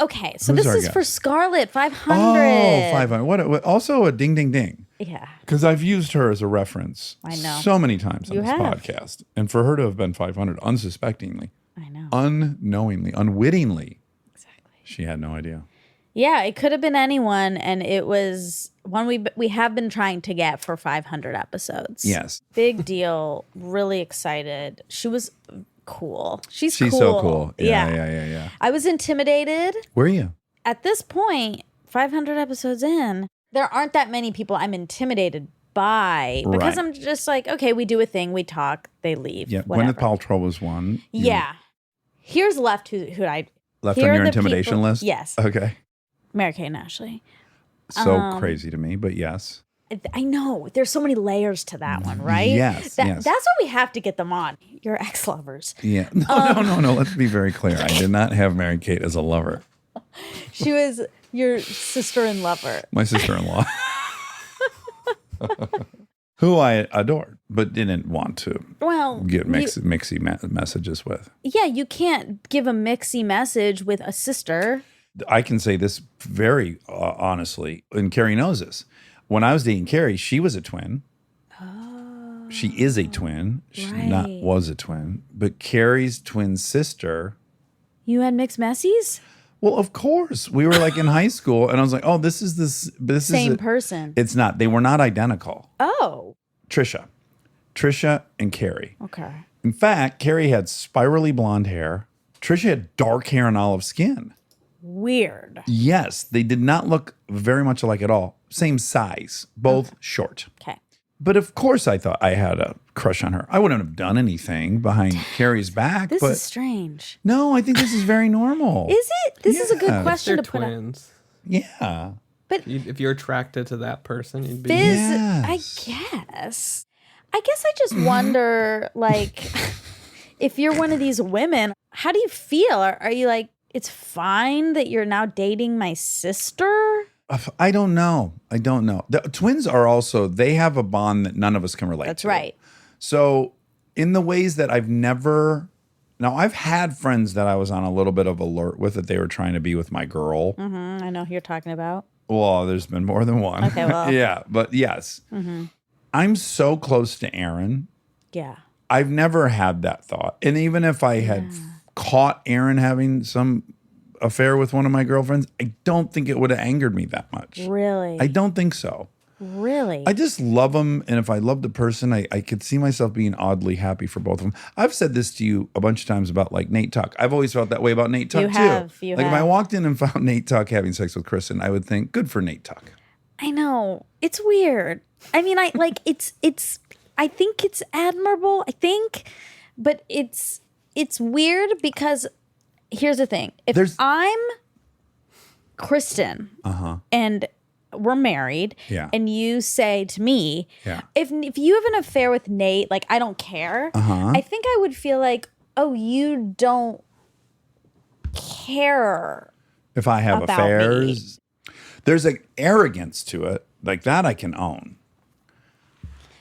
Okay. So Who's this our is guest? for Scarlett 500. Oh, 500. What? Also a ding, ding, ding. Yeah. Because I've used her as a reference I know. so many times on You this have. podcast. And for her to have been 500 unsuspectingly, I know. unknowingly, unwittingly, Exactly. she had no idea. Yeah, it could have been anyone, and it was one we have been trying to get for 500 episodes. Yes. Big deal. Really excited. She was cool. She's She's cool. so cool. Yeah. I was intimidated. Where are you? At this point, 500 episodes in, there aren't that many people I'm intimidated by because Right. I'm just like, okay, we do a thing, we talk, they leave. Yeah. whatever. Gwyneth Paltrow was one. Yeah. Here's left who I left Here on are your the intimidation people- list? Yes. Okay. Mary Kate and Ashley. So crazy to me, but yes. I know. There's so many layers to that one, right? Yes, yes. That's why we have to get them on. Your ex-lovers. Yeah. No. Let's be very clear. I did not have Mary Kate as a lover. She was your sister-in-lover. My sister-in-law. Who I adored, but didn't want to Well, get mixy messages with. yeah, you can't give a mixy message with a sister. I can say this very honestly, and Carrie knows this. When I was dating Carrie, she was a twin. Oh, she is a twin. She was a twin. But Carrie's twin sister. You had mixed messies? Well, of course. We were like in high school, and I was like, oh, this is Same person. It's not. They were not identical. Oh. Trisha and Carrie. Okay. In fact, Carrie had spirally blonde hair. Trisha had dark hair and olive skin. Weird. Yes, they did not look very much alike at all. Same size, both short. Okay. But of course, I thought I had a crush on her. I wouldn't have done anything behind Carrie's back. This but is strange. no, I think this is very normal. Is it? This is a good Yes. question They're to put out. twins. Yeah. If you're attracted to that person, you'd be. This, Yes. I guess I just wonder, like, if you're one of these women, how do you feel? Are you like, it's fine that you're now dating my sister? I don't know. The twins are also, they have a bond that none of us can relate to. That's right. So in the ways that I've had friends that I was on a little bit of alert with, that they were trying to be with my girl. Mm-hmm. I know who you're talking about. Well, there's been more than one. Okay, well. Yeah, but yes. Mm-hmm. I'm so close to Aaron. Yeah. I've never had that thought. And even if I had caught Aaron having some affair with one of my girlfriends, I don't think it would have angered me that much. Really? I don't think so. Really? I just love them. And if I loved the person, I could see myself being oddly happy for both of them. I've said this to you a bunch of times about like Nate Tuck. I've always felt that way about Nate Tuck too. You Like if I have. walked in and found Nate Tuck having sex with Kristen, I would think, good for Nate Tuck. I know. It's weird. I mean, I like it's I think it's admirable, but it's weird because here's the thing. If I'm Kristen and we're married Yeah. and you say to me, Yeah. if you have an affair with Nate, like I don't care, I think I would feel like, oh, you don't care. If I have About affairs, there's an arrogance to it. Like that I can own.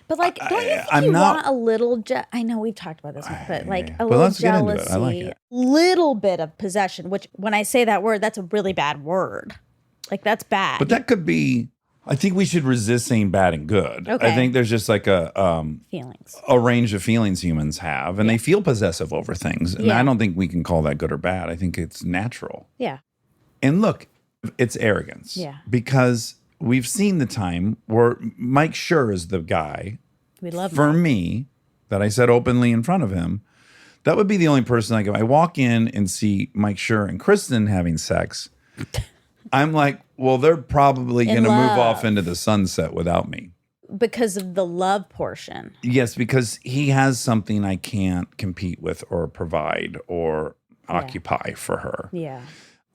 But like, don't you think I'm you not- want a little? I know we've talked about this, but like a But little let's get into it. jealousy, I like it. little bit of possession. Which, when I say that word, that's a really bad word. Like that's bad. But that could be, I think we should resist saying bad and good. Okay. I think there's just like a feelings. range of feelings humans have, and they feel possessive over things. And Yeah. I don't think we can call that good or bad. I think it's natural. Yeah. And look, it's arrogance. Yeah. Because we've seen the time where Mike Schur is the guy We love for Mike. me that I said openly in front of him. That would be the only person, like if I walk in and see Mike Schur and Kristen having sex, I'm like, well, they're probably In going to move love. off into the sunset without me. because of the love portion. Yes, because he has something I can't compete with or provide or occupy for her. Yeah.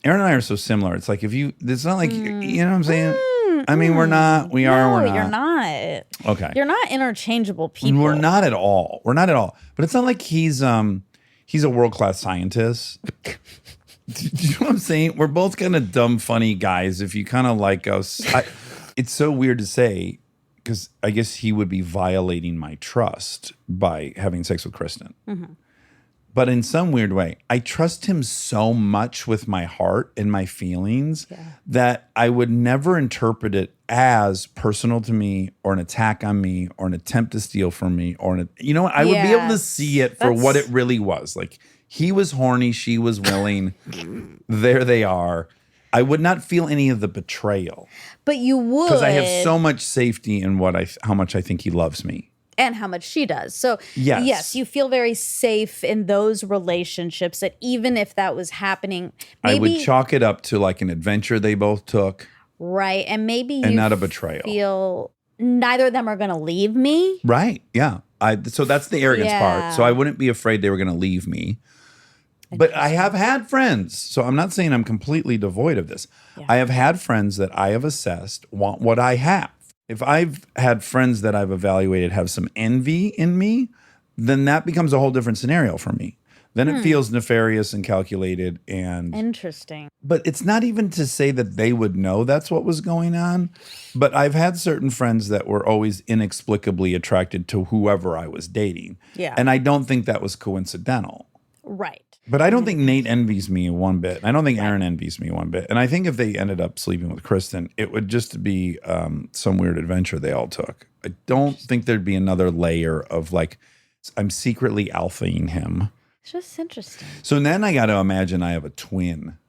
Aaron and I are so similar. It's like it's not like, you know what I'm saying? I mean, we're not, we are, No, we're not. you're not. Okay. You're not interchangeable people. We're not at all. We're not at all. But it's not like he's a world-class scientist. Do you know what I'm saying? We're both kind of dumb, funny guys. If you kind of like us, it's so weird to say because I guess he would be violating my trust by having sex with Kristen. Mm-hmm. But in some weird way, I trust him so much with my heart and my feelings that I would never interpret it as personal to me or an attack on me or an attempt to steal from me or you know what? I would be able to see it for what it really was. Like he was horny, she was willing. There they are. I would not feel any of the betrayal But you would. because I have so much safety in how much I think he loves me. And how much she does. So, Yes. yes, you feel very safe in those relationships that even if that was happening, I maybe, would chalk it up to like an adventure they both took. right, and maybe you And not a betrayal. feel neither of them are going to leave me. Right. Yeah. So that's the arrogance Yeah. part. So I wouldn't be afraid they were going to leave me. But I have had friends, so I'm not saying I'm completely devoid of this. Yeah. I have had friends that I have assessed want what I have. If I've had friends that I've evaluated have some envy in me, then that becomes a whole different scenario for me. Then it feels nefarious and calculated, and Interesting. but it's not even to say that they would know that's what was going on. But I've had certain friends that were always inexplicably attracted to whoever I was dating. Yeah. And I don't think that was coincidental. Right. But I don't think Nate envies me one bit. I don't think Aaron envies me one bit. And I think if they ended up sleeping with Kristen, it would just be some weird adventure they all took. I don't think there'd be another layer of like, I'm secretly alphaing him. It's just interesting. So then I got to imagine I have a twin,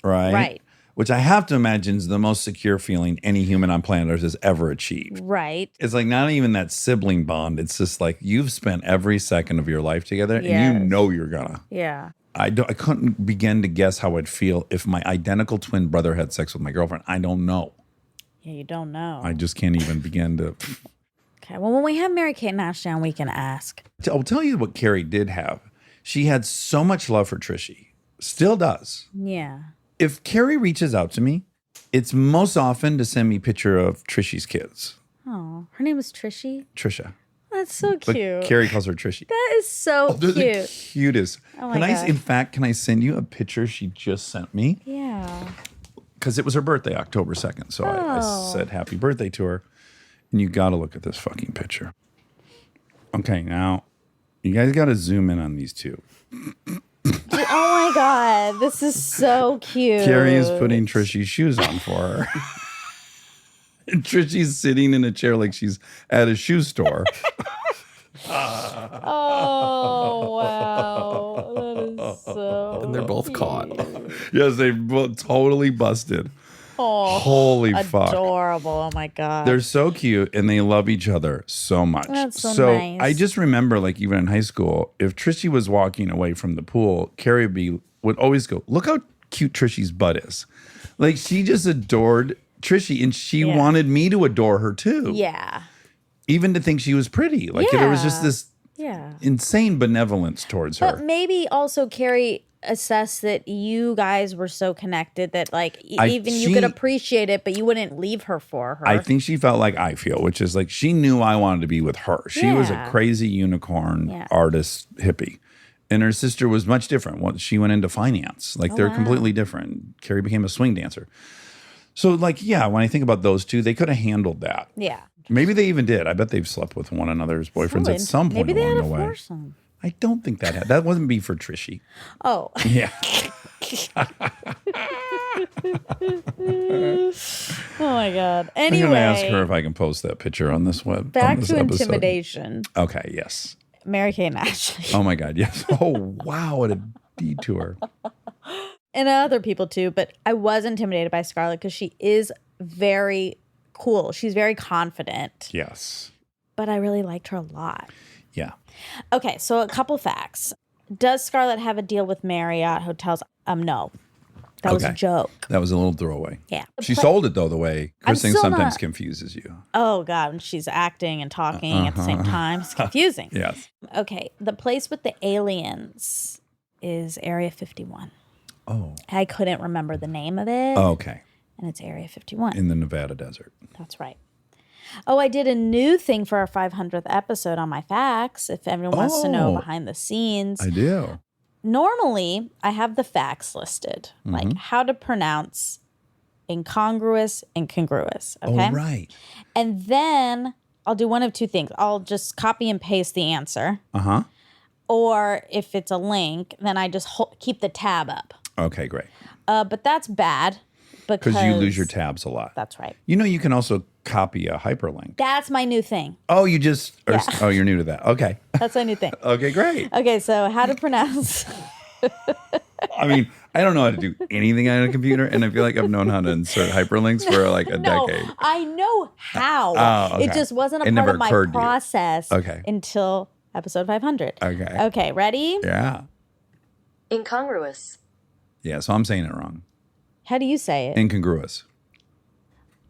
right? Right. Which I have to imagine is the most secure feeling any human on planet Earth has ever achieved. Right. It's like not even that sibling bond. It's just like you've spent every second of your life together and you Yes. know you're gonna. Yeah. I couldn't begin to guess how I'd feel if my identical twin brother had sex with my girlfriend. I don't know. Yeah, you don't know. I just can't even begin to. Okay. Well, when we have Mary-Kate and Ashley on, we can ask. I'll tell you what Carrie did have. She had so much love for Trishy. Still does. Yeah. If Carrie reaches out to me, it's most often to send me a picture of Trishy's kids. Oh, her name is Trishy. Trisha. That's so But cute. Carrie calls her Trishy. That is so They're the cute. cutest. Oh my gosh. In fact, can I send you a picture she just sent me? Yeah. Because it was her birthday, October 2nd. So I Oh. said happy birthday to her. And you got to look at this fucking picture. Okay, now you guys got to zoom in on these two. Oh my God. This is so cute. Carrie is putting Trishy's shoes on for her. And Trishy's sitting in a chair like she's at a shoe store. Oh, wow. That is so. And they're both caught. Yes, they both totally busted. Oh, Holy fuck. adorable. Oh my God. They're so cute and they love each other so much. That's so nice. I just remember, like, even in high school, if Trishy was walking away from the pool, Carrie would always go, look how cute Trishy's butt is. Like, she just adored Trishy and she Yeah. wanted me to adore her too. Yeah. Even to think she was pretty. Like, there was just Yeah. this Yeah. insane benevolence towards her. But maybe also Carrie assessed that you guys were so connected that like even you she- could appreciate it, but you wouldn't leave her for her. I think she felt like I feel, which is like she knew I wanted to be with her. She was a Yeah. crazy unicorn Yeah. artist hippie. And her sister was much different. She went into finance. Like they're wow. completely different. Carrie became a swing dancer. So like, yeah, when I think about those two, they could have handled that. Yeah. Maybe they even did. I bet they've slept with one another's boyfriends at some point Maybe they along had the a way. foursome. I don't think that wasn't be for Trishy. Oh. Yeah. Oh my God. I'm Anyway, gonna ask her if I can post that picture on this web. on back this to episode. intimidation. Okay, yes. Mary-Kate and Ashley. Oh my God, yes. Oh wow, what a detour. And other people too, but I was intimidated by Scarlett because she is very cool. She's very confident, Yes. but I really liked her a lot. Yeah. Okay, so a couple facts. Does Scarlett have a deal with Marriott hotels? No. That was a Okay. joke. That was a little throwaway. Yeah. She sold it though the way I'm Kristen still sometimes not- confuses you. Oh God, when she's acting and talking at the same time. It's confusing. Yes. Okay, the place with the aliens is Area 51. Oh. I couldn't remember the name of it. Okay. And it's Area 51. In the Nevada desert. That's right. Oh, I did a new thing for our 500th episode on my facts. If everyone wants to know Oh. behind the scenes. I do. Normally, I have the facts listed, like how to pronounce incongruous and congruous. Okay. Oh, right. And then I'll do one of two things. I'll just copy and paste the answer. Uh-huh. Or if it's a link, then I just keep the tab up. Okay, great. But that's bad because Because you lose your tabs a lot. That's right. You know, you can also copy a hyperlink. That's my new thing. Oh, you just, or, Yeah. oh, you're new to that. Okay. That's my new thing. Okay, great. Okay, so how to pronounce. I mean, I don't know how to do anything on a computer, and I feel like I've known how to insert hyperlinks for like a No, decade. I know how. Oh, okay. It just wasn't a It part never of my occurred to you. process Okay. until episode 500. Okay. Okay, ready? Yeah. Incongruous. Yeah, so I'm saying it wrong. How do you say it? Incongruous.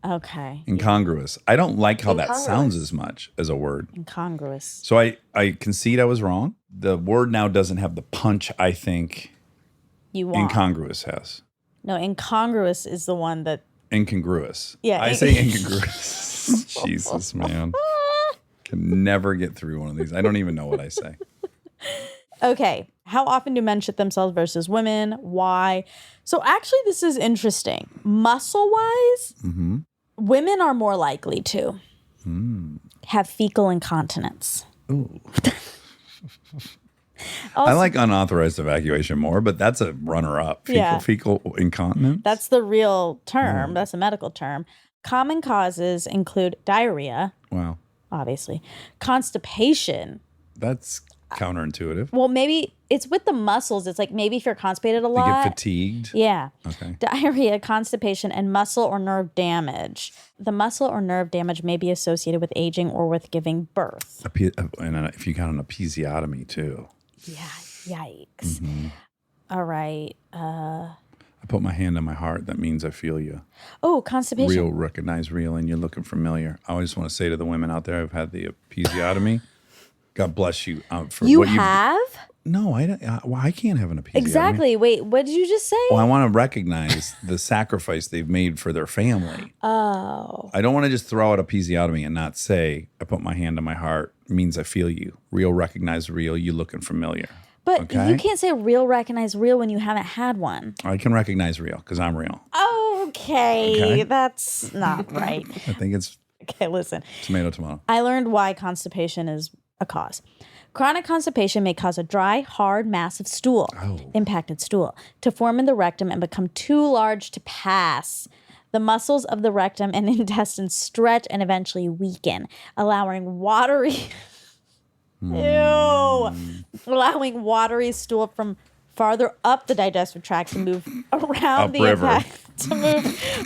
Okay. Incongruous. I don't like how that Incongruous. sounds as much as a word. Incongruous. So I concede I was wrong. The word now doesn't have the punch, I think, you want. Incongruous has. No, incongruous is the one that. Incongruous. Yeah, I say incongruous. Jesus, man. Can never get through one of these. I don't even know what I say. Okay. How often do men shit themselves versus women? Why? So actually, this is interesting. Muscle-wise, women are more likely to have fecal incontinence. Ooh. Also, I like unauthorized evacuation more, but that's a runner-up. Fecal incontinence? That's the real term. That's a medical term. Common causes include diarrhea, Wow. obviously, constipation. That's counterintuitive. Well, maybe it's with the muscles. It's like maybe if you're constipated a You lot. get fatigued? Yeah. Okay. Diarrhea, constipation, and muscle or nerve damage. The muscle or nerve damage may be associated with aging or with giving birth. And if you count an episiotomy, too. Yeah. Yikes. All right. I put my hand on my heart. That means I feel you. Oh, constipation. Real, recognize real, and you're looking familiar. I always want to say to the women out there who've had the episiotomy, God bless you. For You what have? No, I don't. I can't have an episiotomy. Exactly. Wait, what did you just say? Well, I want to recognize the sacrifice they've made for their family. Oh. I don't want to just throw out episiotomy and not say, I put my hand on my heart, means I feel you. Real, recognize real, you looking familiar. But Okay? you can't say real, recognize real when you haven't had one. I can recognize real because I'm real. Okay. That's not right. I think it's Okay, listen. tomato. I learned why constipation is a cause. Chronic constipation may cause a dry, hard mass of stool, impacted stool, to form in the rectum and become too large to pass. The muscles of the rectum and intestines stretch and eventually weaken, allowing watery stool from farther up the digestive tract to move around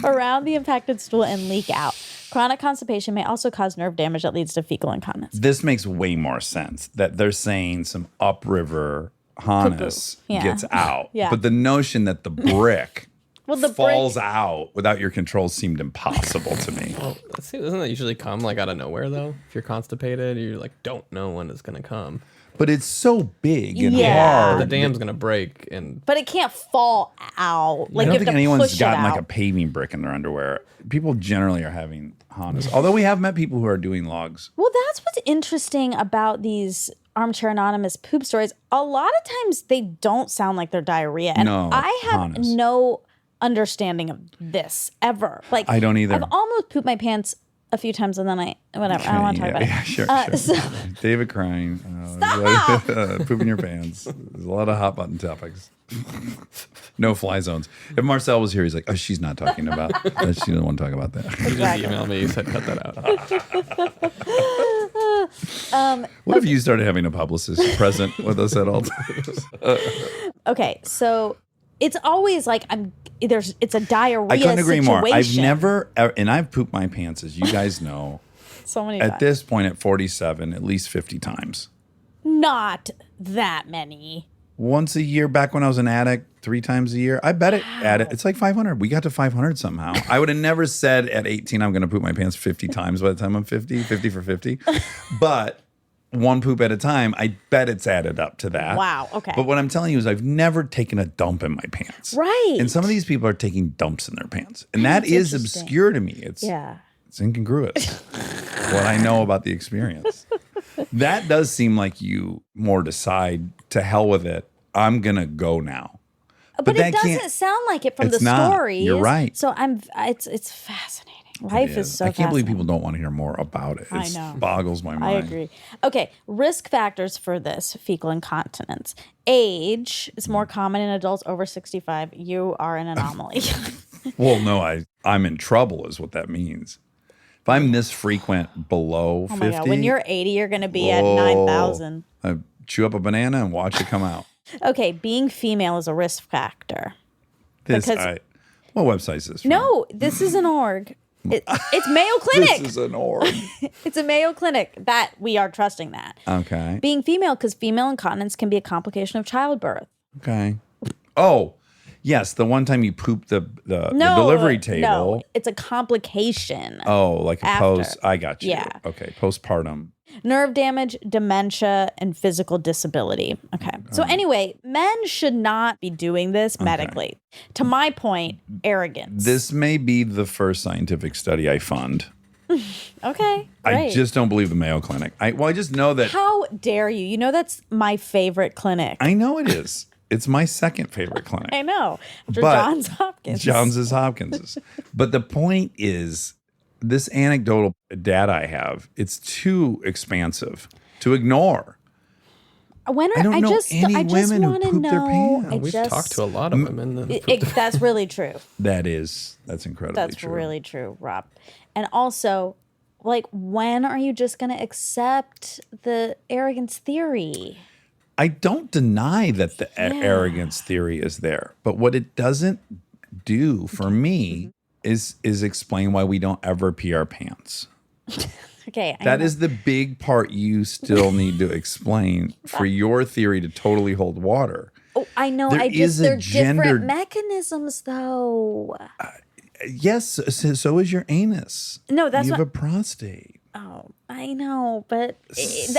around the impacted stool and leak out. Chronic constipation may also cause nerve damage that leads to fecal incontinence. This makes way more sense that they're saying some upriver harness gets out. Yeah. But the notion that the brick the falls out without your control seemed impossible to me. Well, doesn't that usually come like out of nowhere though? If you're constipated, you like don't know when it's gonna come. But it's so big and Yeah. hard. The dam's gonna break, and But it can't fall out. Like I don't you have think to anyone's push it gotten out. like a paving brick in their underwear. People generally are having harness. Although we have met people who are doing logs. Well, that's what's interesting about these Armchair Anonymous poop stories. A lot of times they don't sound like they're diarrhea. And No, I have harness. no understanding of this ever. Like I don't either. I've almost pooped my pants a few times and then I don't want to talk about it. Yeah, sure. So- David crying. Stop! Pooping your pants. There's a lot of hot button topics. No fly zones. If Marcel was here, he's like, oh, she's not talking about that. She doesn't want to talk about that. you just emailed me. You said cut that out. What if you started having a publicist present with us at all times? Okay, so it's always like it's a diarrhea I couldn't agree more. I've situation. never, and I've pooped my pants, as you guys know, so many at times. this point at 47, at least 50 times. Not that many. Once a year, back when I was an addict, 3 times a year. I bet it's like 500. We got to 500 somehow. I would have never said at 18 I'm going to poop my pants 50 times by the time I'm 50 for 50. But one poop at a time, I bet it's added up to that. Wow, okay. But what I'm telling you is I've never taken a dump in my pants. Right. And some of these people are taking dumps in their pants. And that That's is interesting. obscure to me. It's incongruous. What I know about the experience. That does seem like you more decide to hell with it. I'm going to go now. But that it doesn't can't- sound like it from the It's not. stories. You're right. So it's fascinating. Life is so I can't believe fascinating. people don't want to hear more about it. I It know. boggles my mind. I agree. Okay, risk factors for this fecal incontinence. Age is more common in adults over 65. You are an anomaly. Well, no, I'm in trouble is what that means. If I'm this frequent below 50, Oh my God. When you're 80, you're going to be at 9,000. I chew up a banana and watch it come out. Okay, being female is a risk factor. What website is this from? No, this is an org. It's Mayo Clinic. This is an org. It's a Mayo Clinic. That we are trusting that. Okay. Being female, because female incontinence can be a complication of childbirth. Okay. Oh, Yes, the one time you pooped the delivery table. No, it's a complication. Oh, like a After. post. I got you. Yeah. Okay, postpartum. Nerve damage, dementia, and physical disability. Okay. So anyway, men should not be doing this medically. To my point, arrogance. This may be the first scientific study I fund. Okay. I Great. just don't believe the Mayo Clinic. I just know that. How dare you? You know that's my favorite clinic. I know it is. It's my second favorite clinic. I know. After But Johns Hopkins. Johns Hopkins. But the point is, this anecdotal data I have, it's too expansive to ignore. When I don't I know just any I just women who want to poop their know. pants. We've talked to a lot of women. That's really true. That's incredibly That's true. really true, Rob. And also, like, when are you just going to accept the arrogance theory? I don't deny that the arrogance theory is there, but what it doesn't do for me is explain why we don't ever pee our pants. Okay. That is the big part you still need to explain for your theory to totally hold water. Oh, I know. There is a they're gendered- different mechanisms, though. Yes, so is your anus. No, that's you have not. a prostate. Oh, I know, but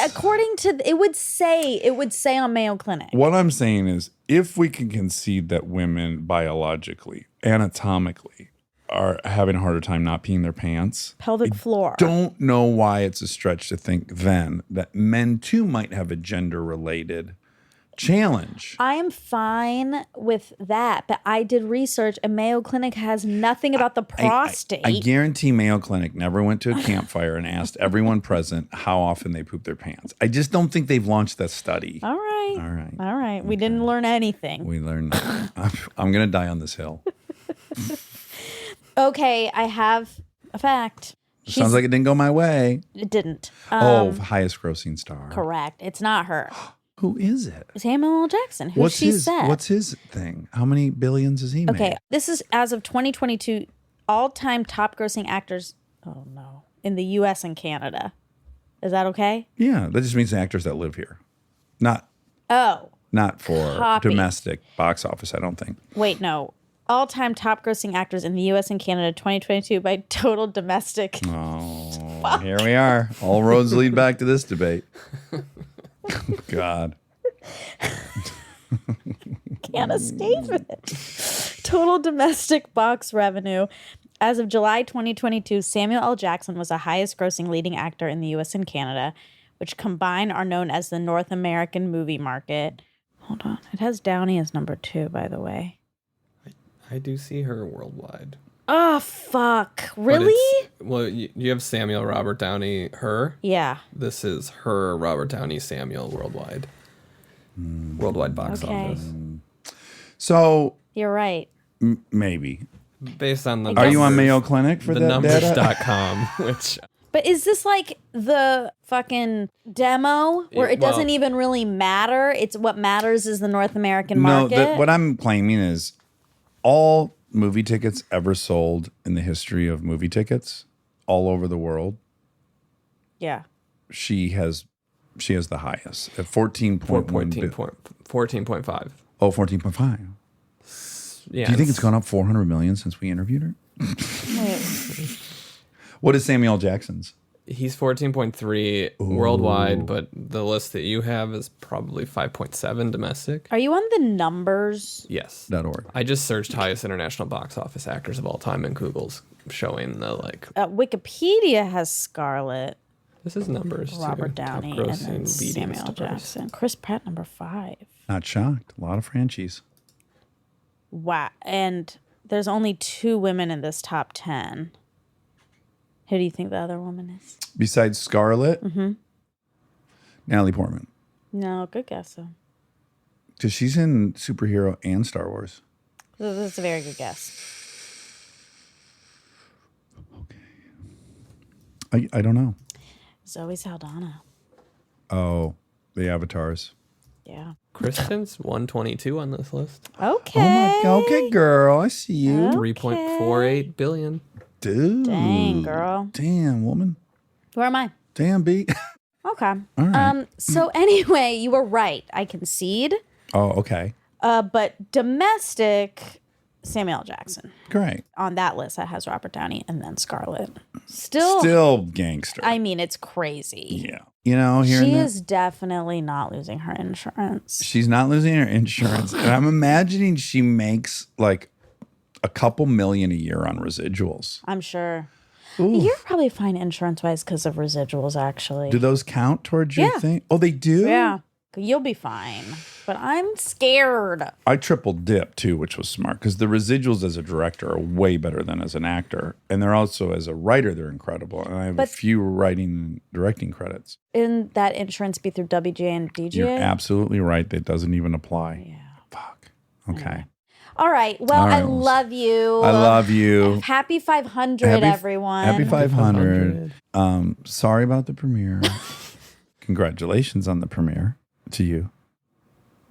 according to it would say on Mayo Clinic. What I'm saying is, if we can concede that women biologically, anatomically, are having a harder time not peeing their pants, Pelvic floor. don't know why it's a stretch to think then that men too might have a gender-related challenge. I am fine with that, but I did research and Mayo Clinic has nothing about the prostate. I guarantee Mayo Clinic never went to a campfire and asked everyone present how often they poop their pants. I just don't think they've launched that study. All right. All right. All right. We didn't learn anything. We learned. I'm going to die on this hill. Okay, I have a fact. Sounds like it didn't go my way. It didn't. Highest grossing star. Correct. It's not her. Who is it? Samuel L. Jackson, who she said. What's his thing? How many billions has he made? Okay, this is as of 2022, all-time top grossing actors, oh no, in the US and Canada. Is that okay? Yeah, that just means the actors that live here. Not for Copy. domestic box office, I don't think. Wait, no. All-time top grossing actors in the US and Canada 2022 by total domestic. Oh, here we are. All roads lead back to this debate. God. Can't escape it. Total domestic box revenue. As of July 2022, Samuel L. Jackson was the highest grossing leading actor in the US and Canada, which combined are known as the North American movie market. Hold on. It has Downey as number 2, by the way. I do see her worldwide. Oh, fuck. But Really? well, you have Samuel Robert Downey, her. Yeah. This is her Robert Downey Samuel worldwide. Worldwide box Okay. office. So You're right. maybe. Based on the Are you on numbers- Mayo Clinic for the that data? numbers.com, which But is this like the fucking demo where it doesn't even really matter? It's what matters is the North American market? No, what I'm claiming is all movie tickets ever sold in the history of movie tickets all over the world, Yeah. she has the highest at 14.1 14.5. Oh, 14.5. Yeah. Do you think it's gone up 400 million since we interviewed her? Wait. What is Samuel L. Jackson's? He's 14.3 worldwide, but the list that you have is probably 5.7 domestic. Are you on the numbers? Yes. .org. I just searched highest international box office actors of all time, and Google's showing the Wikipedia has Scarlett, This is numbers. too. Robert Top Downey, and grossing then leading Samuel stars. Jackson. Chris Pratt, number 5. Not shocked. A lot of franchises. Wow. And there's only 2 women in this top 10. Who do you think the other woman is? Besides Scarlett, Natalie Portman. No, good guess, though. Because she's in superhero and Star Wars. That's a very good guess. I don't know. Zoe Saldana. Oh, the avatars. Yeah. Kristen's 122 on this list. Okay. Oh my God. Okay, girl. I see you. 3.48 billion. Dude. Dang, girl. Damn, woman. Where am I? Damn, B. Okay. All right. So anyway, you were right. I concede. Oh, okay. But domestic, Samuel L. Jackson. Great. On that list, that has Robert Downey and then Scarlett. Still gangster. I mean, it's crazy. Yeah. You know, She is definitely not losing her insurance. She's not losing her insurance. And I'm imagining she makes like a couple million a year on residuals. I'm sure. You're probably fine insurance-wise because of residuals, actually. Do those count towards your thing? Oh, they do? Yeah. You'll be fine. But I'm scared. I triple dip too, which was smart because the residuals as a director are way better than as an actor. And they're also, as a writer, they're incredible. And I have a few writing and directing credits. Isn't that insurance be through WGA and DGA? You're absolutely right. That doesn't even apply. Yeah. Fuck. Okay. All right. Well, I love you. I love you. Happy 500, everyone. Happy 500. Sorry about the premiere. Congratulations on the premiere to you.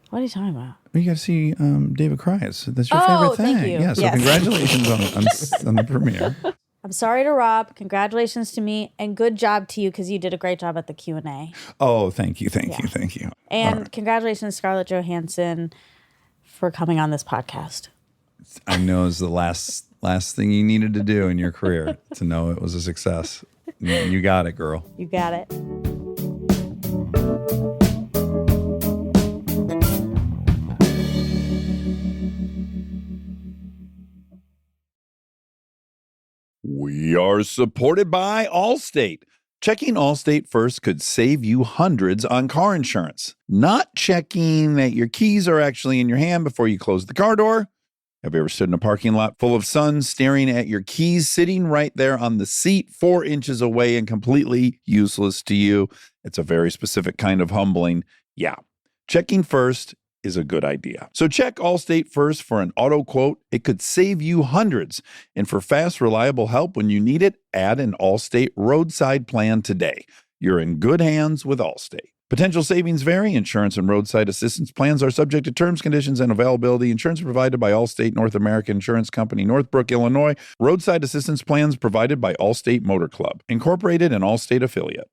What are you talking about? You got to see David Cries. That's your favorite thing. Thank you. Yeah, so Yes. congratulations on the premiere. I'm sorry to Rob. Congratulations to me. And good job to you because you did a great job at the Q&A. Oh, thank you. And congratulations, Scarlett Johansson, for coming on this podcast. I know it's the last thing you needed to do in your career to know it was a success. You got it, girl. You got it. We are supported by Allstate. Checking Allstate first could save you hundreds on car insurance. Not checking that your keys are actually in your hand before you close the car door. Have you ever stood in a parking lot full of sun staring at your keys sitting right there on the seat 4 inches away and completely useless to you? It's a very specific kind of humbling. Yeah. Checking first is a good idea. So check Allstate first for an auto quote. It could save you hundreds. And for fast, reliable help when you need it, add an Allstate roadside plan today. You're in good hands with Allstate. Potential savings vary. Insurance and roadside assistance plans are subject to terms, conditions, and availability. Insurance provided by Allstate North American Insurance Company, Northbrook, Illinois. Roadside assistance plans provided by Allstate Motor Club, Incorporated, an Allstate affiliate.